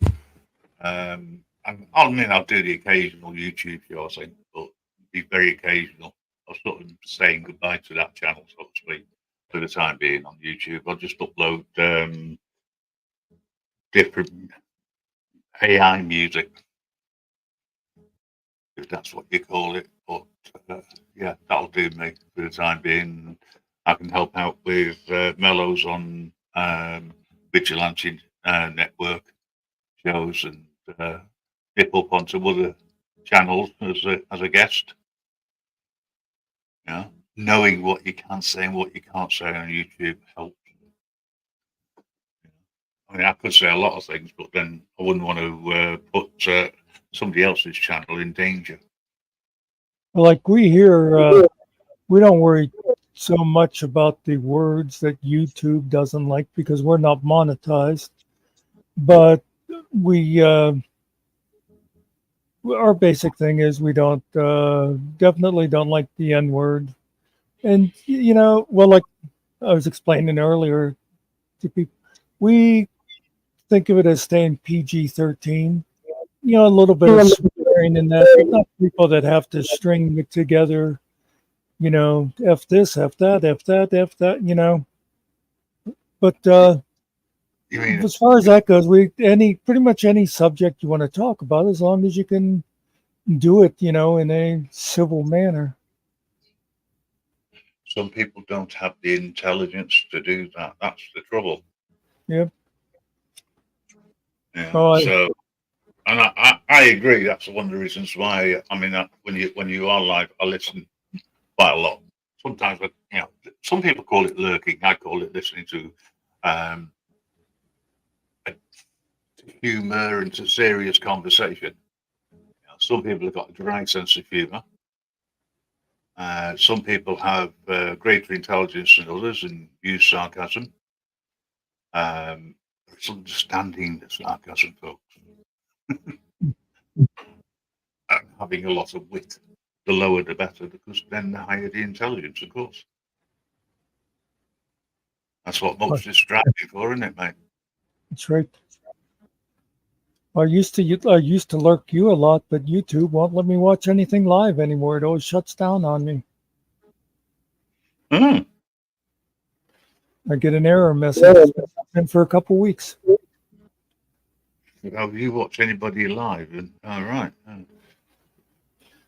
I'll do the occasional YouTube show, I think, but be very occasional. I'm sort of saying goodbye to that channel, so to speak, for the time being on YouTube. I'll just upload different AI music, if that's what you call it. But that'll do me for the time being. I can help out with mellows on Vigilante Network shows and nip up onto other channels as a guest. Knowing what you can say and what you can't say on YouTube helps. I mean, I could say a lot of things, but then I wouldn't want to put somebody else's channel in danger. Well, like we here, we don't worry so much about the words that YouTube doesn't like because we're not monetized. But we, our basic thing is we don't, definitely don't like the N word. And, well, like I was explaining earlier to people, we think of it as staying PG-13. A little bit of swearing in that. But not people that have to string it together, F this, F that, F that, F that, But as far as that goes, pretty much any subject you want to talk about, as long as you can do it, in a civil manner. Some people don't have the intelligence to do that. That's the trouble. Yep. Yeah. So, and I agree. That's one of the reasons why. I mean, when you are live, I listen quite a lot. Sometimes, some people call it lurking. I call it listening to humor and to serious conversation. Some people have got a dry sense of humor. Some people have greater intelligence than others and use sarcasm. It's understanding the sarcasm, folks. And having a lot of wit. The lower the better, because then the higher the intelligence, of course. That's what Muckster is striving for, isn't it, mate? That's right. I used to lurk you a lot, but YouTube won't let me watch anything live anymore. It always shuts down on me. I get an error message. It's been for a couple weeks. Have you watched anybody live? All right.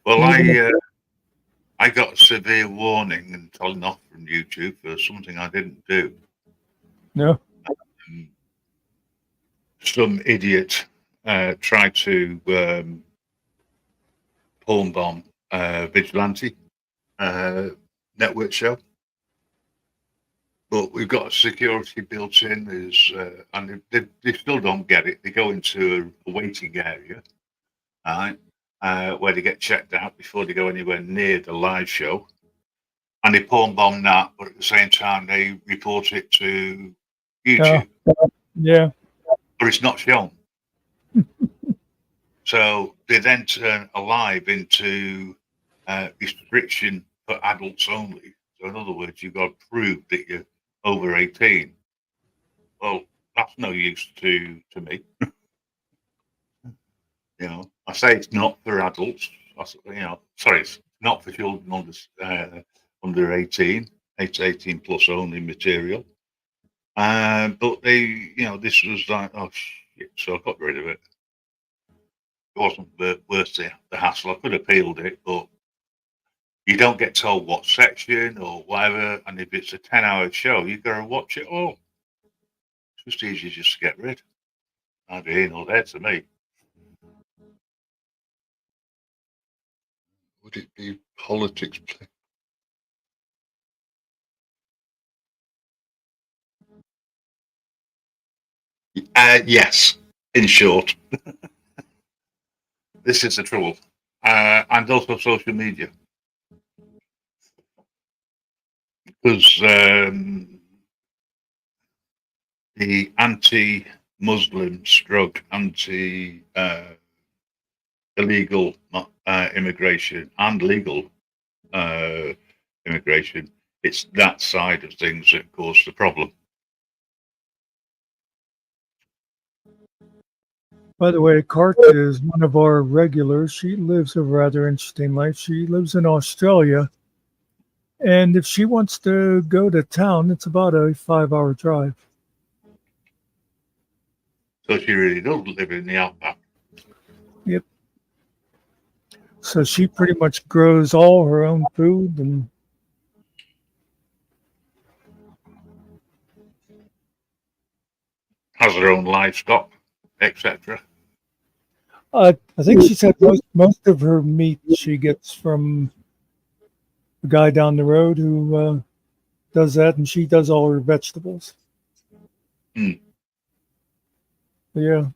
Well, I got a severe warning and telling off from YouTube for something I didn't do. No. Some idiot tried to porn bomb vigilante network show, but we've got a security built in. And they still don't get it. They go into a waiting area, right, where they get checked out before they go anywhere near the live show. And they porn bomb that, but at the same time they report it to YouTube. Yeah. But it's not shown. So they then turn a live into restriction for adults only. So in other words, you've got to prove that you're over 18. Well, that's no use to me. I say it's not for adults. Sorry, it's not for children under 18. It's 18 plus only material. But this was like, oh shit, so I got rid of it. It wasn't worth the hassle. I could have appealed it, but you don't get told what section or whatever. And if it's a 10-hour show, you got to watch it all. It's just easier just to get rid. Neither here nor there to me. Would it be politics? Yes, in short. This is the trouble. And also social media. Because the anti-Muslim stroke, anti-illegal immigration and legal immigration, it's that side of things that cause the problem. By the way, Cart is one of our regulars. She lives a rather interesting life. She lives in Australia. And if she wants to go to town, it's about a 5-hour drive. So she really does live in the outback. Yep. So she pretty much grows all her own food and has her own livestock, etc. I think she said most of her meat she gets from a guy down the road who does that, and she does all her vegetables. Yeah.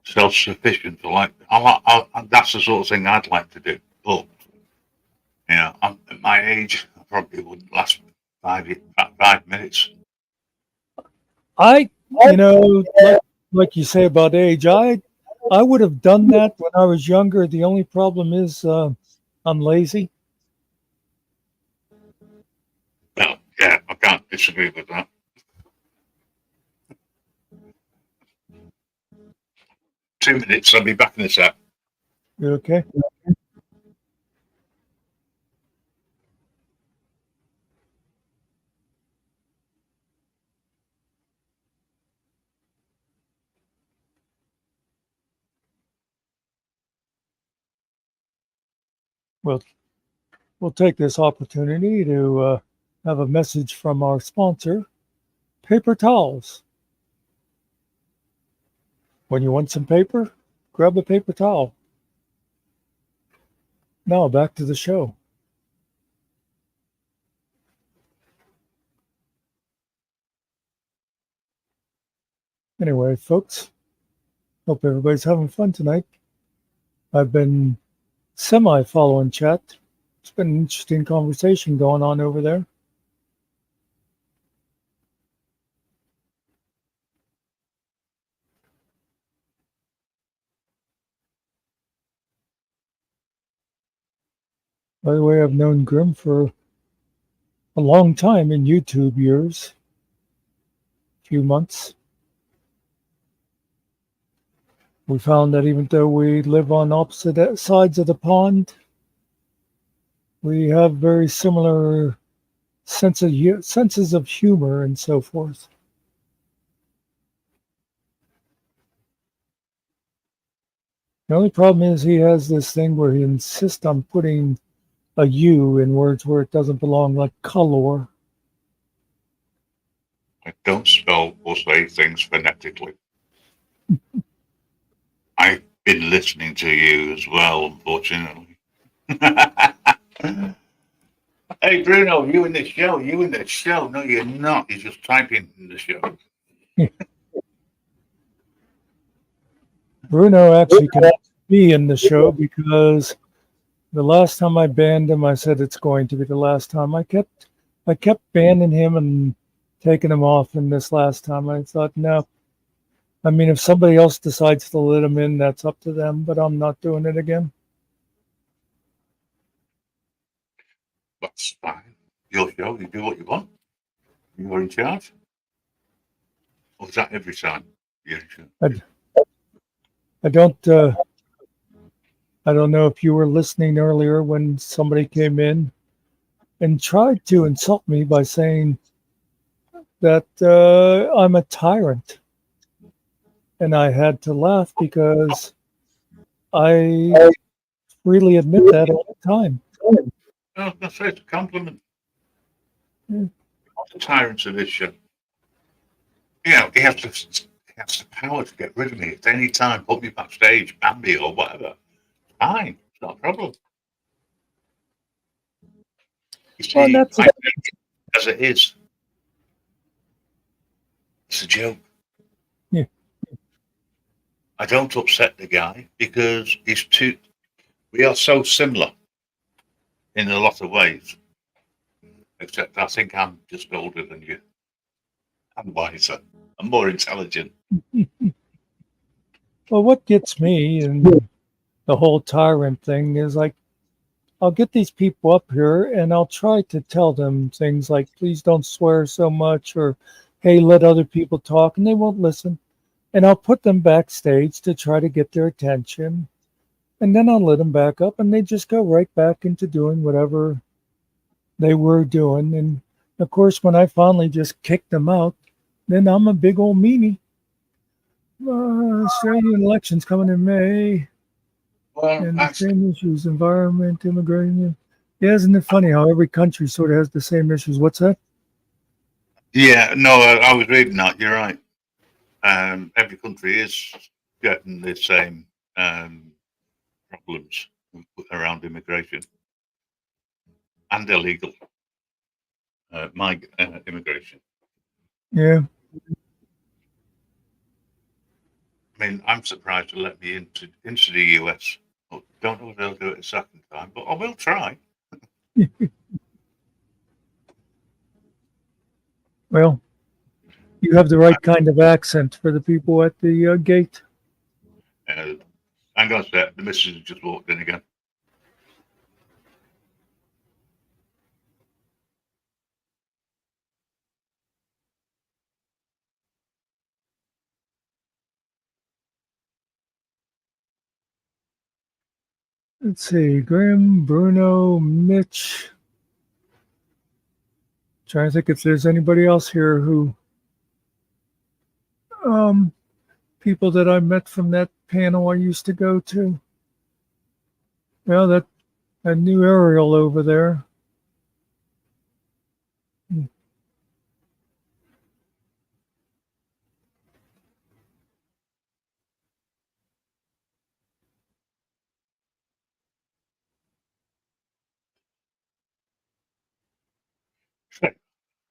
Self-sufficient. That's the sort of thing I'd like to do. But I'm, at my age, I probably wouldn't last 5 minutes. Like you say about age, I would have done that when I was younger. The only problem is I'm lazy. Well, yeah, I can't disagree with that. Two minutes, I'll be back in a sec. You okay? Well, we'll take this opportunity to have a message from our sponsor, Paper Towels. When you want some paper, grab a paper towel. Now back to the show. Anyway, folks, hope everybody's having fun tonight. I've been semi-following chat. It's been an interesting conversation going on over there. By the way, I've known Grim for a long time in YouTube years, a few months. We found that even though we live on opposite sides of the pond, we have very similar senses of humor and so forth. The only problem is he has this thing where he insists on putting a U in words where it doesn't belong, like color. I don't spell or say things phonetically. I've been listening to you as well, unfortunately. Hey, Bruno, you in the show? You in the show? No, you're not. You're just typing in the show. Bruno actually can be in the show because the last time I banned him, I said it's going to be the last time. I kept banning him and taking him off. And this last time, I thought, no. I mean, if somebody else decides to let him in, that's up to them. But I'm not doing it again. That's fine. Your show. You do what you want. You are in charge. Or is that every time? Yeah, sure. I don't know if you were listening earlier when somebody came in and tried to insult me by saying that I'm a tyrant. And I had to laugh because I freely admit that all the time. Oh, that's it. A compliment. Yeah. The tyrants of this show. You know, he has the power to get rid of me at any time, put me backstage, ban me or whatever. Fine, it's not a problem. You see, Well, I think as it is, it's a joke. Yeah. I don't upset the guy because we are so similar in a lot of ways. Except I think I'm just older than you. I'm wiser. I'm more intelligent. Well, what gets me and the whole tyrant thing is like, I'll get these people up here and I'll try to tell them things like, please don't swear so much, or hey, let other people talk, and they won't listen. And I'll put them backstage to try to get their attention. And then I'll let them back up and they just go right back into doing whatever they were doing. And of course, when I finally just kick them out, then I'm a big old meanie. Australian elections coming in May. Well, And the same issues, environment, immigration. Yeah, isn't it funny how every country sort of has the same issues? What's that? yeah, no, I was reading that. You're right. Every country is getting the same problems around immigration and illegal immigration. Yeah. I mean, I'm surprised to let me into the US. I don't know if they'll do it a second time, but I will try. Well, you have the right kind of accent for the people at the gate. Hang on a sec. The missus has just walked in again. Let's see, Grim, Bruno, Mitch. Trying to think if there's anybody else here who, people that I met from that panel I used to go to. Well, that new Ariel over there.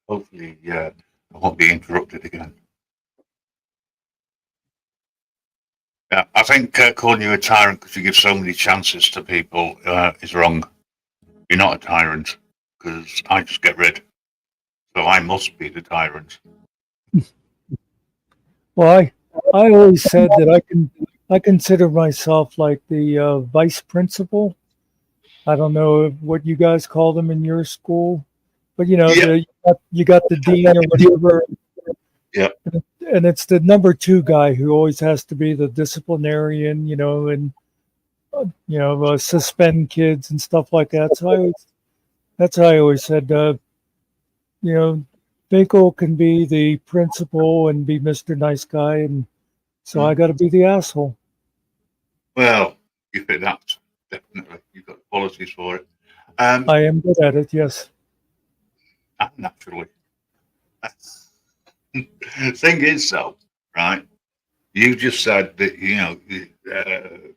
Hopefully, I won't be interrupted again. Yeah, I think calling you a tyrant because you give so many chances to people is wrong. You're not a tyrant because I just get rid. So I must be the tyrant. Well, I always said that I consider myself like the vice principal. I don't know what you guys call them in your school, but you know, you got the dean or whatever. Yeah. And it's the number 2 guy who always has to be the disciplinarian, you know, and suspend kids and stuff like that. So that's how I always said, Finkel can be the principal and be Mr. Nice Guy, and so I got to be the asshole. Well, you fit that, definitely. You've got qualities for it. I am good at it, yes. Naturally. Thing is, though, right? You just said that,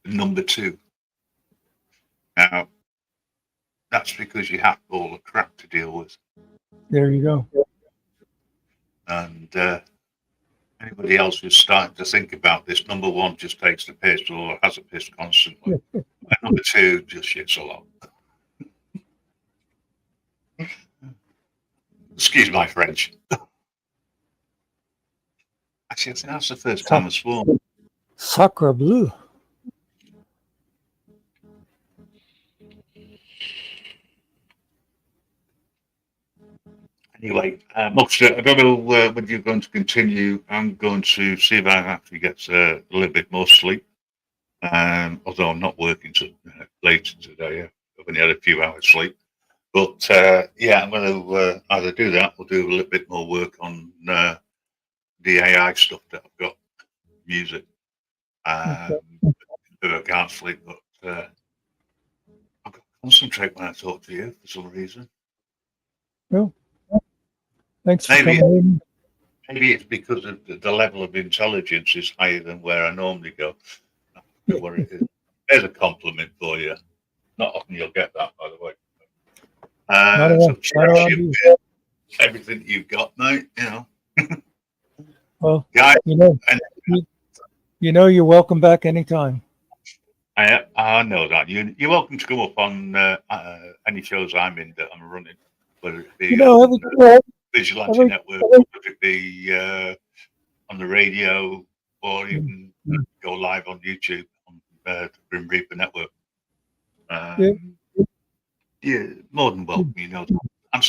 number 2. Now, that's because you have all the crap to deal with. There you go. And anybody else who's starting to think about this, number 1 just takes the piss or has a piss constantly. And number 2 just shits a lot. Excuse my French. Actually, I think that's the first time I've sworn. Sacre bleu. Anyway, Muckster, I don't know whether you're going to continue. I'm going to see if I actually get a little bit more sleep. Although I'm not working later today. I've only had a few hours sleep. But yeah, I'm going to either do that or do a little bit more work on the AI stuff that I've got, music. I can't sleep, but I've got to concentrate when I talk to you for some reason. Well, thanks for coming in. Maybe it's because of the level of intelligence is higher than where I normally go. I don't know what it is. There's a compliment for you. Not often you'll get that, by the way. So cherish everything you've got, mate. Well, you're welcome back anytime. I know that. You're welcome to come up on any shows I'm in that I'm running, whether it be Vigilante Network, whether it be on the radio, or even go live on YouTube on the Grim Reaper Network. Yeah, more than welcome. I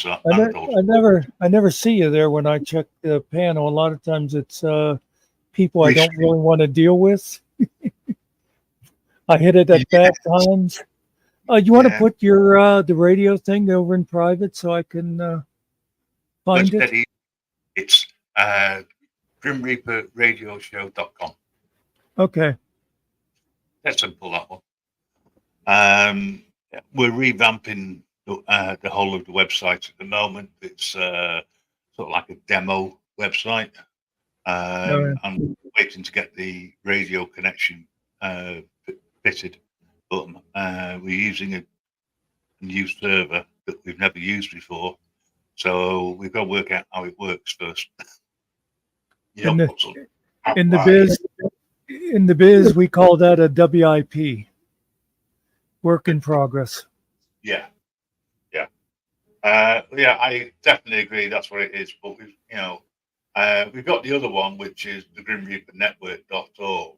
never see you there when I check the panel. A lot of times it's people I don't really want to deal with. I hit it at bad times. You want to put your the radio thing over in private so I can find it? It's grimreaperradioshow.com. Okay. That's simple, that one. We're revamping the whole of the website at the moment. It's sort of like a demo website. I'm waiting to get the radio connection fitted, but we're using a new server that we've never used before. So we've got to work out how it works first. In the biz, we call that a WIP, work in progress. Yeah. I definitely agree. That's what it is. But we've got the other one, which is the grimreapernetwork.org.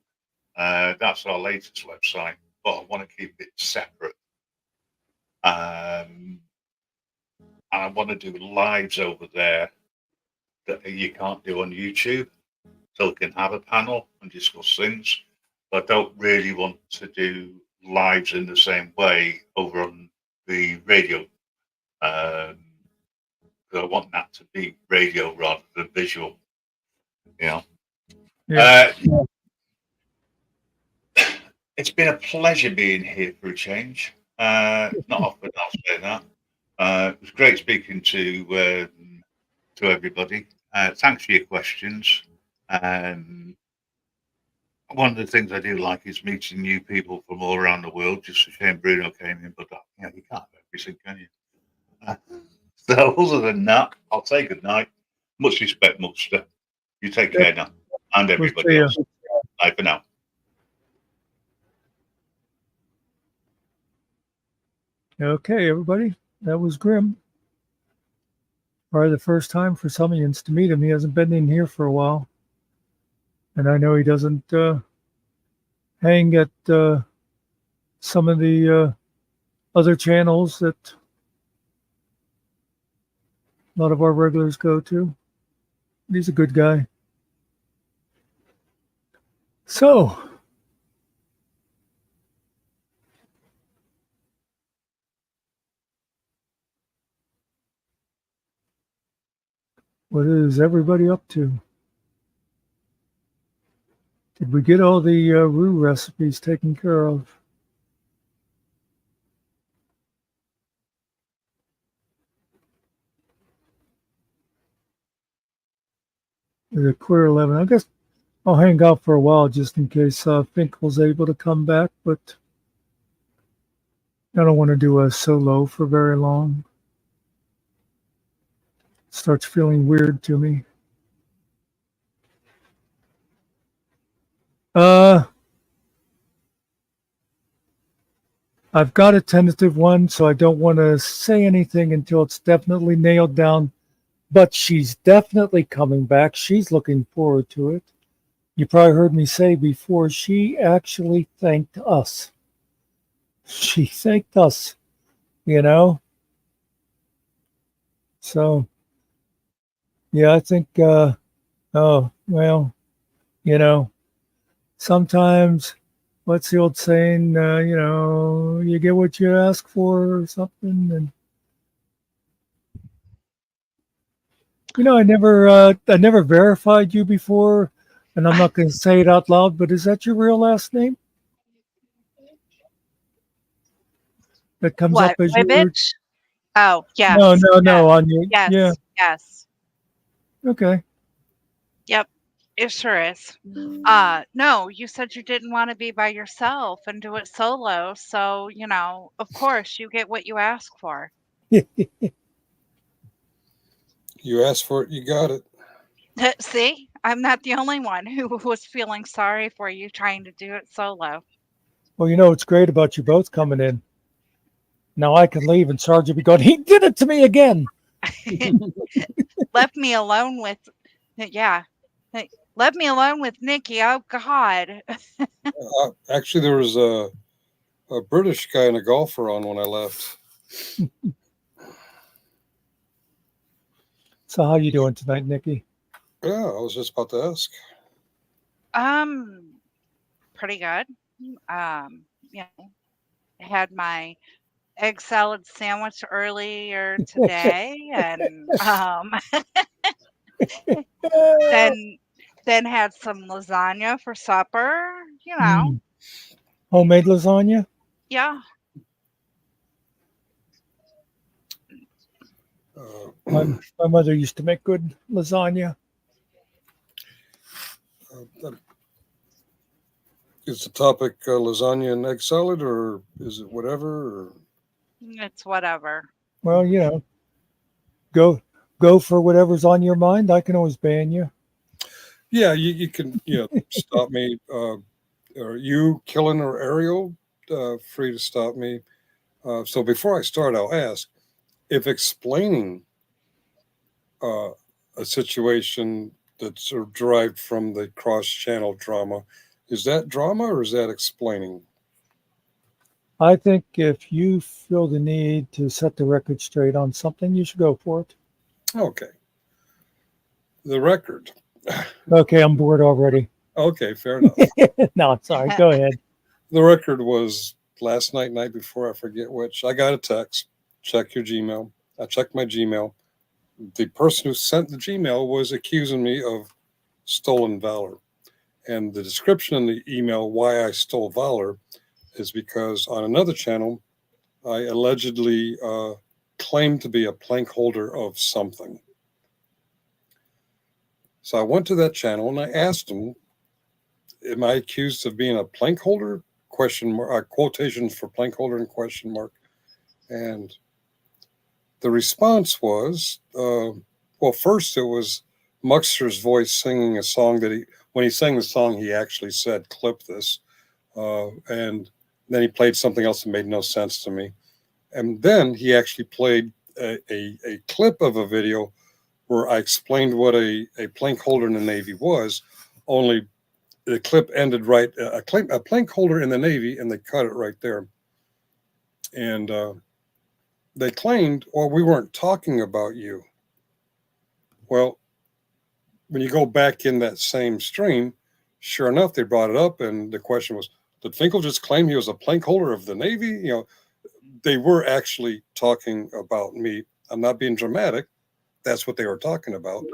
That's our latest website, but I want to keep it separate. And I want to do lives over there that you can't do on YouTube. So we can have a panel and discuss things. But I don't really want to do lives in the same way over on the radio. I want that to be radio rather than visual. It's been a pleasure being here for a change. Not often I'll say that. It was great speaking to everybody. Thanks for your questions. One of the things I do like is meeting new people from all around the world. Just a shame Bruno came in, but you can't have everything, can you? So other than that, I'll say good night. Much respect, Muckster. You take care now, and everybody else. Bye for now. Okay, everybody. That was Grim. Probably the first time for some of you to meet him. He hasn't been in here for a while. And I know he doesn't hang at some of the other channels that a lot of our regulars go to. He's a good guy. So, what is everybody up to? Did we get all the roux recipes taken care of? The quarter 11. I guess I'll hang out for a while just in case Finkel's able to come back, but I don't want to do a solo for very long. It starts feeling weird to me. I've got a tentative one, so I don't want to say anything until it's definitely nailed down. But she's definitely coming back. She's looking forward to it. You probably heard me say before, she actually thanked us. She thanked us, you know? So, yeah, I think, oh, well, you know, sometimes, what's the old saying, you know, you get what you ask for or something. And, you know, I never verified you before, and I'm not going to say it out loud, but is that your real last name? That comes What, up as your Ribbit? Oh, no, yes, no, yes, no, on you. Yeah, yes. okay. Yep, it sure is. No, you said you didn't want to be by yourself and do it solo, so, you know, of course, you get what you ask for. You asked for it, you got it. See, I'm not the only one who was feeling sorry for you trying to do it solo. Well, you know what's great about you both coming in? Now I can leave and Sarge will be going, he did it to me again. Left me alone with, yeah, left me alone with Nikki. Oh, God. Actually, there was a British guy and a golfer on when I left. So how you doing tonight, Nikki? Yeah, I was just about to ask. Pretty good. You know, had my egg salad sandwich earlier today, and then had some lasagna for supper. You know, Homemade lasagna? yeah. My mother used to make good lasagna. Is the topic lasagna and egg salad, or is it whatever? Or? It's whatever. Well, you know, go for whatever's on your mind. I can always ban you. Yeah, you can stop me, or you, Killen, or Ariel, free to stop me. So before I start, I'll ask if explaining a situation that's sort of derived from the cross-channel drama, is that drama or is that explaining? I think if you feel the need to set the record straight on something, you should go for it. Okay. The record. Okay, I'm bored already. Okay, fair enough. No, I'm sorry. Go ahead. The record was last night before, I forget which. I got a text. Check your Gmail. I checked my Gmail. The person who sent the Gmail was accusing me of stolen valor. And the description in the email why I stole valor is because on another channel, I allegedly claimed to be a plank holder of something. So I went to that channel and I asked him, am I accused of being a plank holder? Question mark, quotations for plank holder and question mark. And the response was, well, first it was Muckster's voice singing a song that when he sang the song, he actually said, clip this. And then he played something else that made no sense to me. And then he actually played a clip of a video where I explained what a plank holder in the Navy was, only the clip ended right, a plank holder in the Navy, and they cut it right there. And they claimed, well, we weren't talking about you. Well, when you go back in that same stream, sure enough, they brought it up, and the question was, did Finkel just claim he was a plank holder of the Navy? You know, they were actually talking about me. I'm not being dramatic. That's what they were talking about.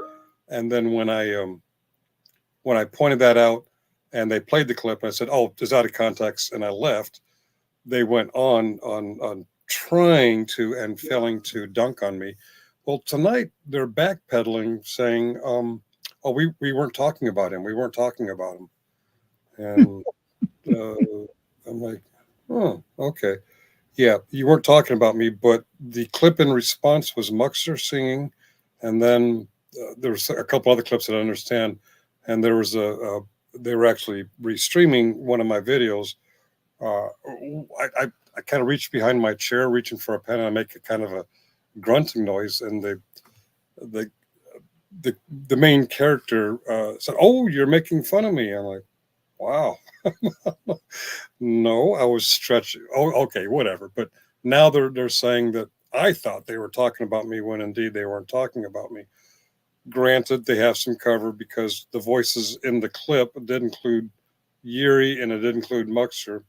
And then when I pointed that out and they played the clip, and I said, oh, it's out of context, and I left, they went on trying to and failing to dunk on me. Well, tonight they're backpedaling, saying, oh, we weren't talking about him. We weren't talking about him. And I'm like, oh, okay. Yeah, you weren't talking about me, but the clip in response was Muckster singing, and then there was a couple other clips that I understand, and there was they were actually restreaming one of my videos. I kind of reached behind my chair, reaching for a pen, and I make a kind of a grunting noise, and the the main character said, "Oh, you're making fun of me." I'm like, "Wow." No, I was stretching. Oh, okay, whatever. But now they're saying that I thought they were talking about me when indeed they weren't talking about me. Granted, they have some cover because the voices in the clip did include Yuri and it did include Muckster.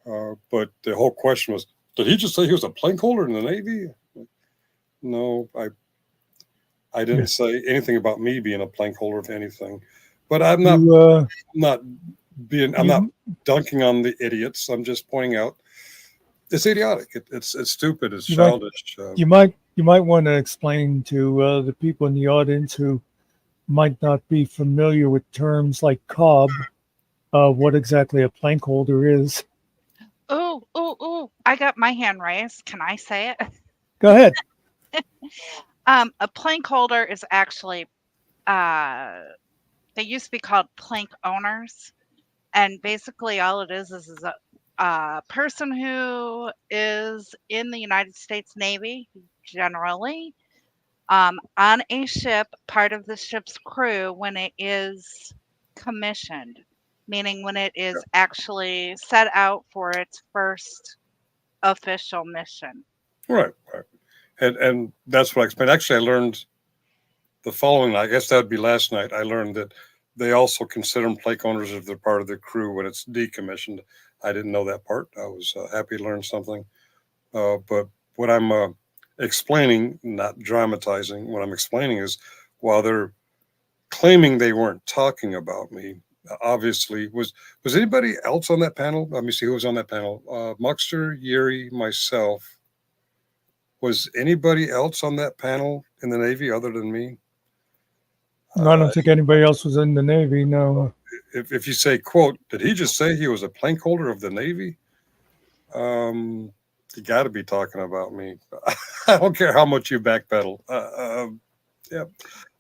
But the whole question was, did he just say he was a plank holder in the Navy? No, I didn't say anything about me being a plank holder of anything. But I'm not I'm not dunking on the idiots. I'm just pointing out it's idiotic. It's stupid. It's childish. You might want to explain to the people in the audience who might not be familiar with terms like cob, what exactly a plank holder is. Ooh! I got my hand raised. Can I say it? Go ahead. A plank holder is actually they used to be called plank owners, and basically all it is a person who is in the United States Navy, generally, on a ship, part of the ship's crew when it is commissioned, meaning when it is actually set out for its first official mission. Right. And that's what I explained. Actually, I learned the following night. I guess that would be last night. I learned that they also consider them plank owners if they're part of the crew when it's decommissioned. I didn't know that part. I was happy to learn something. But what I'm explaining, not dramatizing, what I'm explaining is while they're claiming they weren't talking about me, obviously was anybody else on that panel? Let me see who was on that panel. Muckster, Yuri, myself. Was anybody else on that panel in the Navy other than me? I don't think anybody else was in the Navy. No. If you say, quote, did he just say he was a plank holder of the Navy? You got to be talking about me. I don't care how much you backpedal. Yeah.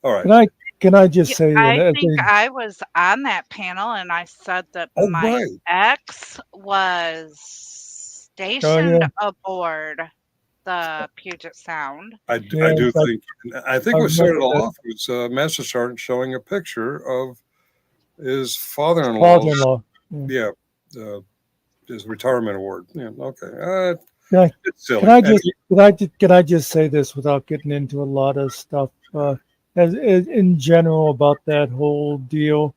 All right. Can I just say? I think I was on that panel, and I said that my ex was stationed aboard the Puget Sound. I do think. I think what started off was Master Sergeant showing a picture of his father-in-law. Yeah. His retirement award. Yeah. Okay. It's silly. Can I just say this without getting into a lot of stuff? As in general about that whole deal,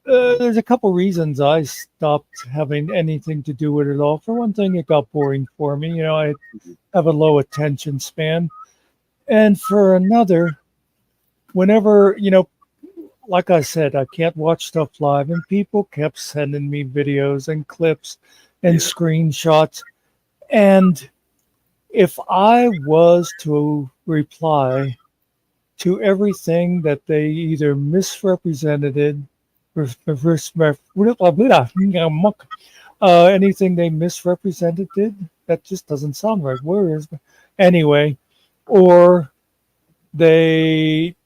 there's a couple reasons I stopped having anything to do with it all. For one thing, it got boring for me. You know, I have a low attention span, and for another, whenever like I said, I can't watch stuff live, and people kept sending me videos and clips and screenshots, and if I was to reply to everything that they either misrepresented, anything they misrepresented, that just doesn't sound right. Where is anyway, or they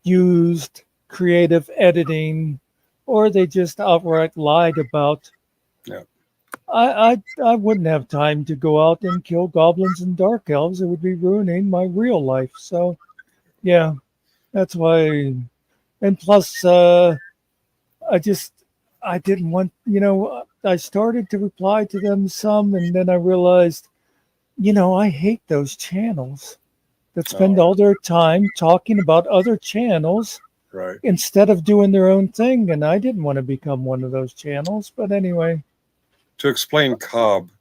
used creative editing, or they just outright lied about. Yeah. I wouldn't have time to go out and kill goblins and dark elves. It would be ruining my real life. So, yeah, that's why. And plus, I didn't want, I started to reply to them some, and then I realized, I hate those channels that spend all their time talking about other channels instead of doing their own thing. And I didn't want to become one of those channels. But anyway. To explain cob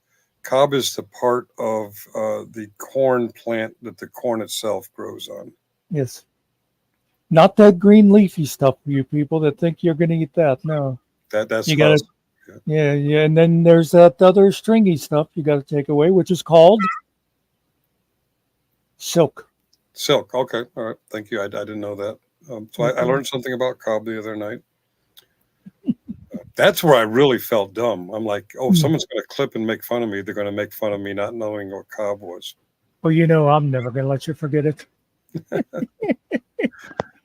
is the part of the corn plant that the corn itself grows on. Yes. Not that green leafy stuff for you people that think you're going to eat that. No. That's you got yeah. And then there's that other stringy stuff you got to take away, which is called silk. Silk. Okay. All right. Thank you. I didn't know that. So I learned something about Cobb the other night. That's where I really felt dumb. I'm like, oh, if someone's going to clip and make fun of me, they're going to make fun of me not knowing what Cobb was. Well, I'm never going to let you forget it.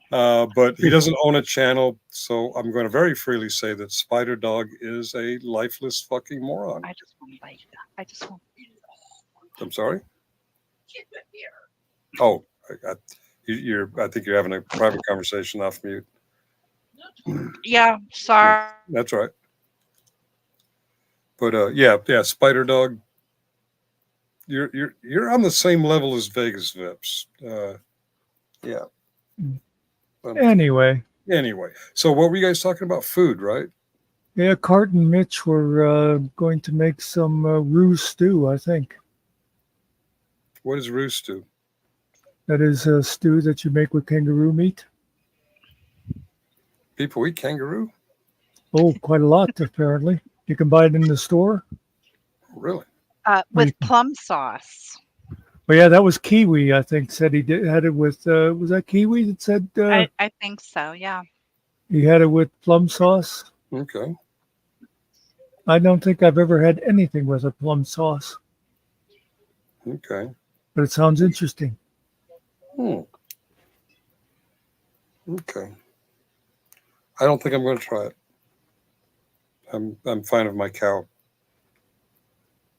But he doesn't own a channel, so I'm going to very freely say that Spider Dog is a lifeless fucking moron. I just want to bite you. I just want. I'm sorry. Oh, I think you're having a private conversation off mute. Yeah, sorry. That's right. But yeah, Spider Dog. You're on the same level as Vegas Vips. Yeah. Anyway. So what were you guys talking about? Food, right? Yeah, Cart and Mitch were going to make some roux stew, I think. What is roux stew? That is a stew that you make with kangaroo meat. People eat kangaroo? Oh, quite a lot, apparently. You can buy it in the store. Really? With plum sauce. Well, yeah, that was Kiwi, I think, said he had it with, was that Kiwi that said? I think so, yeah. He had it with plum sauce. Okay. I don't think I've ever had anything with a plum sauce. Okay. But it sounds interesting. Okay. I don't think I'm going to try it. I'm fine with my cow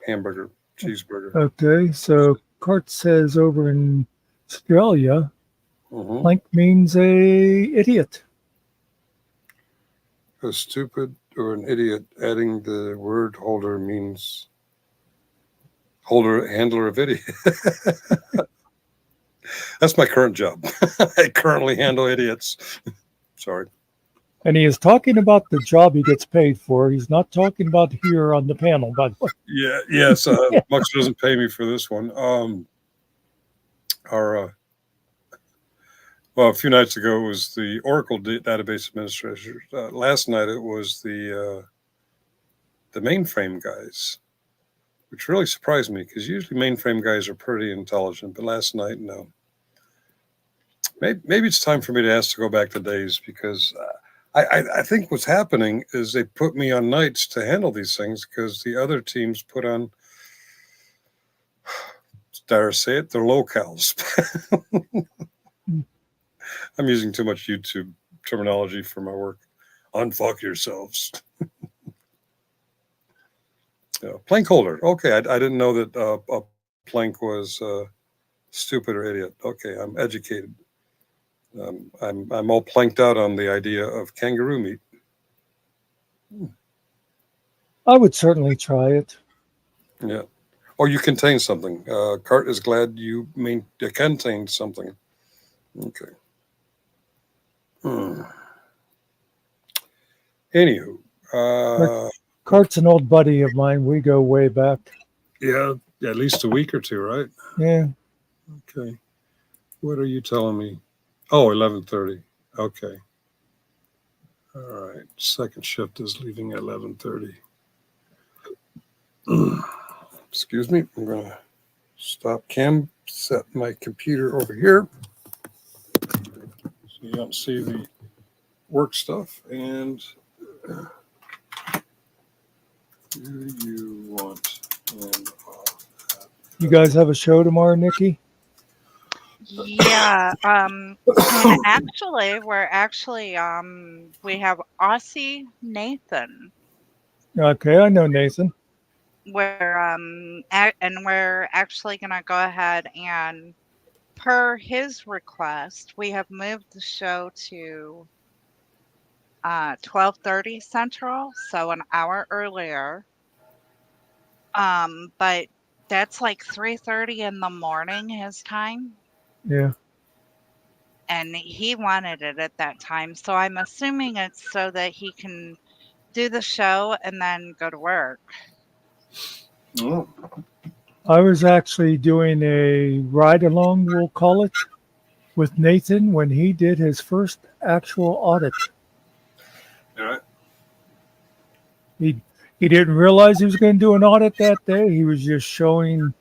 hamburger, cheeseburger. Okay, so Cart says over in Australia, plank means a idiot. A stupid or an idiot. Adding the word holder means handler of idiot. That's my current job. I currently handle idiots. Sorry. And he is talking about the job he gets paid for. He's not talking about here on the panel, by the way. Yeah, yes. Muckster doesn't pay me for this one. Well, a few nights ago it was the Oracle database administrator. Last night it was the mainframe guys, which really surprised me because usually mainframe guys are pretty intelligent, but last night, no. Maybe it's time for me to ask to go back to days because I think what's happening is they put me on nights to handle these things because the other teams put on, dare I say it, they're locals. I'm using too much YouTube terminology for my work. Unfuck yourselves. Plank holder. Okay, I didn't know that a plank was stupid or idiot. Okay, I'm educated. I'm all planked out on the idea of kangaroo meat. I would certainly try it. Yeah. Oh, you contain something. Cart is glad you contained something. Okay. Anywho. Cart's an old buddy of mine. We go way back. Yeah, at least a week or two, right? Yeah. Okay. What are you telling me? Oh, 11:30. Okay. All right. Second shift is leaving at 11:30. Excuse me. I'm going to stop cam, set my computer over here so you don't see the work stuff. And do you want and you guys have a show tomorrow, Nikki? Yeah. And actually, we have Aussie Nathan. Okay, I know Nathan. And we're actually going to go ahead and, per his request, we have moved the show to 12:30 Central, so an hour earlier. But that's like 3:30 in the morning his time. Yeah. And he wanted it at that time, so I'm assuming it's so that he can do the show and then go to work. Oh. I was actually doing a ride along, we'll call it, with Nathan when he did his first actual audit. All right. He didn't realize he was going to do an audit that day. He was just showing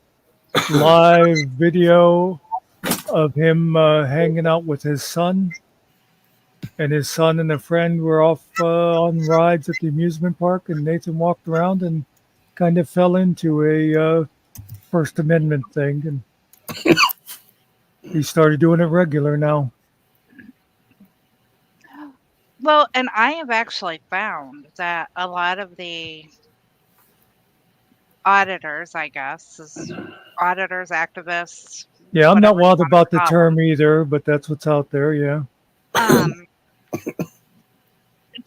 live video of him hanging out with his son and his son and a friend were off on rides at the amusement park, and Nathan walked around and kind of fell into a First Amendment thing, and he started doing it regular now. Well, and I have actually found that a lot of the auditors, I guess, auditors, activists, Yeah, I'm not whatever you wild want to about the call term either, but that's what's out there. Yeah. them,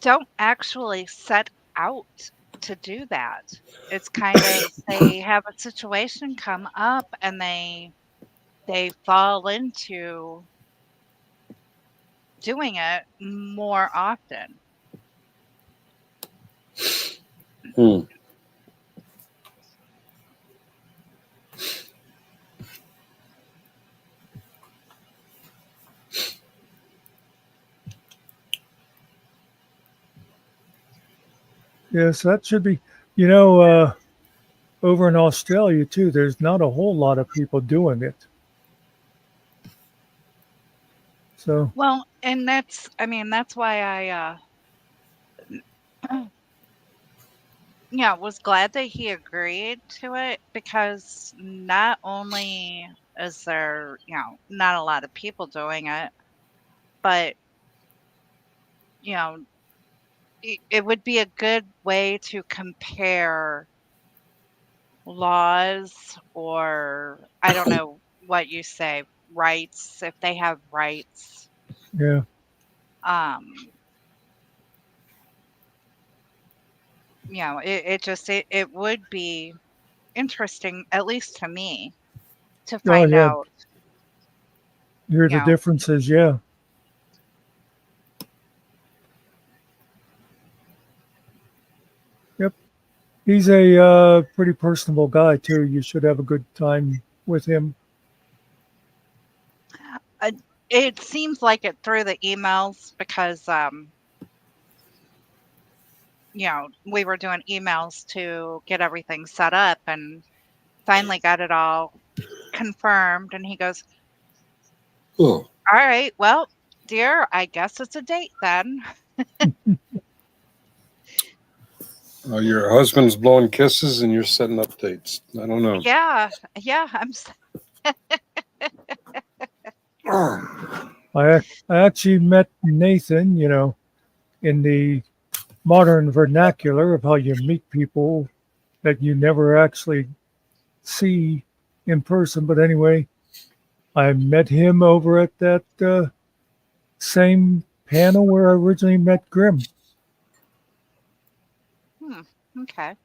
don't actually set out to do that. It's kind of they have a situation come up and they fall into doing it more often. Hmm. Yes, that should be. Over in Australia too, there's not a whole lot of people doing it. So Well, and that's why yeah, was glad that he agreed to it because not only is there, not a lot of people doing it, but, you know, it would be a good way to compare laws or I don't know what you say, rights, if they have rights. yeah, Um, it would be interesting, at least to me, to oh find yeah, out, hear you the know, differences. Yeah, yep. He's a pretty personable guy too. You should have a good time with him. uh, it seems like it through the emails because, we were doing emails to get everything set up and finally got it all confirmed. And he goes, Oh, all right, well, dear, I guess it's a date then. your husband's blowing kisses and you're setting up dates. I don't know. Yeah, I actually met Nathan. In the modern vernacular of how you meet people that you never actually see in person. But anyway, I met him over at that same panel where I originally met Grim. okay.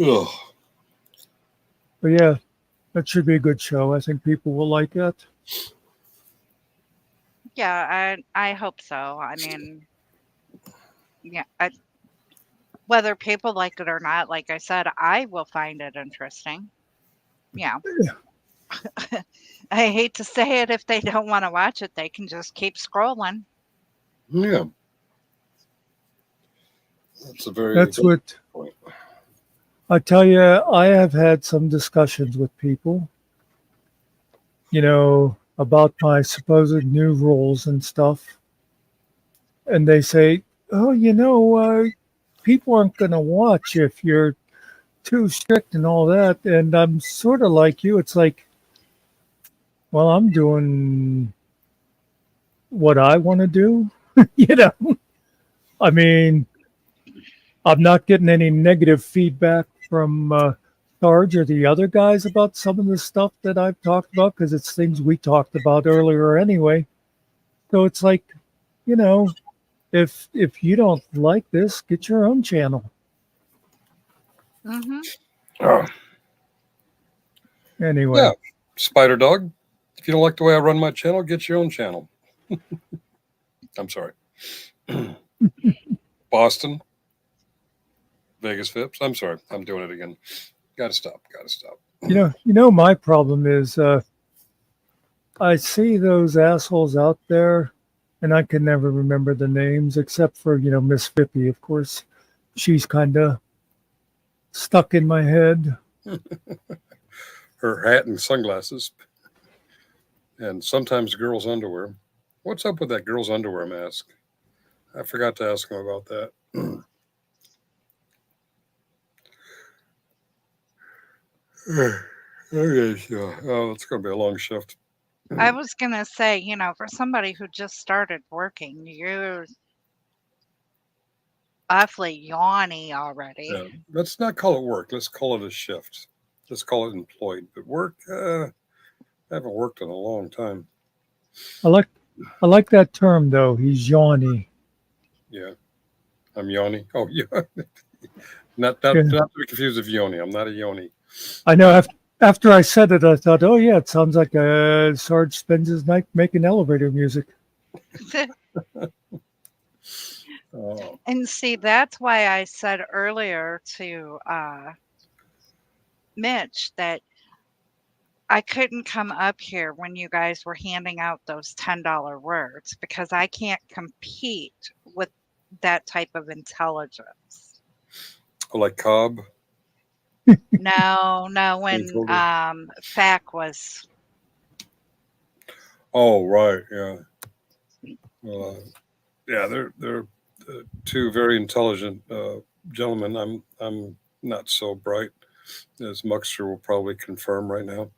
Ugh. But yeah, that should be a good show. I think people will like it. Yeah, I hope so. I mean, yeah, whether people like it or not, like I said, I will find it interesting. Yeah. I hate to say it, if they don't want to watch it, they can just keep scrolling. Yeah. That's a very That's good what point. I tell you. I have had some discussions with people, about my supposed new rules and stuff. And they say, oh, people aren't going to watch if you're too strict and all that. And I'm sort of like you. It's like, well, I'm doing what I want to do. I mean, I'm not getting any negative feedback from Sarge or the other guys about some of the stuff that I've talked about because it's things we talked about earlier anyway. So it's like, you know, if you don't like this, get your own channel. Mm-hmm. Oh. Anyway. Yeah, Spider Dog. If you don't like the way I run my channel, get your own channel. I'm sorry. Boston. Vegas Fips. I'm sorry. I'm doing it again. Gotta stop. My problem is I see those assholes out there and I can never remember the names except for, Miss Fippy, of course. She's kind of stuck in my head. her hat and sunglasses, and sometimes girls' underwear. What's up with that girls' underwear mask? I forgot to ask him about that. Okay, so, oh, it's going to be a long shift. I was gonna say, for somebody who just started working, you're awfully yawny already. Yeah, let's not call it work. Let's call it a shift. Let's call it employed. But work, I haven't worked in a long time. I like that term though. He's yawny. Yeah, I'm yawny. Oh, yeah. Not Yeah. to be confused with yoni. I'm not a yoni. I know. After I said it, I thought, oh yeah, it sounds like Sarge spends his night making elevator music. Oh, And see, that's why I said earlier to Mitch that I couldn't come up here when you guys were handing out those $10 words because I can't compete with that type of intelligence. like Cobb. No, when Vancouver. FAC was. Oh, right. Yeah. Yeah, they're two very intelligent gentlemen. I'm not so bright, as Muckster will probably confirm right now.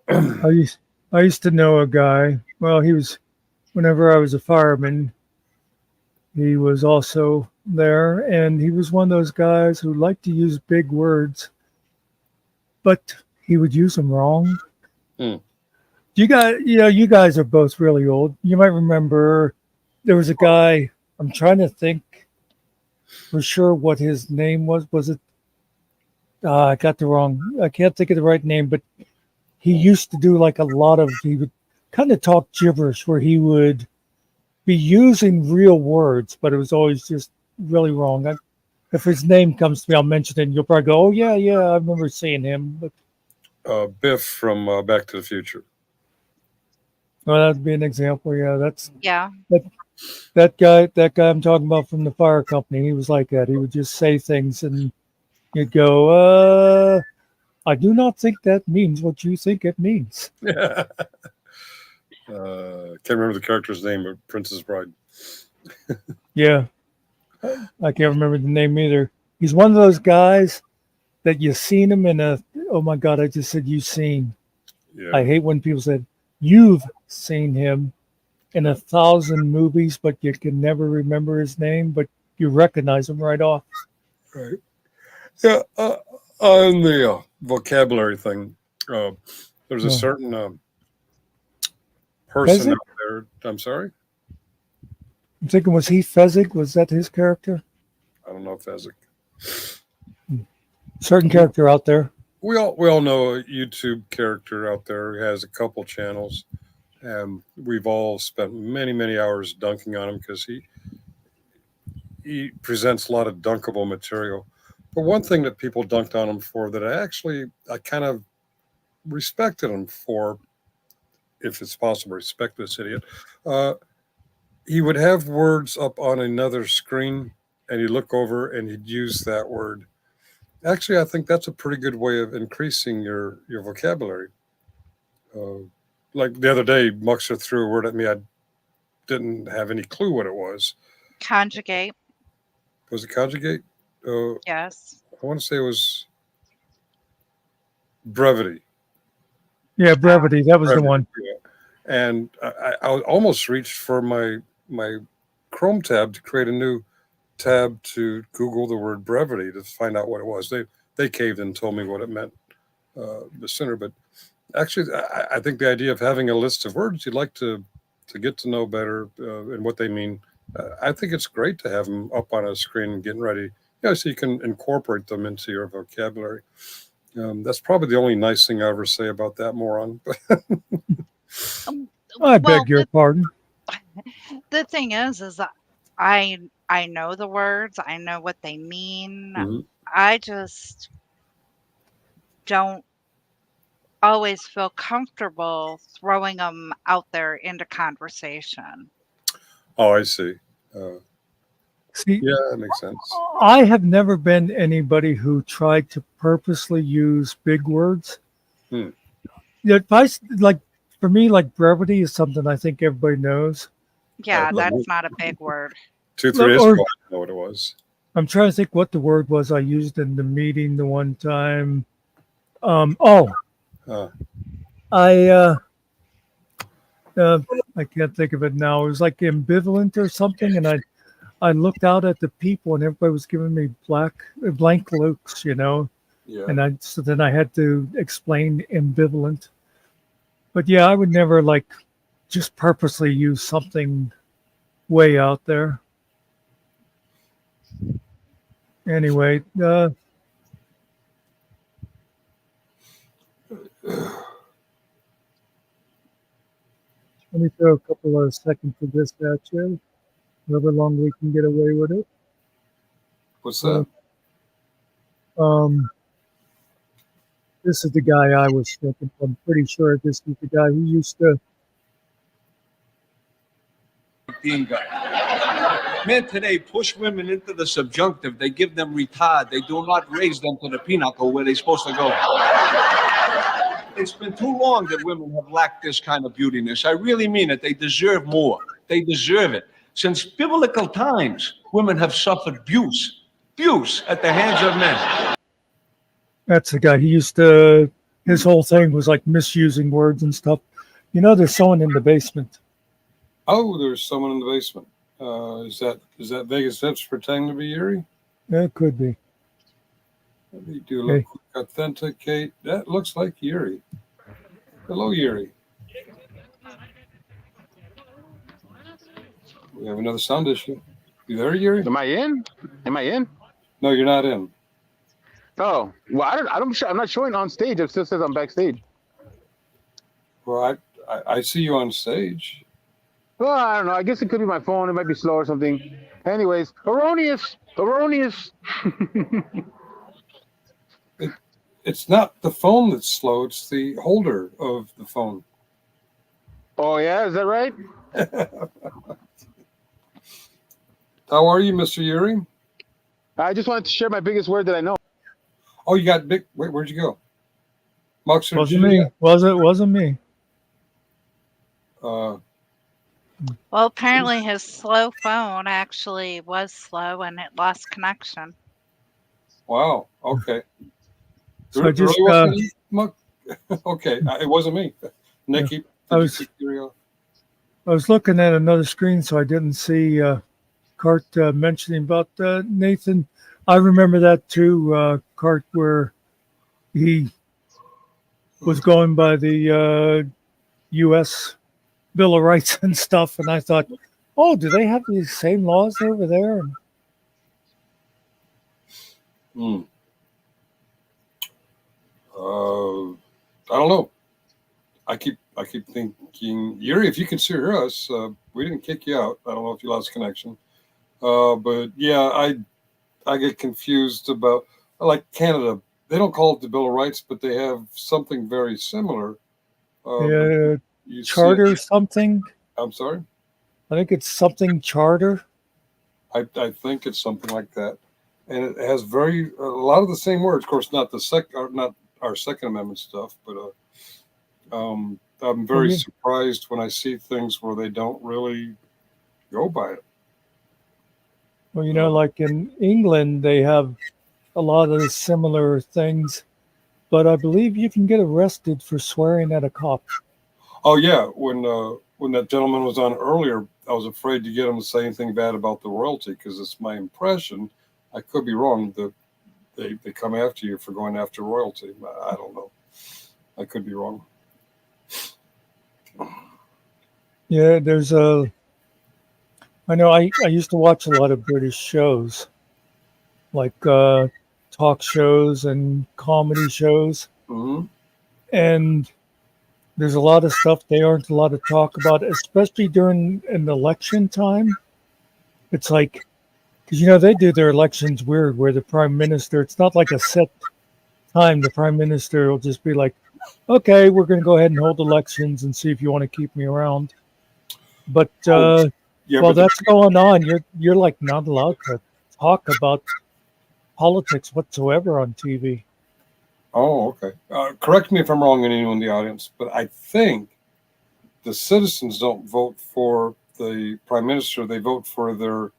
I used to know a guy. Well, whenever I was a fireman, he was also there, and he was one of those guys who liked to use big words, but he would use them wrong. You guys are both really old. You might remember there was a guy. I'm trying to think for sure what his name was. Was it? I got the wrong. I can't think of the right name, but he used to do like a lot of. He would kind of talk gibberish, where he would be using real words, but it was always just really wrong. If his name comes to me, I'll mention it, and you'll probably go, "Oh yeah, I remember seeing him." But Biff from Back to the Future. well, that'd be an example. Yeah, Yeah. that guy I'm talking about from the fire company. He was like that. He would just say things, and you'd go, I do not think that means what you think it means. Can't remember the character's name, but Princess Bride. Yeah. I can't remember the name either. He's one of those guys that you've seen him in oh my God, I just said you've seen. Yeah. I hate when people said you've seen him in 1,000 movies, but you can never remember his name, but you recognize him right off. Right. Yeah. On the vocabulary thing, there's a certain person out there. I'm sorry? I'm thinking, was he Fezzik? Was that his character? I don't know Fezzik. Certain character out there. We all know a YouTube character out there who has a couple channels, and we've all spent many hours dunking on him because he presents a lot of dunkable material. But one thing that people dunked on him for that I kind of respected him for, if it's possible, respect this idiot. He would have words up on another screen, and he'd look over and he'd use that word. Actually, I think that's a pretty good way of increasing your vocabulary. Like the other day, Muckster threw a word at me. I didn't have any clue what it was. Conjugate. Was it conjugate? Yes. I want to say it was brevity. Yeah, brevity. That was the one. Yeah. And I almost reached for my Chrome tab to create a new tab to Google the word brevity to find out what it was. They caved and told me what it meant sooner. But actually, I think the idea of having a list of words you'd like to get to know better and what they mean, I think it's great to have them up on a screen and getting ready. So you can incorporate them into your vocabulary. That's probably the only nice thing I ever say about that moron. I beg your pardon. The thing is I know the words. I know what they mean. Mm-hmm. I just don't always feel comfortable throwing them out there into conversation. Oh, I see. See, yeah, that makes sense. I have never been anybody who tried to purposely use big words. Hmm. Yeah, advice like for me, like brevity is something I think everybody knows. Yeah, Look, that's not a big word. 2-3 years Or ago, I know what it was. I'm trying to think what the word was I used in the meeting the one time. Uh, I uh, I can't think of it now. It was like ambivalent or something, and I looked out at the people, and everybody was giving me blank looks, yeah. and so then I had to explain ambivalent. But yeah, I would never like just purposely use something way out there. Anyway, let me throw a couple of seconds of this at you, however long we can get away with it. What's that? Um, this is the guy I was thinking. I'm pretty sure this is the guy who used to. Men today push women into the subjunctive. They give them retard. They do not raise them to the pinnacle where they're supposed to go. It's been too long that women have lacked this kind of beautiness. I really mean it. They deserve more. They deserve it. Since biblical times, women have suffered abuse at the hands of men. That's the guy. He used to. His whole thing was like misusing words and stuff. There's someone in the basement. Oh, there's someone in the basement. Is that Vegas Vips pretending to be Yuri? Yeah, it could be. Let me do a little quick authenticate. That looks like Yuri. Hello, Yuri. We have another sound issue. You there, Yuri? Am I in? No, you're not in. Oh, well, I'm not showing on stage. It still says I'm backstage. Well, I see you on stage. Well, I don't know. I guess it could be my phone. It might be slow or something. Anyways, erroneous. It's not the phone that's slow. It's the holder of the phone. Oh, yeah? Is that right? How are you, Mr. Yuri? I just wanted to share my biggest word that I know. Oh, you got big. Wait, where'd you go? Muckster, Wasn't me. Wasn't me. Well, apparently his slow phone actually was slow and it lost connection. Wow. Okay. So I just okay. It wasn't me. Nikki, I was looking at another screen, so I didn't see Cart mentioning about Nathan. I remember that too, Cart, where he was going by the U.S. Bill of Rights and stuff, and I thought, oh, do they have these same laws over there? I don't know. I keep thinking, Yuri, if you can still hear us, we didn't kick you out. I don't know if you lost connection. But yeah, I get confused about, like Canada. They don't call it the Bill of Rights, but they have something very similar. Charter something. I'm sorry? I think it's something charter. I think it's something like that. And it has a lot of the same words. Of course, not our Second Amendment stuff, but I'm very surprised when I see things where they don't really go by it. Well, like in England, they have a lot of similar things, but I believe you can get arrested for swearing at a cop. Oh yeah, when that gentleman was on earlier, I was afraid to get him to say anything bad about the royalty because it's my impression. I could be wrong that they come after you for going after royalty. I don't know. I could be wrong. Yeah, I know I used to watch a lot of British shows, like talk shows and comedy shows. Mm-hmm. And there's a lot of stuff they aren't allowed to talk about, especially during an election time. It's like, because, they do their elections weird where the prime minister, it's not like a set time. The prime minister will just be like, okay, we're going to go ahead and hold elections and see if you want to keep me around. But while that's going on, you're like not allowed to talk about politics whatsoever on TV. Oh, okay. Correct me if I'm wrong, anyone in the audience, but I think the citizens don't vote for the prime minister; they vote for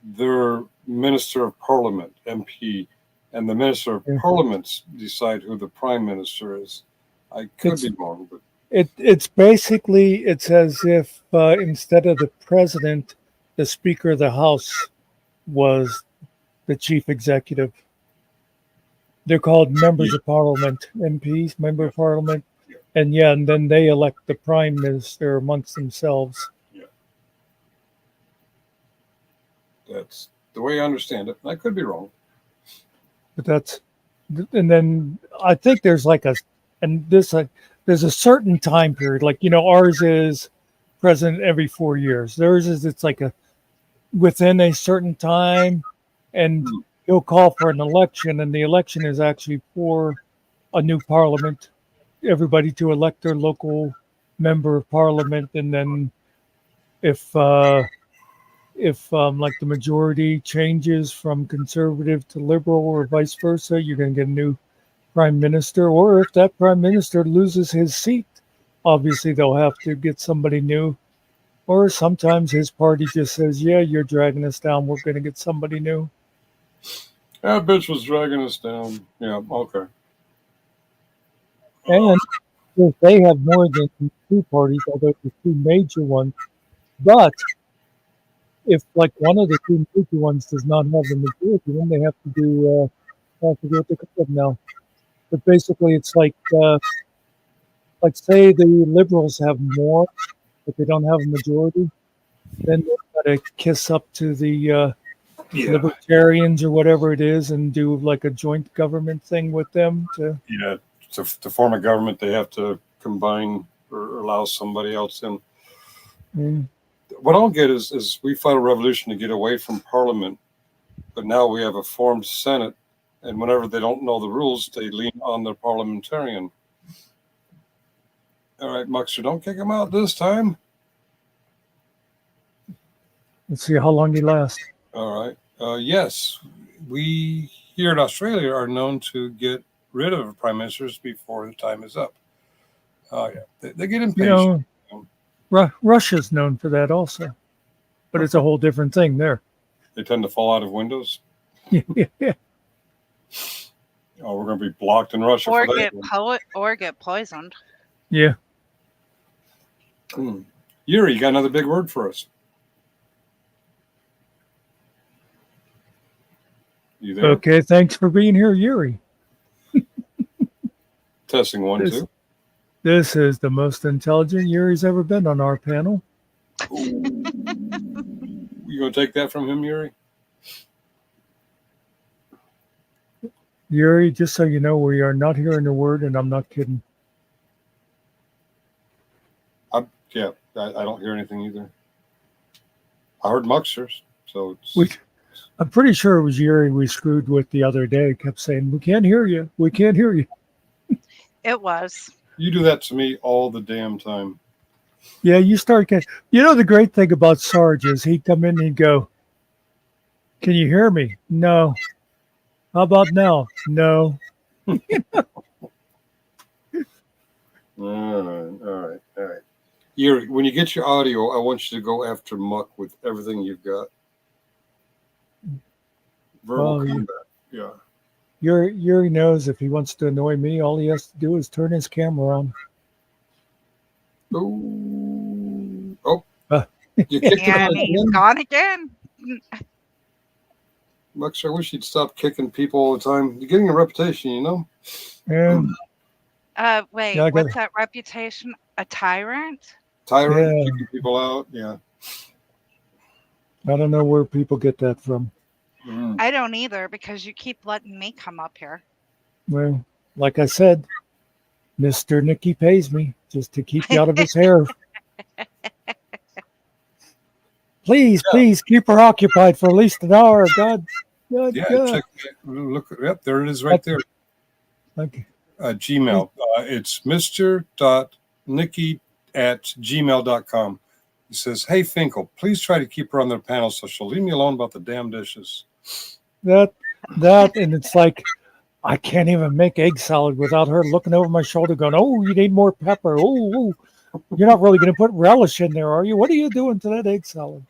their minister of parliament, MP, and the minister of parliaments decide who the prime minister is. I could be wrong, but It's basically, it's as if instead of the president, the Speaker of the House was the chief executive. They're called members of parliament, MPs, member of parliament. And and then they elect the prime minister amongst themselves. that's the way I understand it. I could be wrong. But and then I think there's like there's a certain time period. Like, ours is president every 4 years. Theirs is, it's like within a certain time, and he'll call for an election, and the election is actually for a new parliament, everybody to elect their local member of parliament, and then if like the majority changes from conservative to liberal or vice versa, you're going to get a new prime minister. Or if that prime minister loses his seat, obviously they'll have to get somebody new. Or sometimes his party just says, yeah, you're dragging us down, we're going to get somebody new. That bitch was dragging us down. Yeah, okay. And if they have more than two parties, although the two major ones, but if like one of the two major ones does not have the majority, then they have to do I forget what they call it now. But basically, it's like say the liberals have more, but they don't have a majority, then they've got to kiss up to the libertarians or whatever it is, and do like a joint government thing with them to form a government. They have to combine or allow somebody else in. What I don't get is we fought a revolution to get away from Parliament, but now we have a formed Senate, and whenever they don't know the rules, they lean on the parliamentarian. All right, Muckster, don't kick him out this time. Let's see how long he lasts. All right. Yes, we here in Australia are known to get rid of prime ministers before the time is up. They get impatient. Russia's known for that also, but it's a whole different thing there. They tend to fall out of windows. Yeah. Oh, we're going to be blocked in Russia or for that. Or get poisoned. Yeah. Yuri, you got another big word for us? You there? Okay, thanks for being here, Yuri. Testing 1, 2. This is the most intelligent Yuri's ever been on our panel. You going to take that from him, Yuri? Yuri, just so you know, we are not hearing a word, and I'm not kidding. I don't hear anything either. I heard Mucksters, so I'm pretty sure it was Yuri we screwed with the other day. Kept saying, we can't hear you. We can't hear you. It was. You do that to me all the damn time. Yeah, you start getting... the great thing about Sarge is he'd come in and he'd go, can you hear me? No. How about now? No. All right. Yuri, when you get your audio, I want you to go after Muck with everything you've got. Verbal combat. Yeah. Yuri knows if he wants to annoy me, all he has to do is turn his camera on. Oh. You kicked him out he's gone again. Muckster, I wish you'd stop kicking people all the time. You're getting a reputation, you know? Yeah. Wait, what's that reputation? A tyrant? Kicking people out, yeah. I don't know where people get that from. I don't either, because you keep letting me come up here. Well, like I said, Mr. Nicky pays me just to keep you out of his hair. Please keep her occupied for at least an hour. God. Check. Look, yep, there it is right there. Okay. Gmail. It's mr.nicky@gmail.com. He says, hey, Finkel, please try to keep her on their panel so she'll leave me alone about the damn dishes. That, and it's like, I can't even make egg salad without her looking over my shoulder going, "Oh, you need more pepper. Oh, you're not really going to put relish in there, are you? What are you doing to that egg salad?"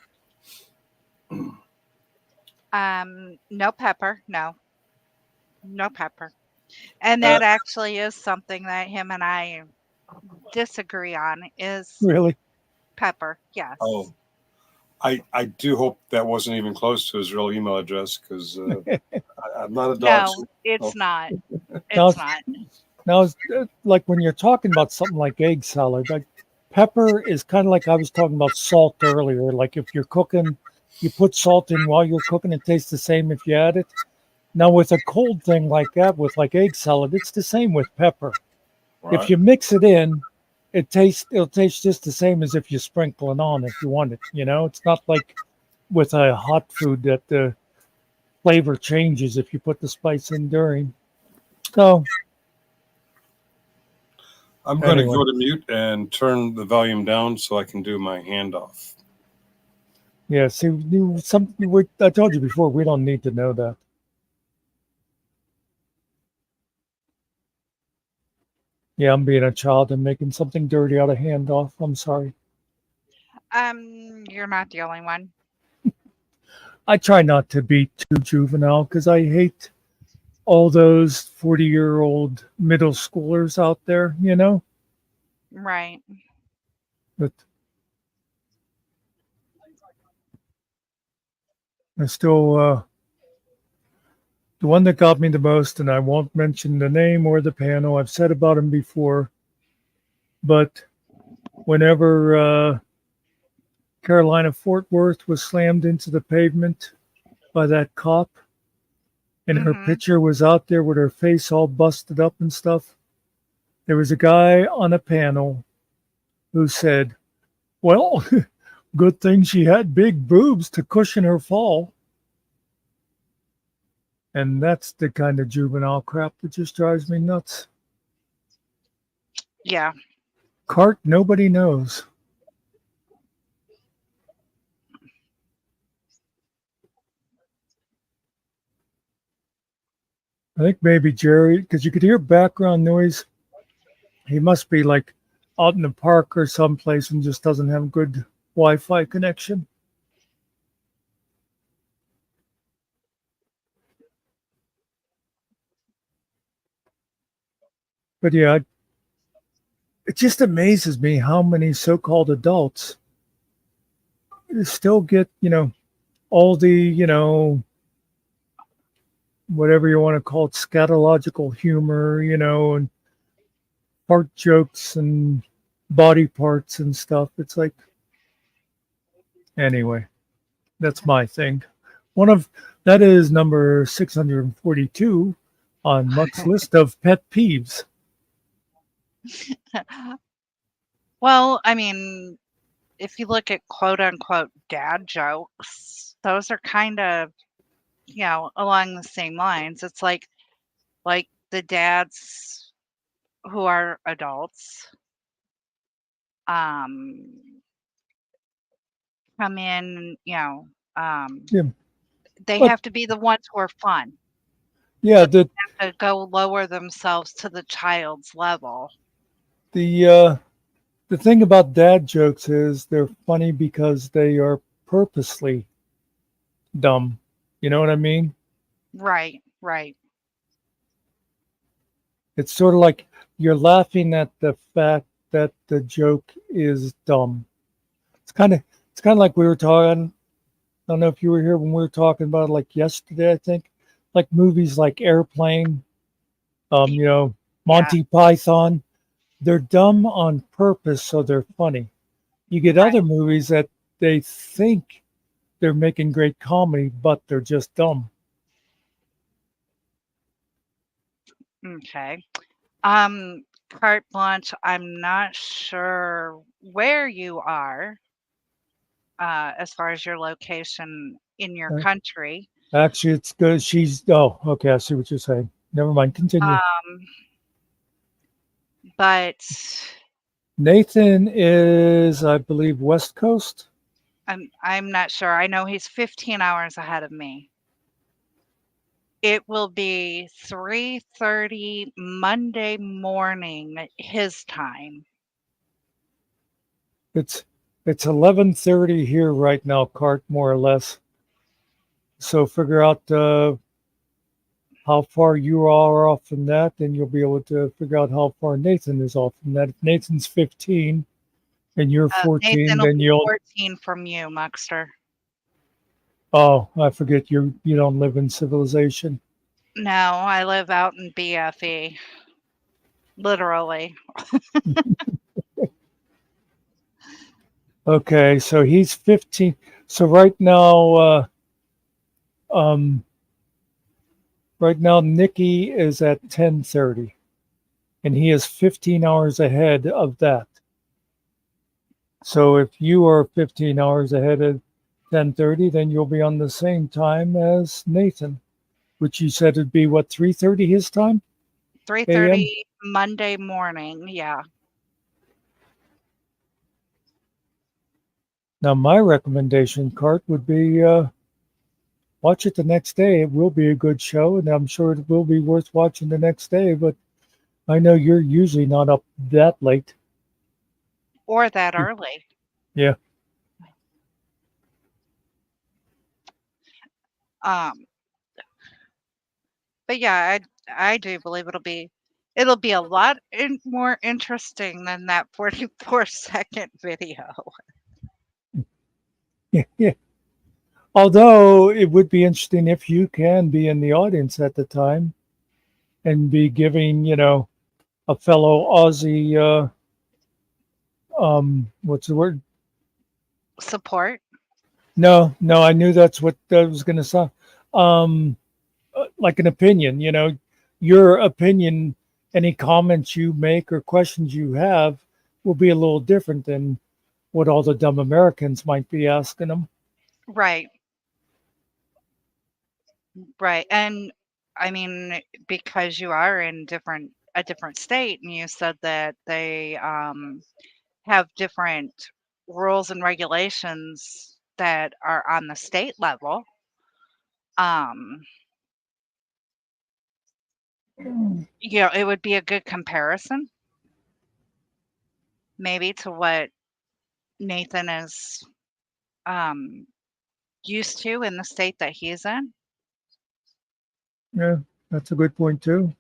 No pepper. No, no pepper. And that actually is something that him and I disagree on is Really? pepper. Yes. Oh, I do hope that wasn't even close to his real email address because I'm not a dog. No, it's not. Now, It's not. now, like when you're talking about something like egg salad, like pepper is kind of like I was talking about salt earlier. Like if you're cooking, you put salt in while you're cooking, it tastes the same if you add it. Now with a cold thing like that, with like egg salad, it's the same with pepper. If you mix it in, it'll taste just the same as if you sprinkle it on if you want it. It's not like with a hot food that the flavor changes if you put the spice in during. So I'm going to anyway. go to mute and turn the volume down so I can do my handoff. Yeah, see, I told you before, we don't need to know that. Yeah, I'm being a child and making something dirty out of handoff. I'm sorry. You're not the only one. I try not to be too juvenile because I hate all those 40-year-old middle schoolers out there, Right. But I still, the one that got me the most, and I won't mention the name or the panel, I've said about him before, but whenever Carolina Fort Worth was slammed into the pavement by that cop, and her picture was out there with her face all busted up and stuff, there was a guy on a panel who said, "Well, good thing she had big boobs to cushion her fall." And that's the kind of juvenile crap that just drives me nuts. Yeah. Cart nobody knows. I think maybe Jerry, because you could hear background noise. He must be like out in the park or someplace and just doesn't have good Wi-Fi connection. But yeah, it just amazes me how many so-called adults still get, all the, whatever you want to call it, scatological humor, and fart jokes and body parts and stuff. It's like, anyway, that's my thing. That is number 642 on Muck's list of pet peeves. Well, I mean, if you look at quote unquote dad jokes, those are kind of, along the same lines. It's like the dads who are adults come in, Yeah, they but have to be the ones who are fun. yeah, They have to go lower themselves to the child's level. the thing about dad jokes is they're funny because they are purposely dumb. You know what I mean? Right, right. It's sort of like you're laughing at the fact that the joke is dumb. It's kind of like we were talking. I don't know if you were here when we were talking about it, like yesterday, I think, like movies like Airplane, Monty Python. They're dumb on purpose, so they're funny. You get other movies that they think they're making great comedy, but they're just dumb. Okay. Carte blanche, I'm not sure where you are as far as your location in your country. Actually, it's good. Okay. I see what you're saying. Never mind. Continue. But Nathan is, I believe, West Coast. I'm not sure. I know he's 15 hours ahead of me. It will be 3:30 Monday morning his time. It's 11:30 here right now, Cart, more or less. So figure out how far you are off from that, and you'll be able to figure out how far Nathan is off from that. If Nathan's 15 and you're 14, Nathan will then be you'll. 14 from you, Muckster. Oh, I forget you don't live in civilization. No, I live out in BFE. Literally. Okay, so he's 15. So right now, Nikki is at 10:30, and he is 15 hours ahead of that. So if you are 15 hours ahead of 10:30, then you'll be on the same time as Nathan, which you said would be what, 3:30 his time? 3:30 Monday morning. Yeah. Now my recommendation, Cart, would be watch it the next day. It will be a good show, and I'm sure it will be worth watching the next day. But I know you're usually not up that late. Or that early. Yeah. But yeah, I do believe it'll be a lot more interesting than that 44-second video. Yeah. Although it would be interesting if you can be in the audience at the time and be giving, a fellow Aussie, what's the word? Support. No, I knew that's what I was going to say. Like an opinion, your opinion, any comments you make or questions you have will be a little different than what all the dumb Americans might be asking them. Right. Right. And I mean, because you are in a different state, and you said that they have different rules and regulations that are on the state level. It would be a good comparison, maybe, to what Nathan is used to in the state that he's in. Yeah, that's a good point too.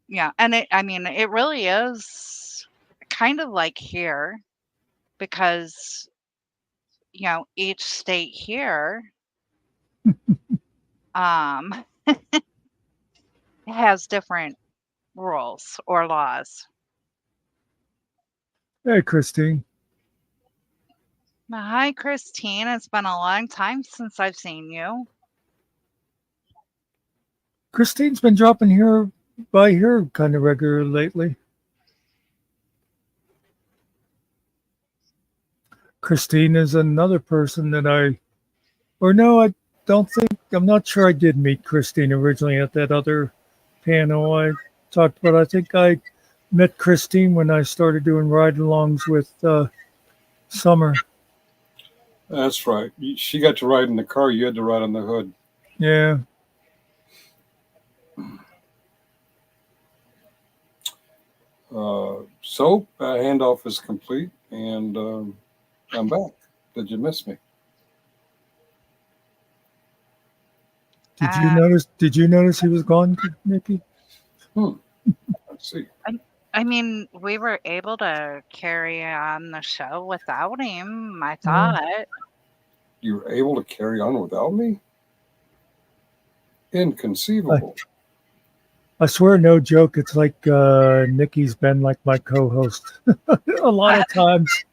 Yeah, and it really is kind of like here, because each state here has different rules or laws. Hey, Christine. Hi, Christine. It's been a long time since I've seen you. Christine's been dropping by here kind of regular lately. Christine is another person that I don't think, I'm not sure I did meet Christine originally at that other panel I talked about. I think I met Christine when I started doing ride-alongs with Summer. That's right. She got to ride in the car. You had to ride on the hood. Yeah. So handoff is complete, and I'm back. Did you miss me? Did you notice he was gone, Nikki? Let's see. I mean, we were able to carry on the show without him, I thought. You were able to carry on without me? Inconceivable. I swear, no joke. It's like Nikki's been like my co-host a lot of times.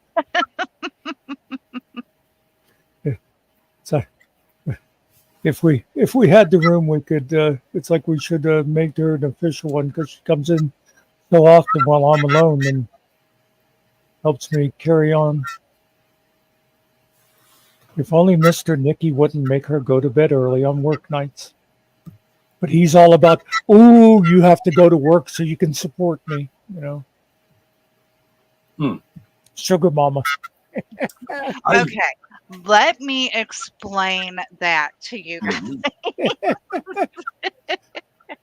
So if we had the room, we could. It's like we should make her an official one, because she comes in so often while I'm alone and helps me carry on. If only Mr. Nicky wouldn't make her go to bed early on work nights. But he's all about, you have to go to work so you can support me, Hmm. Sugar mama. Okay. Let me explain that to you guys.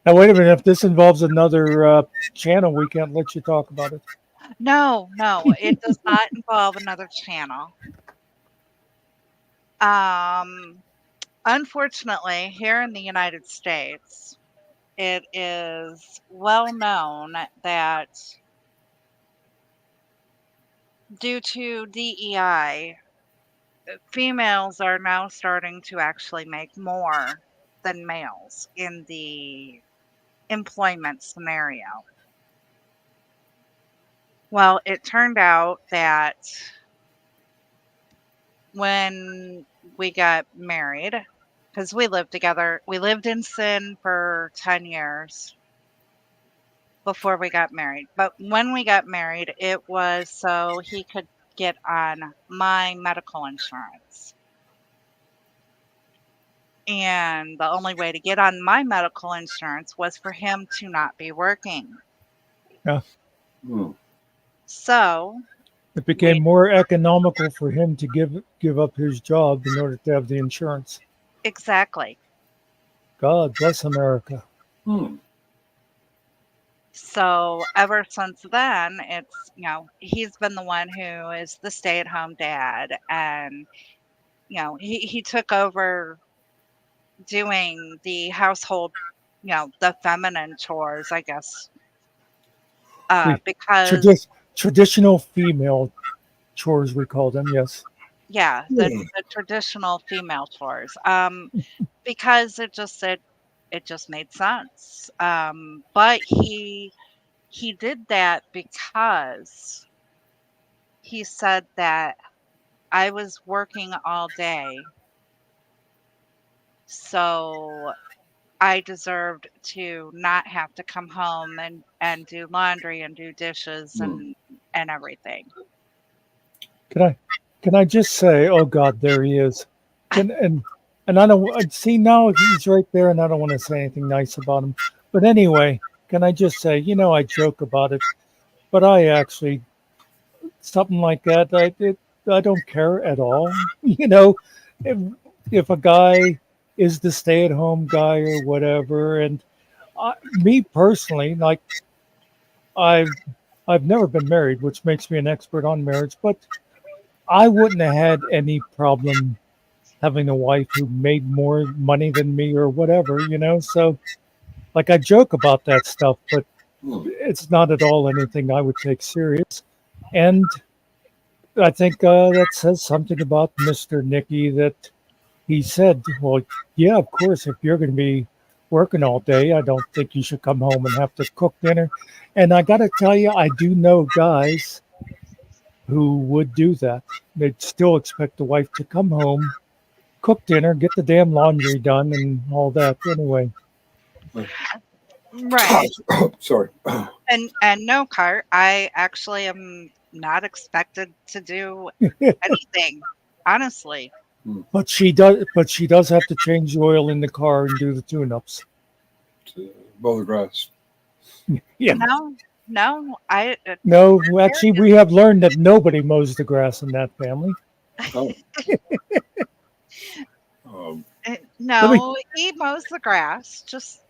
Now, wait a minute. If this involves another channel, we can't let you talk about it. No, it does not involve another channel. Unfortunately, here in the United States, it is well known that due to DEI, females are now starting to actually make more than males in the employment scenario. Well, it turned out that when we got married, because we lived together, we lived in sin for 10 years before we got married. But when we got married, it was so he could get on my medical insurance. And the only way to get on my medical insurance was for him to not be working. Yeah. So it became more economical for him to give up his job in order to have the insurance. Exactly. God bless America. So ever since then, it's, he's been the one who is the stay-at-home dad, and, he took over doing the household, the feminine chores, I guess, because traditional female chores, we call them, yes. Yeah, the traditional female chores, because it just made sense. But he did that because he said that I was working all day, so I deserved to not have to come home and do laundry and do dishes and everything. Can I just say, oh God, there he is. And I don't see now he's right there, and I don't want to say anything nice about him. But anyway, can I just say, I joke about it, but I actually something like that, I don't care at all. If a guy is the stay-at-home guy or whatever, and me personally, like I've never been married, which makes me an expert on marriage, but I wouldn't have had any problem having a wife who made more money than me or whatever, So, like, I joke about that stuff, but it's not at all anything I would take serious. And I think that says something about Mr. Nicky that he said, well, yeah, of course, if you're going to be working all day, I don't think you should come home and have to cook dinner. And I got to tell you, I do know guys who would do that. They'd still expect the wife to come home, cook dinner, get the damn laundry done, and all that. Anyway, right. Sorry. And no, Cart, I actually am not expected to do anything, honestly. But she does have to change the oil in the car and do the tune-ups. Mow the grass. Yeah. No, No, actually, we have learned that nobody mows the grass in that family. Oh. No, he mows the grass, just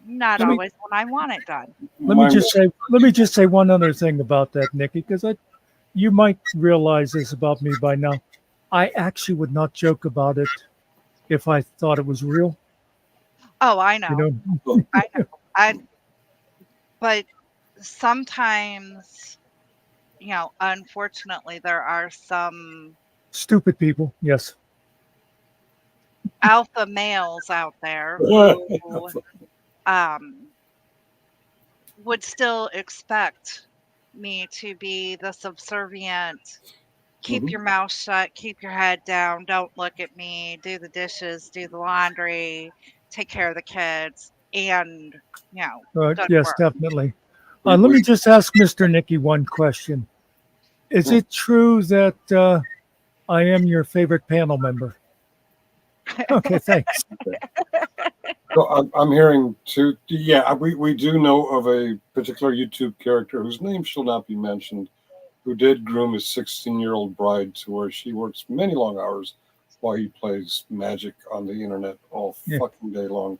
not always when I want it done. Let me just say one other thing about that, Nikki, because you might realize this about me by now. I actually would not joke about it if I thought it was real. Oh, I know. I know. But sometimes, unfortunately, there are some stupid people, yes, alpha males out there who would still expect me to be the subservient, keep your mouth shut, keep your head down, don't look at me, do the dishes, do the laundry, take care of the kids, and yes, work. definitely. Let me just ask Mr. Nicky one question. Is it true that I am your favorite panel member? Okay, thanks. So I'm hearing two. Yeah, we do know of a particular YouTube character whose name shall not be mentioned, who did groom his 16-year-old bride to where she works many long hours while he plays magic on the internet all fucking day long.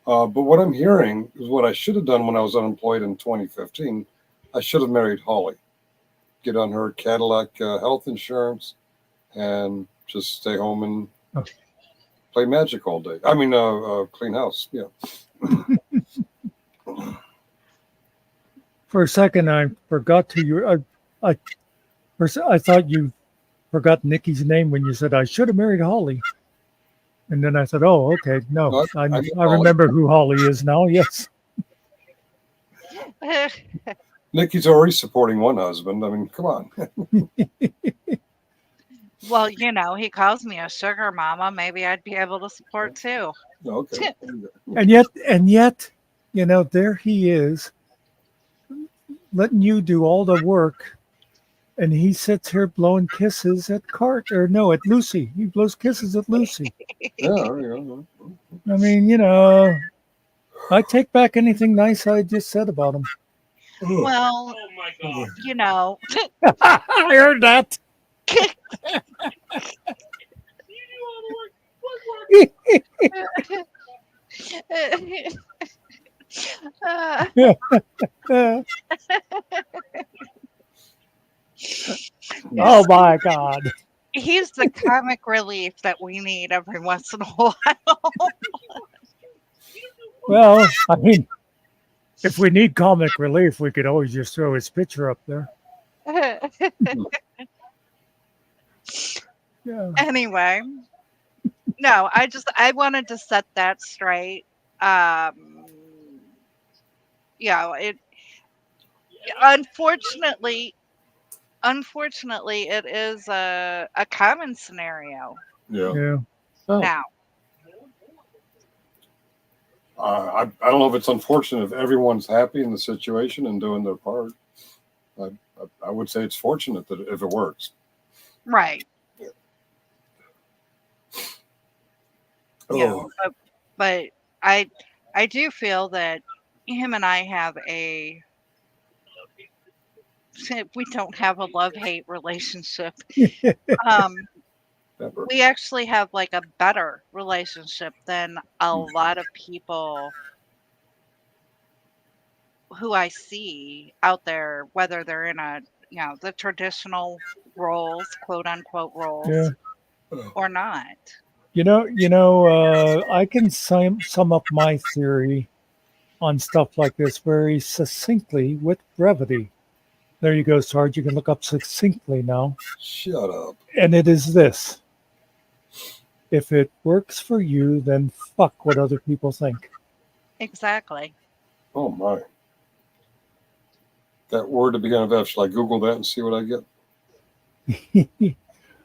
But what I'm hearing is what I should have done when I was unemployed in 2015. I should have married Holly, get on her Cadillac health insurance, and just stay home and play magic all day. I mean, clean house. Yeah. For a second, I forgot to I thought you forgot Nikki's name when you said I should have married Holly, and then I said, "Oh, okay, no, I remember who Holly is now." Yes. Nikki's already supporting one husband. I mean, come on. Well, you know, he calls me a sugar mama. Maybe I'd be able to support too. Okay. And yet, you know, there he is, letting you do all the work, and he sits here blowing kisses at at Lucy. He blows kisses at Lucy. Yeah. I mean, you know, I take back anything nice I just said about him. Well, you know. I heard that. Oh my God. He's the comic relief that we need every once in a while. Well, I mean, if we need comic relief, we could always just throw his picture up there. Yeah. Anyway, no, I wanted to set that straight. It unfortunately it is a common scenario. Yeah. Now. I don't know if it's unfortunate if everyone's happy in the situation and doing their part. I would say it's fortunate that if it works. Right. Yeah. But I do feel that him and I have we don't have a love-hate relationship. We actually have like a better relationship than a lot of people who I see out there, whether they're in the traditional roles, quote unquote roles, or not. You know, I can sum up my theory on stuff like this very succinctly with brevity. There you go, Sarge. You can look up succinctly now. Shut up. And it is this. If it works for you, then fuck what other people think. Exactly. Oh, my. That word to begin with F. Shall I Google that and see what I get?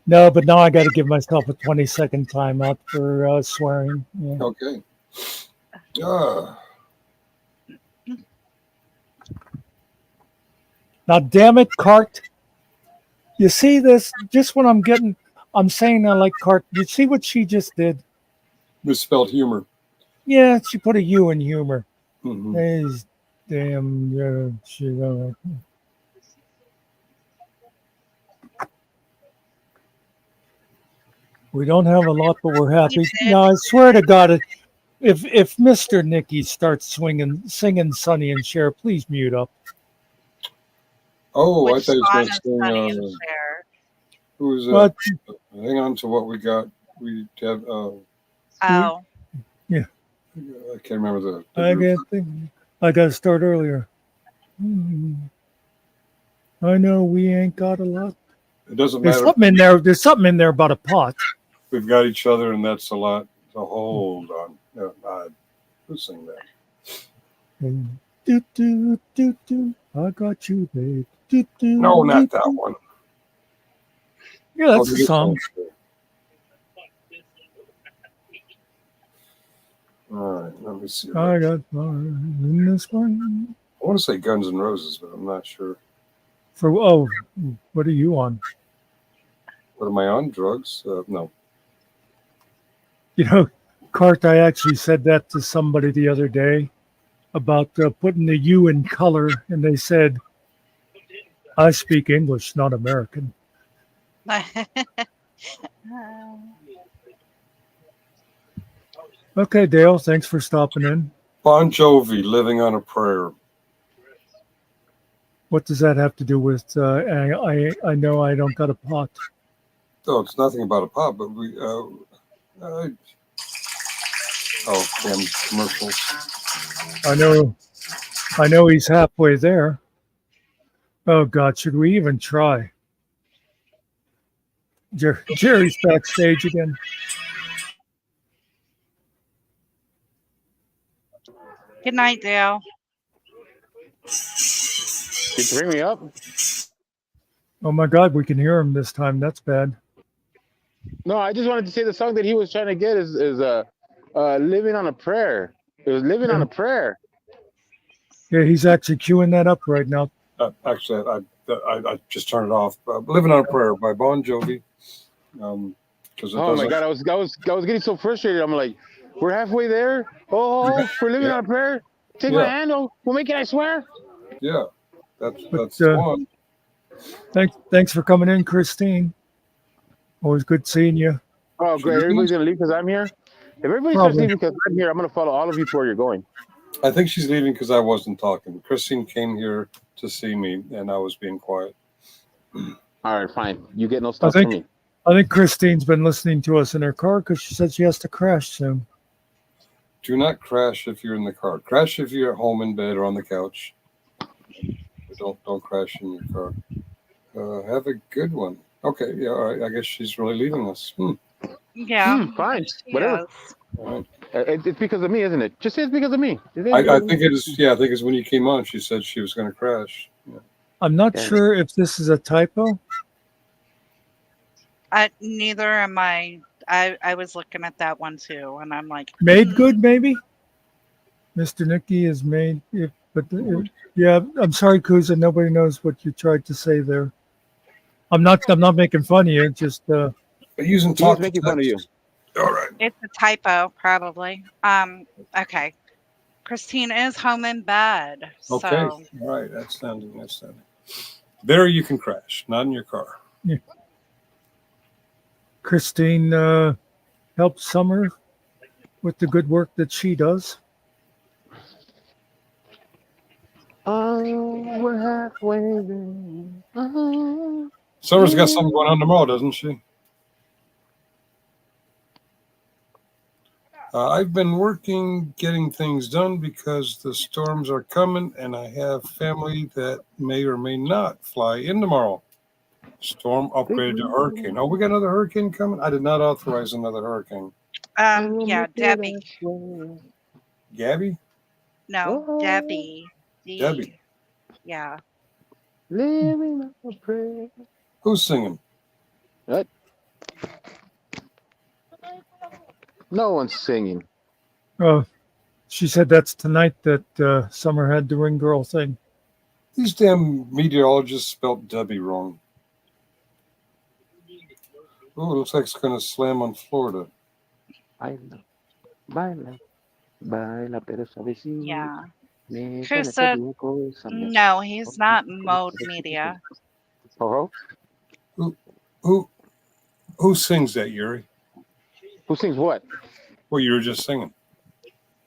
No, but now I got to give myself a 20-second timeout for swearing. Yeah. Okay. Now, damn it, Cart. You see this? Just when I'm saying I like Cart. You see what she just did? Misspelled humor. Yeah, she put a U in humor. Mm-hmm. These damn we don't have a lot, but we're happy. Now, I swear to God, if Mr. Nicky starts singing Sonny and Cher, please mute up. Oh, I thought he was going to sing. Who's hang on to what we got. We have. Yeah. I can't remember I got to start earlier. I know we ain't got a lot. It doesn't matter. There's something in there about a pot. We've got each other, and that's a lot. So hold on. Who's sing that? Do, do, do, do. I got you, babe. Do, do, no, not that one. Yeah, that's the song. All right, let me see. I got mine in this one. I want to say Guns N' Roses, but I'm not sure. What are you on? What am I on? Drugs? No. You know, Cart, I actually said that to somebody the other day about putting the U in color, and they said, I speak English, not American. Okay, Dale, thanks for stopping in. Bon Jovi, Living on a Prayer. What does that have to do with? I know I don't got a pot. Oh, it's nothing about a pot, but we. Damn commercials. I know he's halfway there. Oh God, should we even try? Jerry's backstage again. Good night, Dale. Did you bring me up? Oh my God, we can hear him this time. That's bad. No, I just wanted to say the song that he was trying to get is "Living on a Prayer." It was "Living on a Prayer." Yeah, he's actually queuing that up right now. Actually, I just turned it off. "Living on a Prayer" by Bon Jovi. Oh my God, I was getting so frustrated. I'm like, we're halfway there. Oh, we're living on a prayer. Take my hand. Oh, we'll make it. I swear. Yeah, that's the one. Thanks for coming in, Christine. Always good seeing you. Oh, great. Everybody's gonna leave because I'm here. If everybody starts leaving because I'm here, I'm gonna follow all of you to where you're going. I think she's leaving because I wasn't talking. Christine came here to see me, and I was being quiet. All right, fine. You get no stuff from me. I think Christine's been listening to us in her car because she said she has to crash soon. Do not crash if you're in the car. Crash if you're at home in bed or on the couch. Don't crash in your car. Have a good one. Okay, yeah, all right. I guess she's really leaving us. Yeah. Fine. Whatever. Right. It's because of me, isn't it? Just say it's because of me. I think it is. Yeah, I think it's when you came on. She said she was going to crash. Yeah. I'm not sure if this is a typo. Neither am I. I was looking at that one too, and I'm like, Made good, maybe. Mr. Nicky is made. Yeah, I'm sorry, Kuza. Nobody knows what you tried to say there. I'm not making fun of you. Just using talk. He's making fun of you. All right. It's a typo, probably. Okay. Christine is home in bed. Okay. So. All right. That's standing. There you can crash, not in your car. Yeah. Christine helps Summer with the good work that she does. Oh, we're halfway there. Summer's got something going on tomorrow, doesn't she? I've been working getting things done because the storms are coming, and I have family that may or may not fly in tomorrow. Storm upgraded to hurricane. Oh, we got another hurricane coming? I did not authorize another hurricane. Yeah, Debbie. Gabby? No, Debbie. Debbie. Yeah. Living on a prayer. Who's singing? What? No one's singing. Oh, she said that's tonight that Summer had the ring girl thing. These damn meteorologists spelled Debbie wrong. Oh, it looks like it's going to slam on Florida. Baila, pero suavecito. Yeah. Who said no? He's not Mode Media. Who sings that, Yuri? Who sings what? What you were just singing.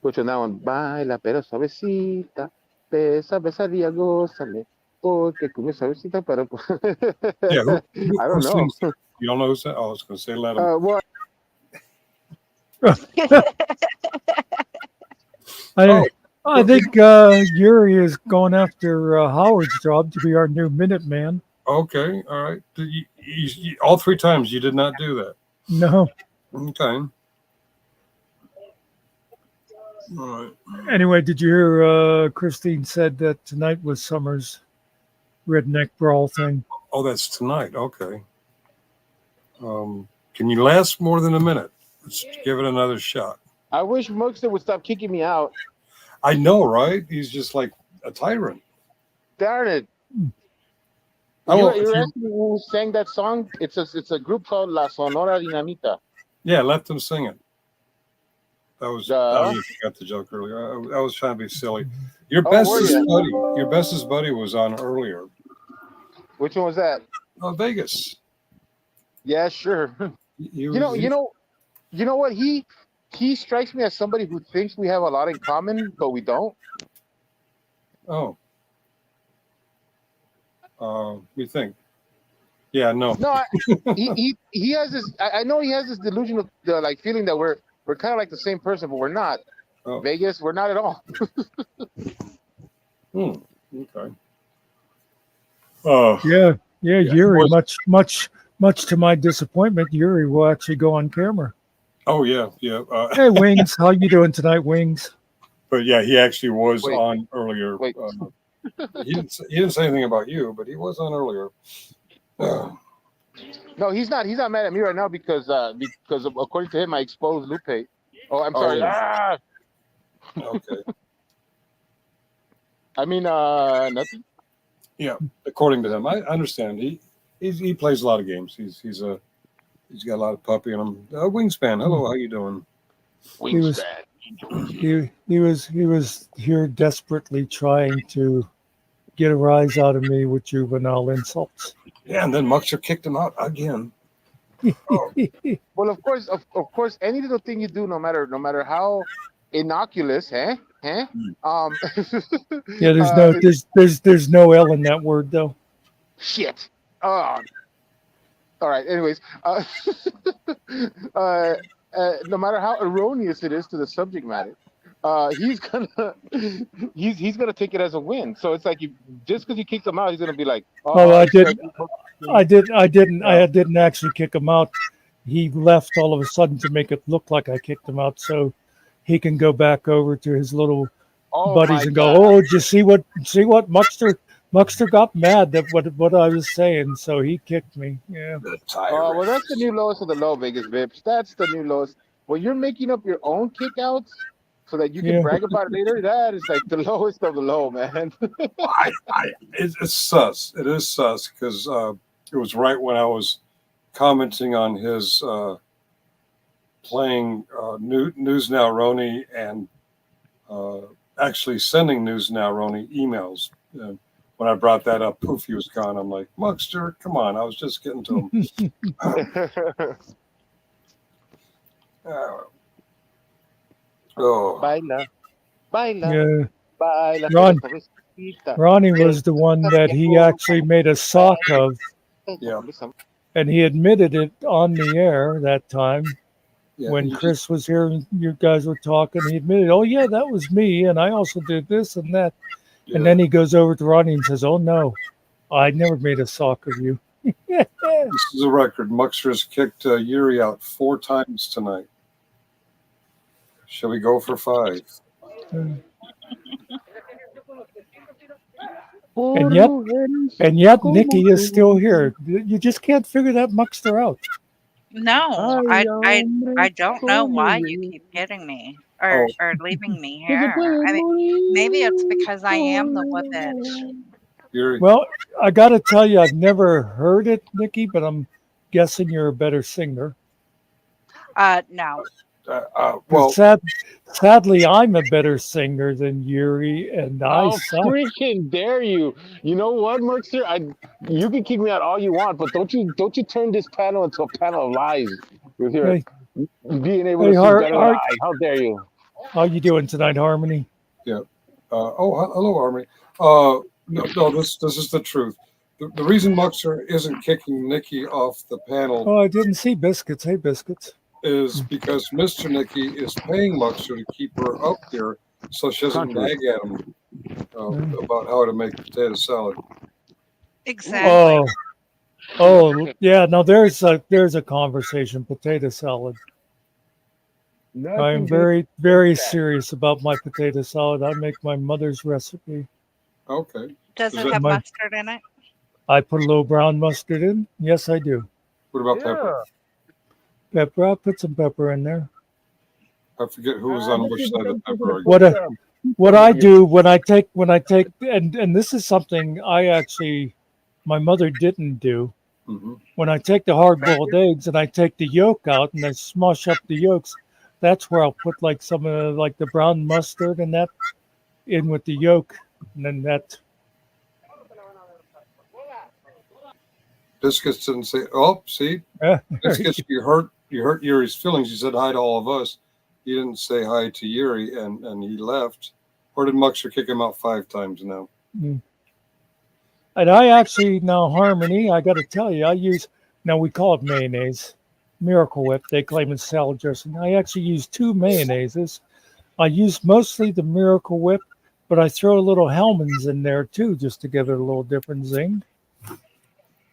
Which one? That one. Baila, pero suavecita. Besa, besaría, gózale. Porque come suavecita, pero. Yeah, I don't know. Sings that? You don't know who said? Oh, I was going to say let him. What? I think Yuri is going after Howard's job to be our new Minuteman. Okay, all right. All 3 times you did not do that. No. Okay. All right. Anyway, did you hear Christine said that tonight was Summer's redneck brawl thing? Oh, that's tonight. Okay. Can you last more than a minute? Let's give it another shot. I wish Muckster would stop kicking me out. I know, right? He's just like a tyrant. Darn it. You're asking me who sang that song? It's a group called La Sonora Dinamita. Yeah, let them sing it. I don't know if you got the joke earlier. I was trying to be silly. Your bestest buddy was on earlier. Which one was that? Vegas. Yeah, sure. You know what? He strikes me as somebody who thinks we have a lot in common, but we don't. Oh. We think. Yeah, no. No, he has this. I know he has this delusion of like feeling that we're kind of like the same person, but we're not. Oh. Vegas, we're not at all. Okay. Yeah, Yuri. Much to my disappointment, Yuri will actually go on camera. Oh yeah. Hey, Wings, how you doing tonight, Wings? But yeah, he actually was Wait. on earlier. Wait. He didn't say anything about you, but he was on earlier. No, he's not. He's not mad at me right now because according to him, I exposed Lupe. Oh, I'm sorry. Yeah. Okay. I mean, nothing. Yeah, according to him, I understand. He plays a lot of games. He's got a lot of puppy in him. Wingspan, hello, how you doing? Wingspan. He was here desperately trying to get a rise out of me with juvenile insults. Yeah, and then Muckster kicked him out again. Well, of course, any little thing you do, no matter how innocuous, Yeah, there's no L in that word though. Shit. All right. Anyways, no matter how erroneous it is to the subject matter, he's gonna take it as a win. So it's like just because you kicked him out, he's gonna be like, I didn't actually kick him out. He left all of a sudden to make it look like I kicked him out, so he can go back over to his little buddies and go, "Oh, did you see what Muckster got mad that what I was saying, so he kicked me." Yeah. Well, that's the new lowest of the low, Vegas Vips. That's the new lowest. When you're making up your own kickouts so that you can brag about it later, that is like the lowest of the low, man. It's sus. It is sus because it was right when I was commenting on his playing News Now Roni and actually sending News Now Roni emails. When I brought that up, poof, he was gone. I'm like, Muckster, come on. I was just getting to him. Baila. Yeah. Baila. Ronnie was the one that he actually made a sock of. Yeah. And he admitted it on the air that time when Chris was here and you guys were talking. He admitted, "Oh, yeah, that was me. And I also did this and that." Yeah. And then he goes over to Ronnie and says, "Oh, no, I never made a sock of you." This is a record. Muckster has kicked Yuri out 4 times tonight. Shall we go for 5? And yet Nikki is still here. You just can't figure that Muckster out. No, I don't know why you keep getting me or leaving me here. I mean, maybe it's because I am the one bitch. Well, I got to tell you, I've never heard it, Nikki, but I'm guessing you're a better singer. No. Well, sadly, I'm a better singer than Yuri, and I suck. Freaking dare you! You know what, Muckster? You can kick me out all you want, but don't you turn this panel into a panel of lies with your being able to sing better than I. How dare you? How you doing tonight, Harmony? Yeah. Hello, Harmony. No, this is the truth. The reason Muckster isn't kicking Nikki off the panel. Oh, I didn't see Biscuits. Hey, Biscuits. Is because Mr. Nikki is paying Muckster to keep her up here so she doesn't nag at him about how to make potato salad. Exactly. Oh, yeah. Now there's a conversation. Potato salad. I am very, very serious about my potato salad. I make my mother's recipe. Okay. Does it have mustard in it? I put a little brown mustard in. Yes, I do. What about pepper? Pepper. I'll put some pepper in there. I forget who was on which side of pepper. What I do when I take and this is something my mother didn't do. Mm-hmm. When I take the hard-boiled eggs and I take the yolk out and I smush up the yolks, that's where I'll put like some of like the brown mustard and that in with the yolk, and then that. Biscuits didn't say. Oh, see, Biscuits, you hurt Yuri's feelings. You said hi to all of us. You didn't say hi to Yuri, and he left. Or did Muckster kick him out 5 times now? And I actually now Harmony. I got to tell you, now we call it mayonnaise, Miracle Whip. They claim it's salad dressing. I actually use 2 mayonnaises. I use mostly the Miracle Whip, but I throw a little Hellman's in there too, just to give it a little different zing.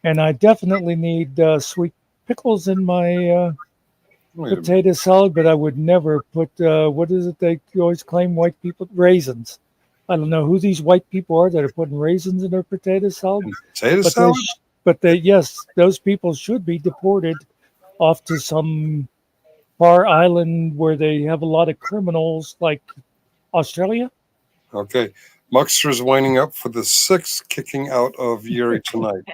And I definitely need sweet pickles in my potato salad, but I would never put, what is it they always claim white people? Raisins. I don't know who these white people are that are putting raisins in their potato salad. But yes, those people should be deported off to some far island where they have a lot of criminals, like Australia. Okay. Muckster's winding up for the 6th kicking out of Yuri tonight.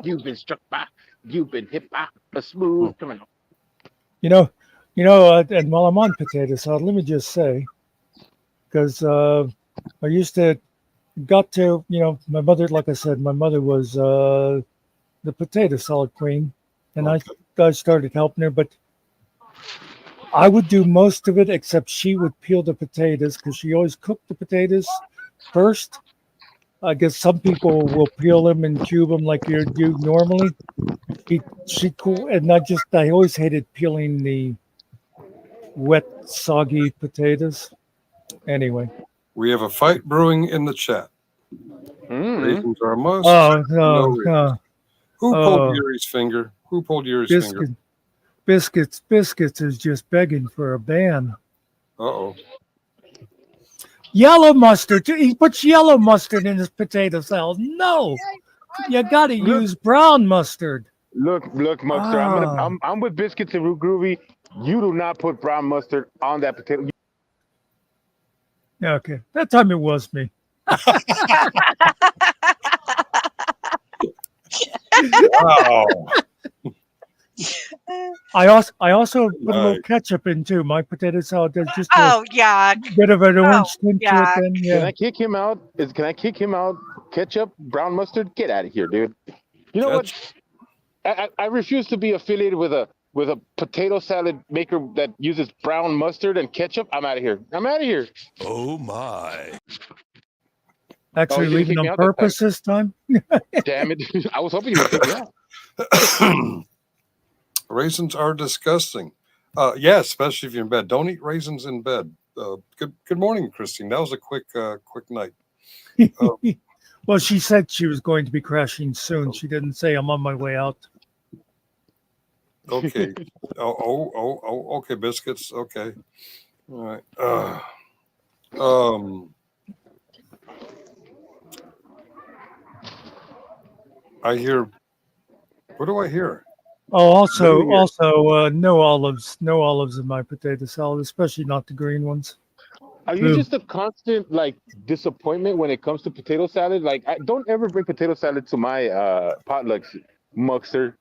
You've been struck by, you've been hit by a smooth criminal. And while I'm on potato salad, let me just say, because I used to my mother, like I said, my mother was the potato salad queen, and I started helping her, but I would do most of it, except she would peel the potatoes because she always cooked the potatoes first. I guess some people will peel them and cube them like you do normally. I always hated peeling the wet, soggy potatoes. Anyway. We have a fight brewing in the chat. Raisins are a must. Oh, no. Who pulled Yuri's finger? Who pulled Yuri's finger? Biscuits is just begging for a ban. Uh-oh. Yellow mustard. He puts yellow mustard in his potato salad. No, you got to use brown mustard. Look, Muckster. I'm with Biscuits and Root Groovy. You do not put brown mustard on that potato. Okay, that time it was me. Wow. I also put a little ketchup into my potato salad. There's just yuck. Bit of an orange tint to it. Then, yeah. Can I kick him out? Can I kick him out? Ketchup, brown mustard? Get out of here, dude. You know what? I refuse to be affiliated with a potato salad maker that uses brown mustard and ketchup. I'm out of here. Oh my. Actually, leaving on purpose this time? Damn it. I was hoping you would kick me out. Raisins are disgusting. Yeah, especially if you're in bed. Don't eat raisins in bed. Good morning, Christine. That was a quick night. Well, she said she was going to be crashing soon. She didn't say I'm on my way out. Okay. Okay, Biscuits. Okay. All right. I hear. What do I hear? Oh, also, no olives in my potato salad, especially not the green ones. Are you just a constant disappointment when it comes to potato salad? I don't ever bring potato salad to my potlucks, Muckster.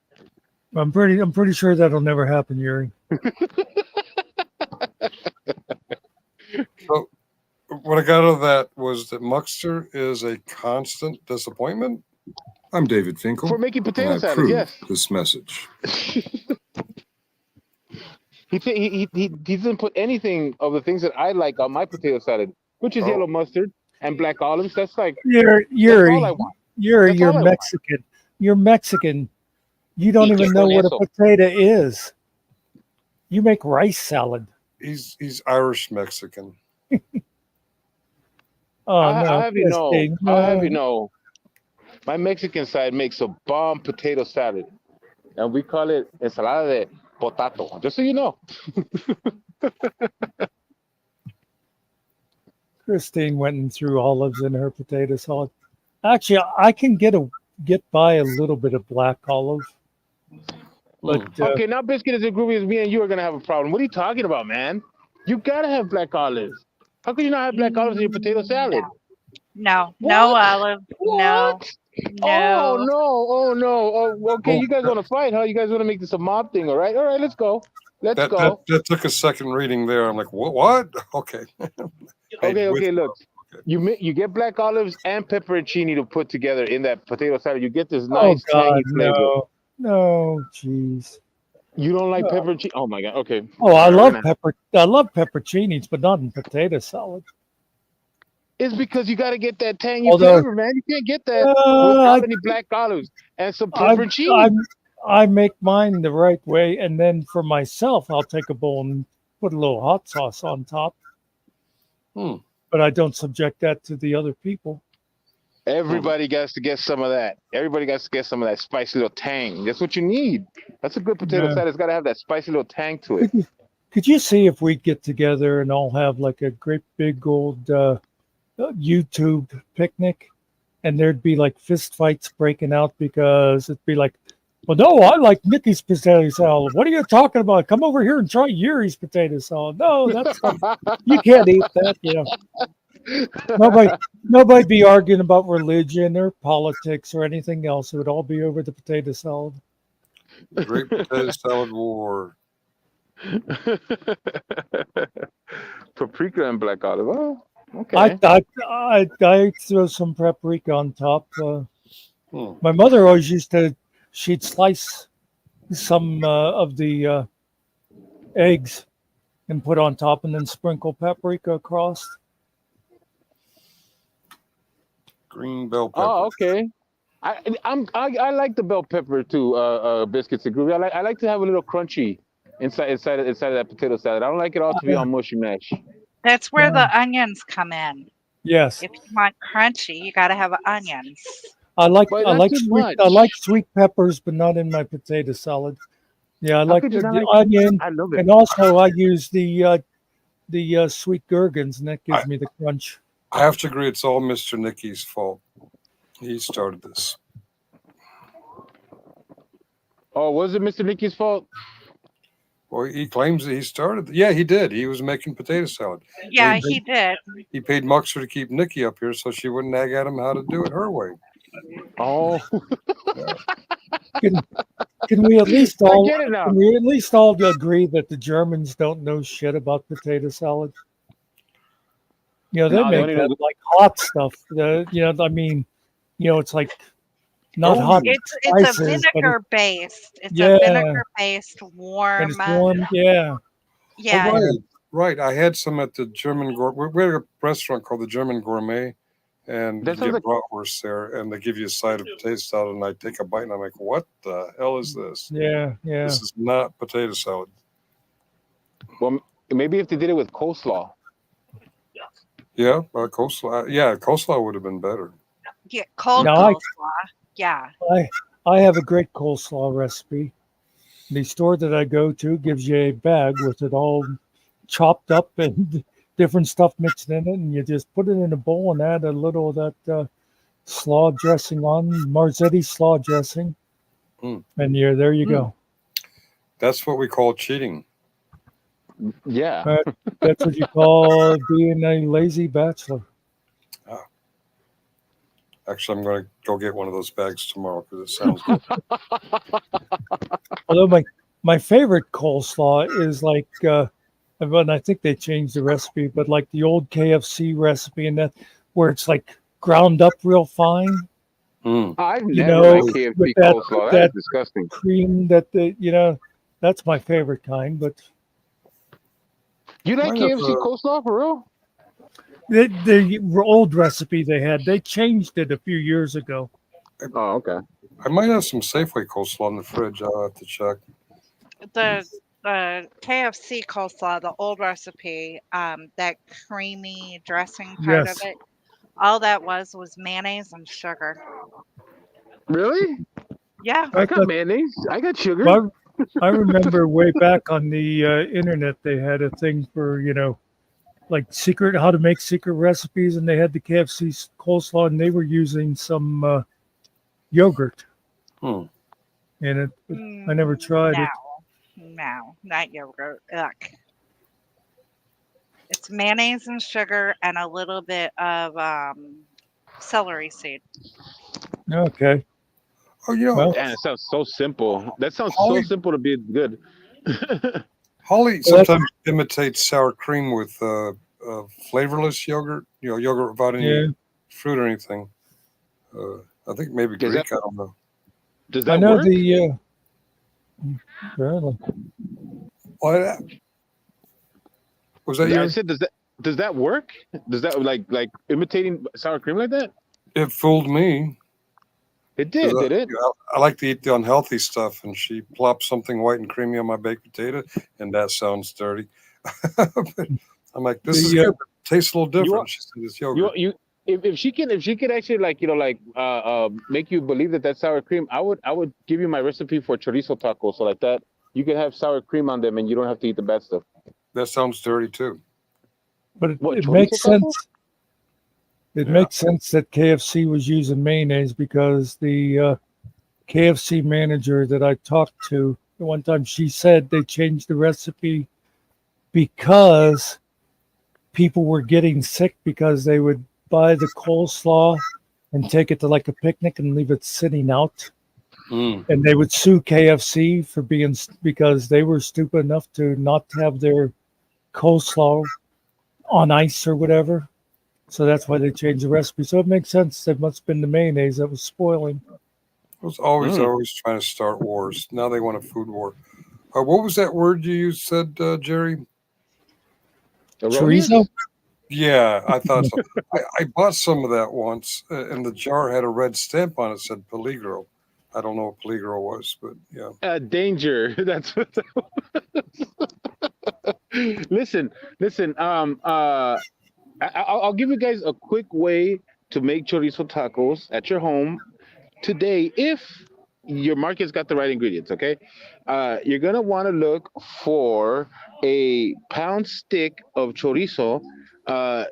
I'm pretty sure that'll never happen, Yuri. So, what I got out of that was that Muckster is a constant disappointment. I'm David Finkel. For making potato salad, yes. This message. He didn't put anything of the things that I like on my potato salad, which is yellow mustard and black olives. That's Yuri, that's all I want. Yuri, you're Mexican. You're Mexican. You don't even know what a potato is. You make rice salad. He's Irish Mexican. I'll have you know, my Mexican side makes a bomb potato salad, and we call it ensalada de potato. Just so you know. Christine went and threw olives in her potato salad. Actually, I can get by a little bit of black olive. But, okay, now Biscuit is as groovy as me and you are gonna have a problem. What are you talking about, man? You gotta have black olives. How can you not have black olives in your potato salad? No olive. No. Oh no. Oh, okay, you guys want to fight, huh? You guys want to make this a mob thing, all right? All right, let's go. Let's go. That took a second reading there. I'm like, what? Okay. Okay, look. You get black olives and pepperoncini to put together in that potato salad. You get this Oh nice God, tangy flavor. no, jeez. You don't like No. pepperoncini? Oh my God. Okay. Oh, I All right, love we're gonna- I love pepperoncinis, but not in potato salad. It's because you got to get that tangy Although flavor, man. You can't get that I, without any black olives and some I, pepperoncini. I make mine the right way, and then for myself, I'll take a bowl and put a little hot sauce on top. But I don't subject that to the other people. Everybody gets to get some of that. Everybody gets to get some of that spicy little tang. That's what you need. That's a good potato Yeah. salad. It's got to have that spicy little tang to it. Could you see if we get together and all have like a great big old YouTube picnic, and there'd be like fist fights breaking out because it'd be like, well, no, I like Nikki's potato salad. What are you talking about? Come over here and try Yuri's potato salad. No, that's not, you can't eat that. You know, nobody be arguing about religion or politics or anything else. It would all be over the potato salad. Great potato salad war. Paprika and black olive. Oh, okay. I throw some paprika on top. My mother always used to. She'd slice some of the eggs and put on top, and then sprinkle paprika across. Green bell pepper. Oh, okay. I like the bell pepper too. Biscuits and groovy. I like to have a little crunchy inside of that potato salad. I don't like it all to be on mushy mash. That's where the onions come in. Yes. If you want crunchy, you got to have onions. I like much. sweet peppers, but not in my potato salad. Yeah, I How like could you the not like onion, I love it. and also I use the sweet gherkins, and that gives me the crunch. I have to agree, it's all Mr. Nicky's fault. He started this. Oh, was it Mr. Nicky's fault? Well, he claims that he started. Yeah, he did. He was making potato salad. Yeah, he did. He paid Muckster to keep Nikki up here so she wouldn't nag at him how to do it her way. Oh. Can we at least all get it now. can we at least all agree that the Germans don't know shit about potato salad? You know, they No, they make only that know like hot stuff. I mean, it's like not hot. It's spices, a but vinegar based. It's Yeah. a vinegar based warm. and it's warm. Yeah. Yeah. Oh, right. I had some at the German Gourmet. We had a restaurant called the German Gourmet, and you get bratwurst there, and they give you a side of potato salad, and I take a bite, and I'm like, what the hell is this? Yeah. This is not potato salad. Well, maybe if they did it with coleslaw. Yeah, coleslaw. Yeah, coleslaw would have been better. Yeah, cold No, coleslaw. Yeah. I have a great coleslaw recipe. The store that I go to gives you a bag with it all chopped up and different stuff mixed in it, and you just put it in a bowl and add a little of that slaw dressing on, Marzetti slaw dressing, and there you go. That's what we call cheating. Yeah. That's what you call being a lazy bachelor. Actually, I'm going to go get one of those bags tomorrow because it sounds good. Although my favorite coleslaw is like, and I think they changed the recipe, but like the old KFC recipe, and that where it's like ground up real fine. I've never liked KFC with coleslaw. That is disgusting. Cream that's my favorite kind. But you like KFC coleslaw for real? The old recipe they changed it a few years ago. Oh, okay. I might have some Safeway coleslaw in the fridge. I'll have to check. The KFC coleslaw, the old recipe, that creamy dressing part of it, all that was mayonnaise and sugar. Really? Yeah. I got mayonnaise. I got sugar. I remember way back on the internet, they had a thing for, like how to make secret recipes, and they had the KFC coleslaw, and they were using some yogurt. And I never tried it. No, not yogurt. Ugh. It's mayonnaise and sugar and a little bit of celery seed. Okay. Oh, Man, it sounds so simple. That sounds so simple to be good. Holly sometimes imitates sour cream with flavorless yogurt. Yogurt without any fruit or anything. I think maybe Greek. I don't know. Does that I know work? Apparently. What was that? I said, does that work? Does that like imitating sour cream like that? It fooled me. It did it? I like to eat the unhealthy stuff, and she plopped something white and creamy on my baked potato, and that sounds dirty. But I'm like, this is good. It tastes a little different. She said it's yogurt. If she could actually make you believe that that's sour cream, I would give you my recipe for chorizo tacos. So like that, you can have sour cream on them, and you don't have to eat the bad stuff. That sounds dirty too. But it makes sense. It makes sense that KFC was using mayonnaise because the KFC manager that I talked to one time, she said they changed the recipe because people were getting sick because they would buy the coleslaw and take it to like a picnic and leave it sitting out. And they would sue KFC for because they were stupid enough to not have their coleslaw on ice or whatever. So that's why they changed the recipe. So it makes sense. It must have been the mayonnaise that was spoiling. It was always trying to start wars. Now they want a food war. What was that word you said, Jerry? Chorizo? Yeah, I thought so. I bought some of that once, and the jar had a red stamp on it that said peligro. I don't know what peligro was, but yeah. Danger. That's what. Listen. I'll give you guys a quick way to make chorizo tacos at your home today if your market's got the right ingredients. Okay, you're gonna want to look for a pound stick of chorizo.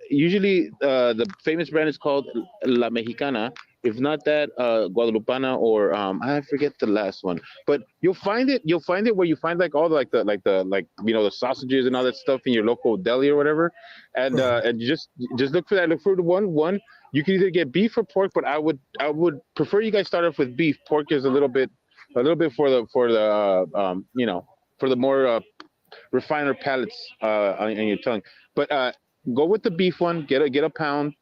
Usually, the famous brand is called La Mexicana. If not that, Guadalupana or I forget the last one. But you'll find it. You'll find it where you find like all the the sausages and all that stuff in your local deli or whatever. And you just look for that. Look for the one. You can either get beef or pork, but I would prefer you guys start off with beef. Pork is a little bit for the for the more refiner palates on your tongue. But go with the beef one. Get a pound.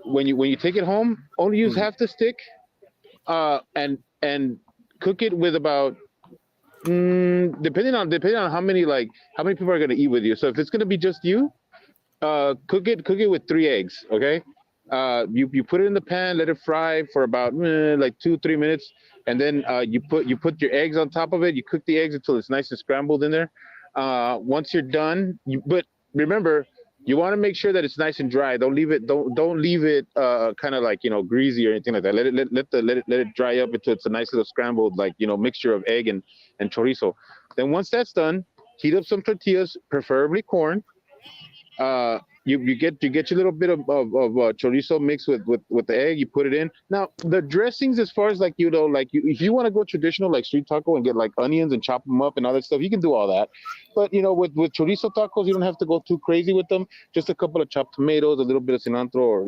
When you take it home, only use half the stick, and cook it with about depending on how many people are gonna eat with you. So if it's gonna be just you, cook it with 3 eggs. Okay, you put it in the pan, let it fry for about 2-3 minutes, and then you put your eggs on top of it. You cook the eggs until it's nice and scrambled in there. Once you're done, but remember, you want to make sure that it's nice and dry. Don't leave it kind of greasy or anything like that. Let it dry up until it's a nice little scrambled mixture of egg and chorizo. Then once that's done, heat up some tortillas, preferably corn. You get your little bit of chorizo mixed with the egg. You put it in. Now the dressings, as far as if you want to go traditional like street taco and get like onions and chop them up and all that stuff, you can do all that. But with chorizo tacos, you don't have to go too crazy with them. Just a couple of chopped tomatoes, a little bit of cilantro, or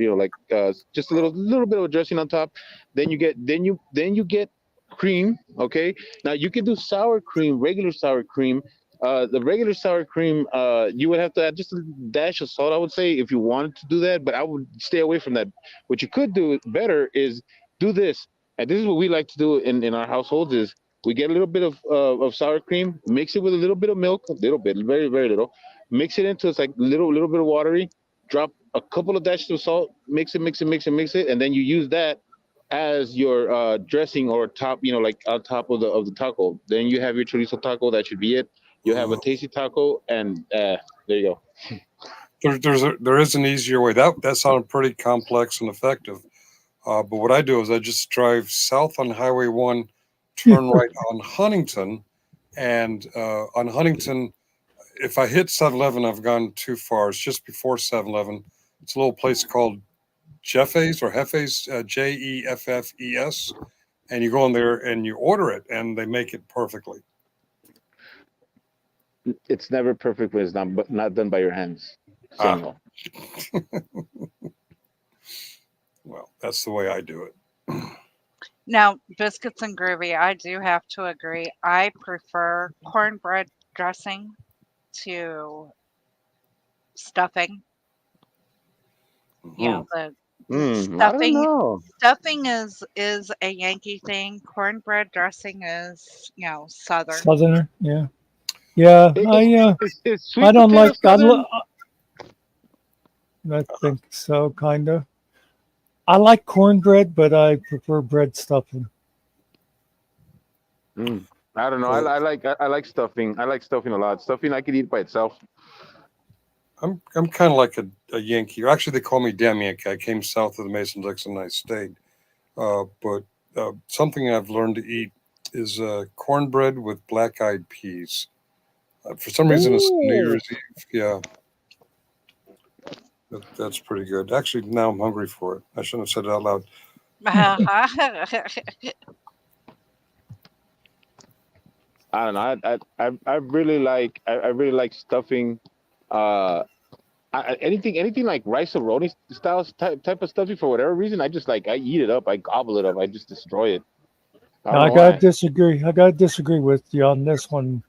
just a little bit of dressing on top. Then you get cream. Okay. Now you can do sour cream, regular sour cream. The regular sour cream, you would have to add just a dash of salt, I would say, if you wanted to do that, but I would stay away from that. What you could do better is do this. And this is what we like to do in our households is we get a little bit of sour cream, mix it with a little bit of milk, a little bit, very, very little, mix it into it's like little bit of watery, drop a couple of dashes of salt, mix it, and then you use that as your dressing or top, on top of the taco. Then you have your chorizo taco. That should be it. You have a tasty taco, and there you go. There is an easier way. That sounded pretty complex and effective. But what I do is I just drive south on Highway 1, turn right on Huntington, and on Huntington, if I hit 7-Eleven, I've gone too far. It's just before 7-Eleven. It's a little place called Jeffes or Jeffes, Jeffes, and you go in there and you order it, and they make it perfectly. It's never perfect when it's not done by your hands. Well, that's the way I do it. Now, biscuits and groovy, I do have to agree. I prefer cornbread dressing to stuffing. You know, the I don't know. stuffing is a Yankee thing. Cornbread dressing is, Southern. Southerner, yeah. Yeah, Is I sweet don't potato like. southern? I think so, kind of. I like cornbread, but I prefer bread stuffing. I don't know. I like stuffing. I like stuffing a lot. Stuffing I could eat by itself. I'm kind of like a Yankee. Actually, they call me damn Yankee. I came south of the Mason-Dixon and I stayed. But something I've learned to eat is cornbread with black-eyed peas. For some reason, it's New Year's Eve. Yeah, that's pretty good. Actually, now I'm hungry for it. I shouldn't have said it out loud. I don't know. I really like stuffing. Anything like rice roni style type of stuffing for whatever reason. I eat it up. I gobble it up. I just destroy it. I don't Now, know why. I gotta disagree with you on this one,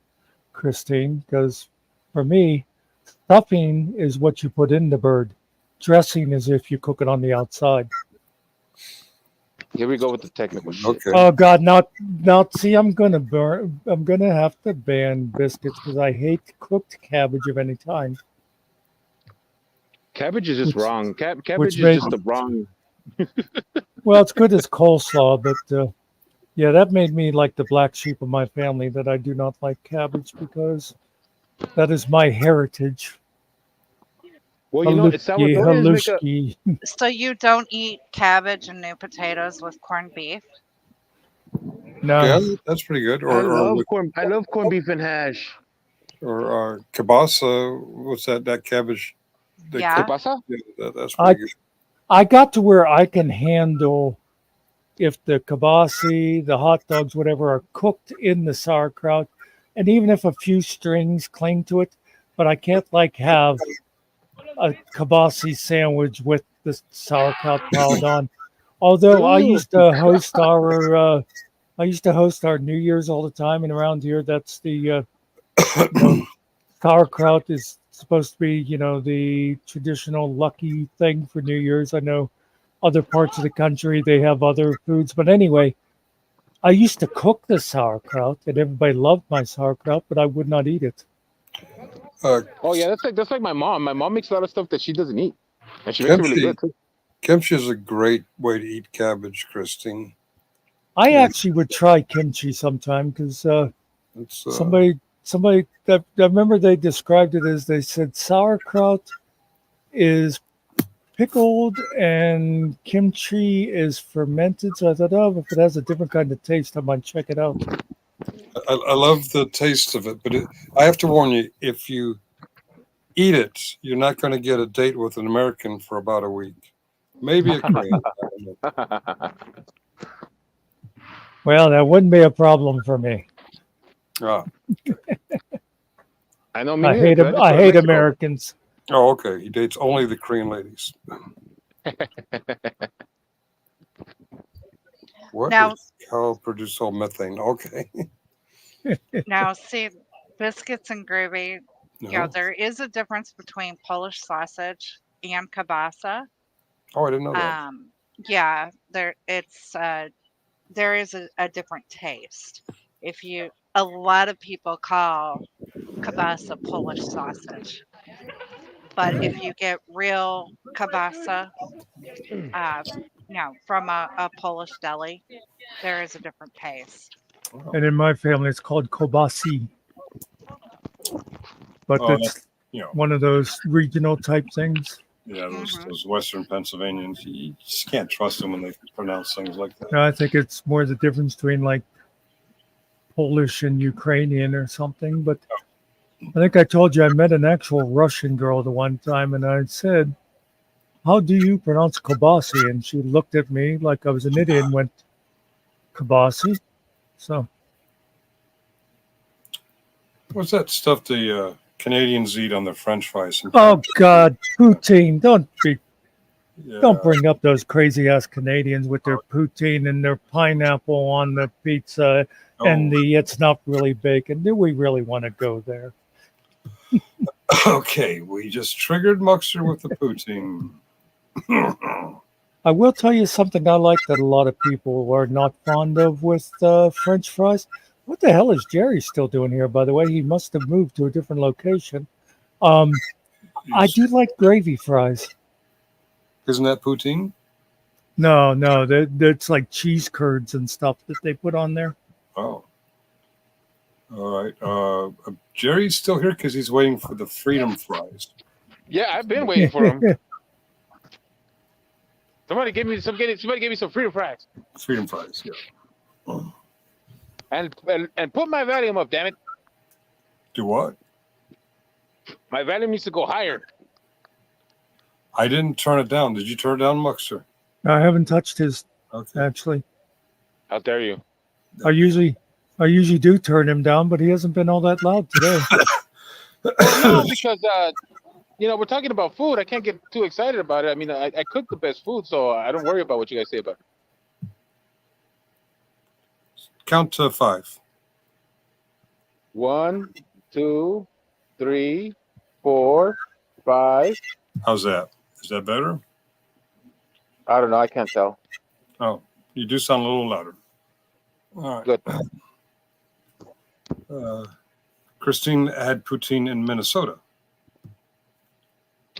Christine, because for me, stuffing is what you put in the bird. Dressing is if you cook it on the outside. Here we go with the technical shit. Okay. Oh God, now see, I'm gonna have to ban biscuits because I hate cooked cabbage of any kind. Cabbage is just wrong. Cabbage which is made- just the wrong. Well, it's good as coleslaw, but yeah, that made me like the black sheep of my family that I do not like cabbage because that is my heritage. Well, Salvadorians make a. Halushki. So you don't eat cabbage and new potatoes with corned beef? No. Yeah, that's pretty good. I love corned beef and hash. Or kielbasa. What's that? That cabbage. Yeah. Kielbasa? Yeah, that's pretty good. I got to where I can handle if the kibasi, the hot dogs, whatever, are cooked in the sauerkraut, and even if a few strings cling to it, but I can't have a kibasi sandwich with the sauerkraut piled on. Although I used to host our New Year's all the time, and around here that's the sauerkraut is supposed to be the traditional lucky thing for New Year's. I know other parts of the country they have other foods, but anyway, I used to cook the sauerkraut, and everybody loved my sauerkraut, but I would not eat it. Oh yeah, that's like my mom. My mom makes a lot of stuff that she doesn't eat, and she makes it really good too. Kimchi is a great way to eat cabbage, Christine. I actually would try kimchi sometime because somebody I remember they described it as, they said sauerkraut is pickled and kimchi is fermented. So I thought, if it has a different kind of taste, I might check it out. I love the taste of it, but I have to warn you, if you eat it, you're not going to get a date with an American for about a week. Maybe a Korean. Well, that wouldn't be a problem for me. Ah. I know. I hate Americans. Oh, okay. He dates only the Korean ladies. What? Now- Cow produce all methane. Okay. Now, see, biscuits and gravy, No. there is a difference between Polish sausage and kielbasa. Oh, I didn't know that. Yeah, there is a different taste. A lot of people call kielbasa Polish sausage, but if you get real kielbasa, from a Polish deli, there is a different taste. And in my family, it's called kobasi. But it's one of those regional type things. Yeah, those Western Pennsylvanians, you just can't trust them when they pronounce things like that. No, I think it's more the difference between like Polish and Ukrainian or something. But I think I told you I met an actual Russian girl the one time, and I said, "How do you pronounce kobasi?" And she looked at me like I was an idiot and went, "Kobasi." So, What's that stuff the Canadians eat on their French fries? oh God, poutine! Don't bring up those crazy ass Canadians with their poutine and their pineapple on the pizza and it's not really bacon. Do we really want to go there? Okay, we just triggered Muckster with the poutine. I will tell you something I like that a lot of people are not fond of with French fries. What the hell is Jerry still doing here, by the way? He must have moved to a different location. I do like gravy fries. Isn't that poutine? No, that's like cheese curds and stuff that they put on there. Oh. All right. Jerry's still here because he's waiting for the freedom fries. Yeah, I've been waiting for him. Somebody give me some freedom fries. Freedom fries, yeah. And put my volume up, damn it. Do what? My volume needs to go higher. I didn't turn it down. Did you turn it down, Muckster? I haven't touched his actually. How dare you? I usually do turn him down, but he hasn't been all that loud today. Well, no, because we're talking about food. I can't get too excited about it. I mean, I cook the best food, so I don't worry about what you guys say about it. Count to 5. 1, 2, 3, 4, 5. How's that? Is that better? I don't know. I can't tell. Oh, you do sound a little louder. All right. Good. Christine had poutine in Minnesota.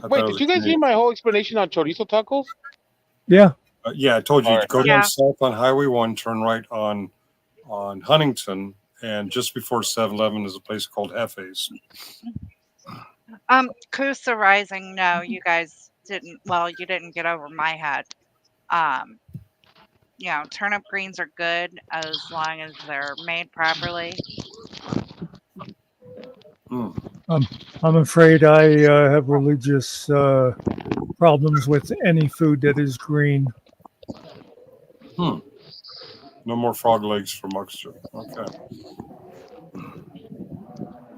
Wait, did you guys hear my whole explanation on chorizo tacos? Yeah. Yeah, I told you. All right. Go down south on Highway 1, turn right on Huntington, and just before 7-Eleven is a place called Hefe's. Kusa Rising, no, you guys didn't. Well, you didn't get over my head. Turnip greens are good as long as they're made properly. I'm afraid I have religious problems with any food that is green. No more frog legs for Muckster. Okay.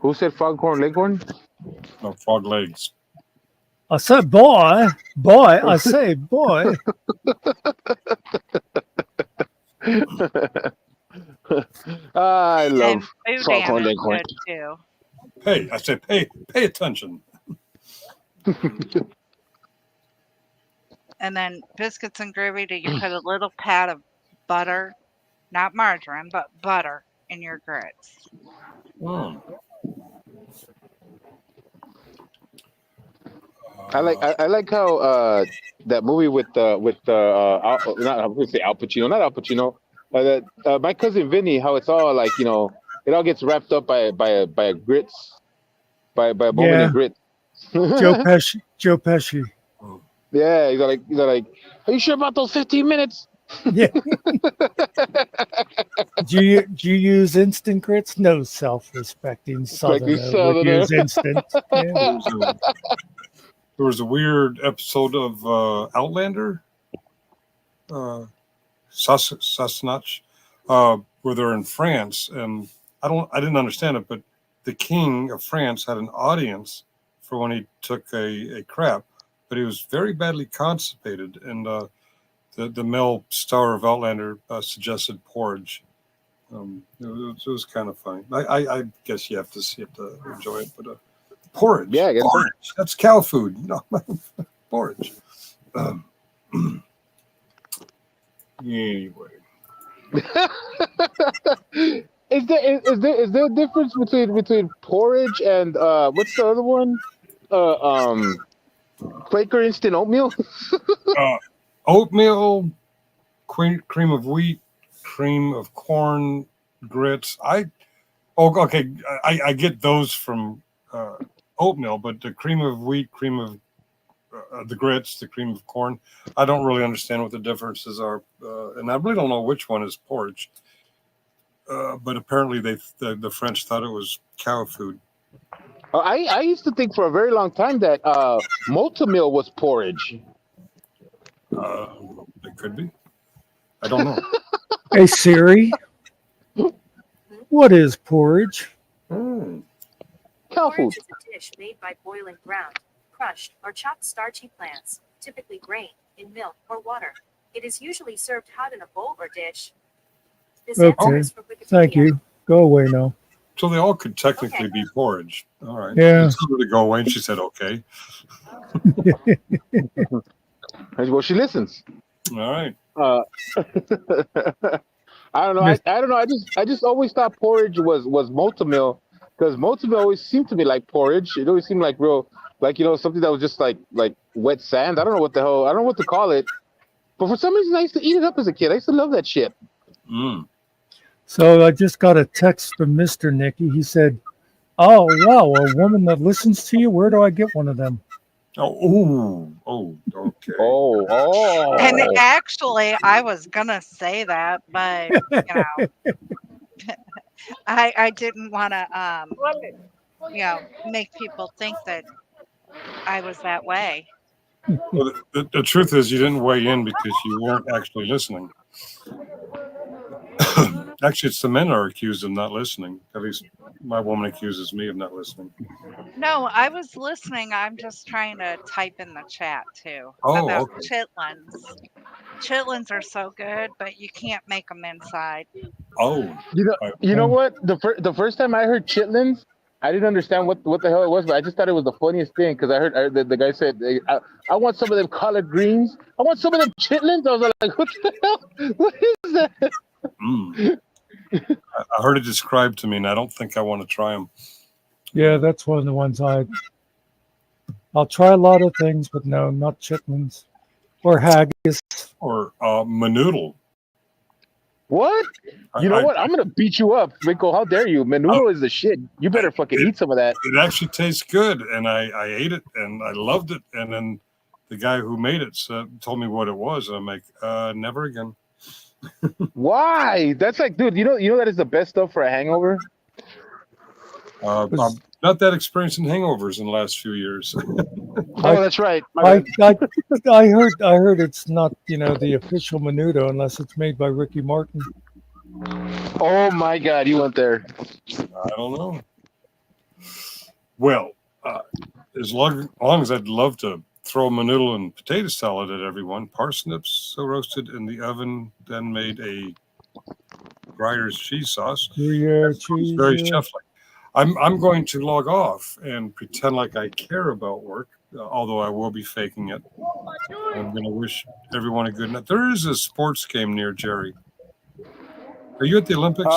Who said foghorn leghorn? No, frog legs. I said boy. I say boy. I love and foghorn is leghorn. good too. I said pay attention. And then biscuits and gravy, do you put a little pat of butter, not margarine, but butter in your grits? I like how that movie with not I'm gonna say Al Pacino, not Al Pacino, my cousin Vinny, how it's all like it all gets wrapped up by a grits, by a moment in grits. Joe Pesci. Yeah, he's like, are you sure about those 15 minutes? Yeah. Do you use instant grits? No self-respecting Southerner would use instant. Yeah. There was a weird episode of Outlander, Sassenach, where they're in France, and I didn't understand it, but the king of France had an audience for when he took a crap, but he was very badly constipated, and the male star of Outlander suggested porridge. It was kind of funny. I guess you have to enjoy it, but porridge. Yeah, I guess porridge. So. That's cow food. No, porridge. Anyway. Is there a difference between porridge and what's the other one? Quaker instant oatmeal. Oatmeal, cream of wheat, cream of corn, grits. I get those from oatmeal, but the cream of wheat, cream of the grits, the cream of corn, I don't really understand what the differences are, and I really don't know which one is porridge. But apparently the French thought it was cow food. I used to think for a very long time that Multimil was porridge. It could be. I don't know. Hey Siri, what is porridge? Cow Porridge food. is a dish made by boiling ground, crushed, or chopped starchy plants, typically grain, in milk or water. It is usually served hot in a bowl or dish. This answer Okay, is from Wikipedia. thank you. Go away now. So they all could technically be porridge. All right. Yeah. I told her to go away, and she said, "Okay." Well, she listens. All right. I don't know. I don't know. I just always thought porridge was multi-meal, because multi-meal always seemed to me like porridge. It always seemed like real, like, you know, something that was just like wet sand. I don't know what the hell. I don't know what to call it. But for some reason, I used to eat it up as a kid. I used to love that shit. Mm. So I just got a text from Mr. Nicky. He said, "Oh wow, a woman that listens to you. Where do I get one of them?" Oh, okay. And actually, I was gonna say that, but you know, I didn't want to you know, make people think that I was that way. Well, the truth is, you didn't weigh in because you weren't actually listening. Actually, it's the men are accused of not listening. At least my woman accuses me of not listening. No, I was listening. I'm just trying to type in the chat too Oh, about okay. chitlins. Chitlins are so good, but you can't make them inside. Oh, you know what? The first time I heard chitlins, I didn't understand what the hell it was, but I just thought it was the funniest thing, because I heard the guy said, I want some of them collard greens. I want some of them chitlins. I was like, what the hell? What is that? I heard it described to me, and I don't think I want to try them. Yeah, that's one of the ones I'll try a lot of things, but no, not chitlins or haggis or menudo. What? You know what? I'm gonna beat you up, Rico. How dare you? Menudo is the shit. You better fucking eat some of that. It actually tastes good, and I ate it, and I loved it. And then the guy who made it told me what it was, and I'm like, never again. Why? That's like, dude, you know that is the best stuff for a hangover? I'm not that experienced in hangovers in the last few years. Oh, that's right. I heard it's not, you know, the official menudo unless it's made by Ricky Martin. Oh my God, you went there. I don't know. Well, as long as I'd love to throw menudo and potato salad at everyone, parsnips roasted in the oven, then made a Gruyere cheese sauce. Gruyere cheese. Very chef-like. I'm going to log off and pretend like I care about work, although I will be faking it. I'm going to wish everyone a good night. There is a sports game near Jerry. Are you at the Olympics?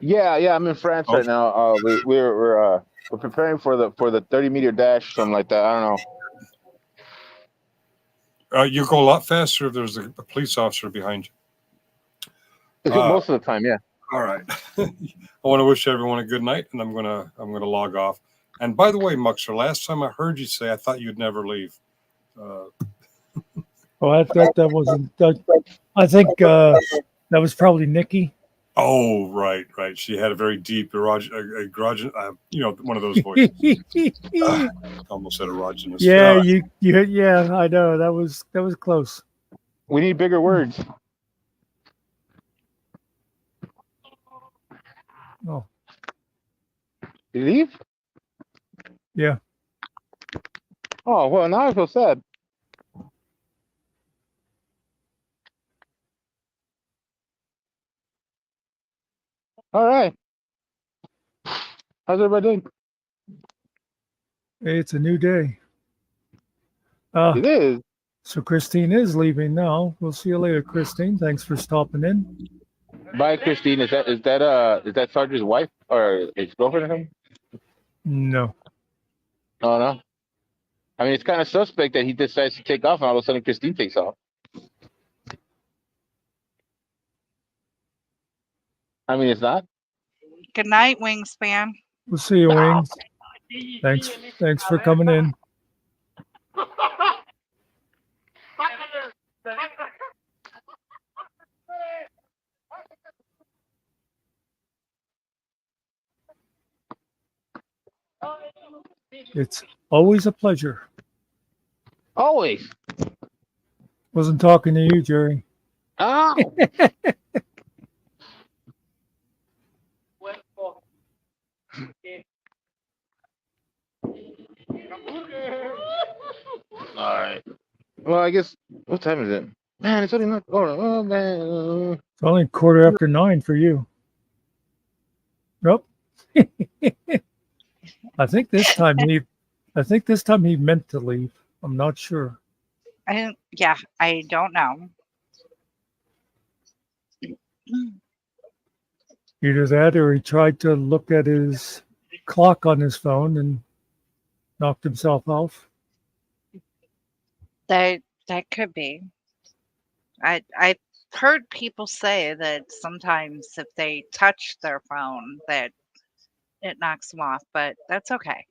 Yeah, I'm in France right now. We're preparing for the 30-meter dash, something like that. I don't know. You go a lot faster if there's a police officer behind you. Most of the time, yeah. All right. I want to wish everyone a good night, and I'm gonna log off. And by the way, Muckster, last time I heard you say I thought you'd never leave. Well, that wasn't. I think that was probably Nikki. Oh, right. She had a very deep erogenous, one of those voices. Almost said erogenous. Yeah, yeah, I know. That was close. We need bigger words. Oh. Did you leave? Yeah. Oh, well, now I feel sad. All right. How's everybody doing? Hey, it's a new day. It is. So Christine is leaving now. We'll see you later, Christine. Thanks for stopping in. Bye, Christine. Is that Sarge's wife or his girlfriend or something? No. Oh no. I mean, it's kind of suspect that he decides to take off, and all of a sudden Christine takes off. I mean, it's not. Good night, Wingspan. We'll see you, Wings. Thanks for coming in. It's always a pleasure. Always. Wasn't talking to you, Jerry. Oh. All right. Well, I guess, what time is it? Man, it's only not. Oh man. It's only 9:15 for you. Nope. I think this time he meant to leave. I'm not sure. Yeah, I don't know. Either that or he tried to look at his clock on his phone and knocked himself off. That could be. I've heard people say that sometimes if they touch their phone that it knocks them off, but that's okay.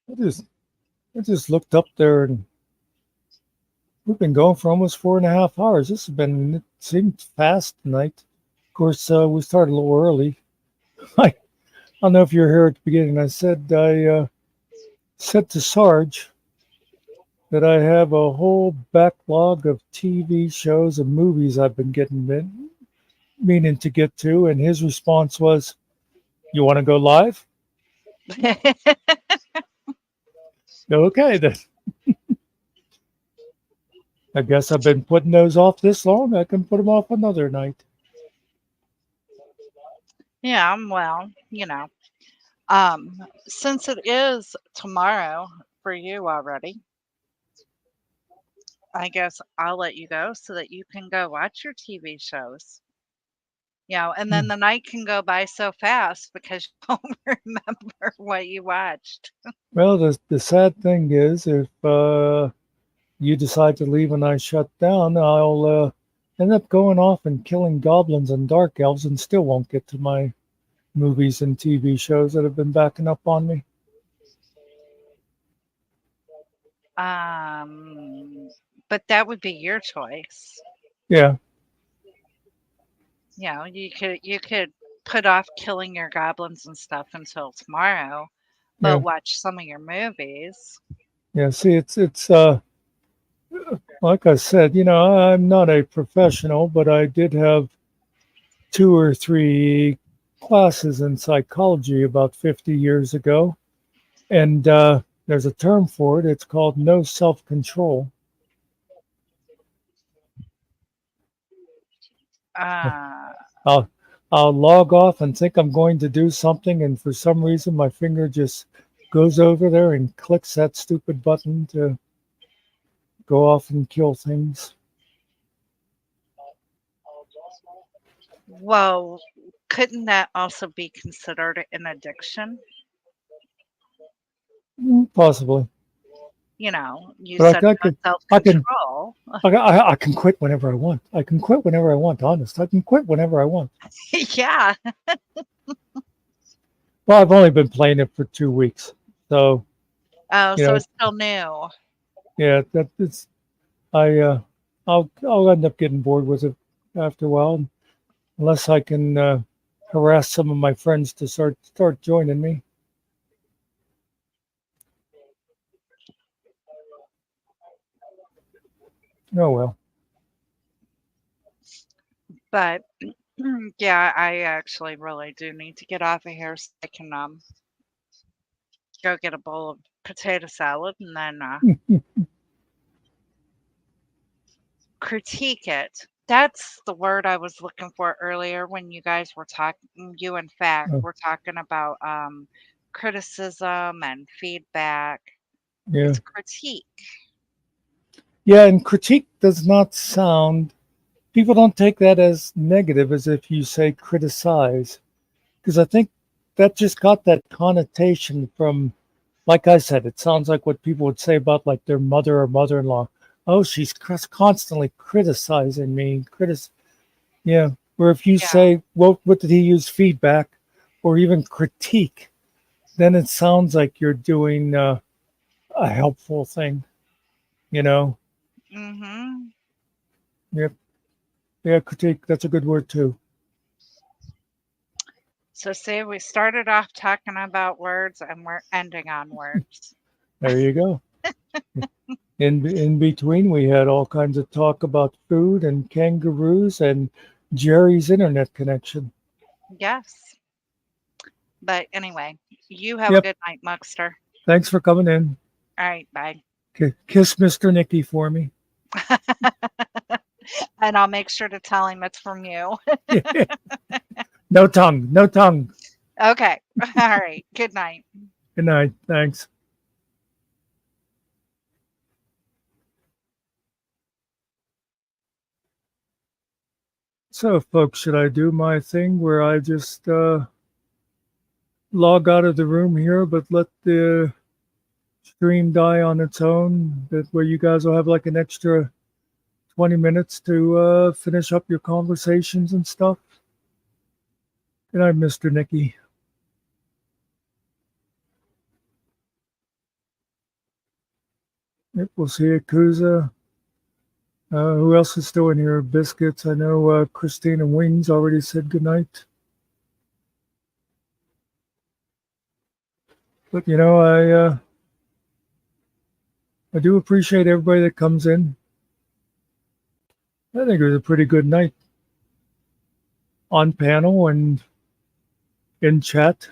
I just looked up there and we've been going for almost 4.5 hours. It seemed fast tonight. Of course, we started a little early. I don't know if you were here at the beginning. I said to Sarge that I have a whole backlog of TV shows and movies I've been meaning to get to, and his response was, "You want to go live?" Okay, then. I guess I've been putting those off this long. I can put them off another night. Yeah, well, since it is tomorrow for you already, I guess I'll let you go so that you can go watch your TV shows. And then the night can go by so fast because you don't remember what you watched. Well, the sad thing is, if you decide to leave and I shut down, I'll end up going off and killing goblins and dark elves and still won't get to my movies and TV shows that have been backing up on me. But that would be your choice. Yeah. You could put off killing your goblins and stuff until tomorrow, but watch some of your movies. Yeah, see, it's like I said, I'm not a professional, but I did have 2 or 3 classes in psychology about 50 years ago. And there's a term for it. It's called no self-control. I'll log off and think I'm going to do something, and for some reason my finger just goes over there and clicks that stupid button to go off and kill things. Well, couldn't that also be considered an addiction? Possibly. You But said self-control. I can quit whenever I want. I can quit whenever I want, honest. I can quit whenever I want. Yeah. Well, I've only been playing it for 2 weeks. So so it's still new. Yeah, I'll end up getting bored with it after a while, unless I can harass some of my friends to start joining me. Oh well. But yeah, I actually really do need to get off of here so I can go get a bowl of potato salad and then critique it. That's the word I was looking for earlier when you guys were talking. You, in fact, were talking about criticism and feedback. Yeah. It's critique. Yeah, and critique does not sound. People don't take that as negative, as if you say criticize, because I think that just got that connotation from, like I said, it sounds like what people would say about like their mother or mother-in-law. Oh, she's constantly criticizing me. Yeah. Where if you say, what did he use? Feedback or even critique, then it sounds like you're doing a helpful thing, Mm-hmm. Yep. Yeah, critique. That's a good word too. So see, we started off talking about words and we're ending on words. There you go. In between, we had all kinds of talk about food and kangaroos and Jerry's internet connection. Yes. But anyway, you have a good night, Muckster. Thanks for coming in. All right, bye. Kiss Mr. Nicky for me. And I'll make sure to tell him it's from you. No tongue. No tongue. Okay. All right. Good night. Good night. Thanks. So, folks, should I do my thing where I just log out of the room here, but let the stream die on its own? That way you guys will have like an extra 20 minutes to finish up your conversations and stuff. Good night, Mr. Nicky. Yep, we'll see you, Kuza. Who else is still in here? Biscuits. I know Christine and Wings already said goodnight. But, you know, I do appreciate everybody that comes in. I think it was a pretty good night on panel and in chat.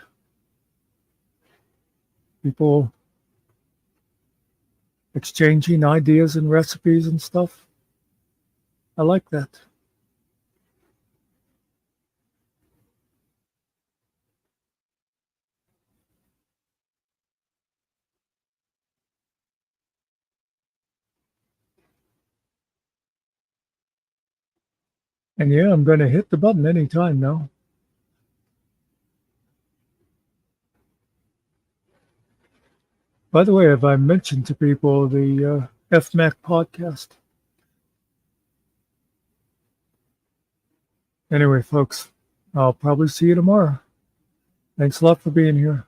People exchanging ideas and recipes and stuff. I like that. And yeah, I'm going to hit the button anytime now. By the way, have I mentioned to people the FMAC podcast? Anyway, folks, I'll probably see you tomorrow. Thanks a lot for being here.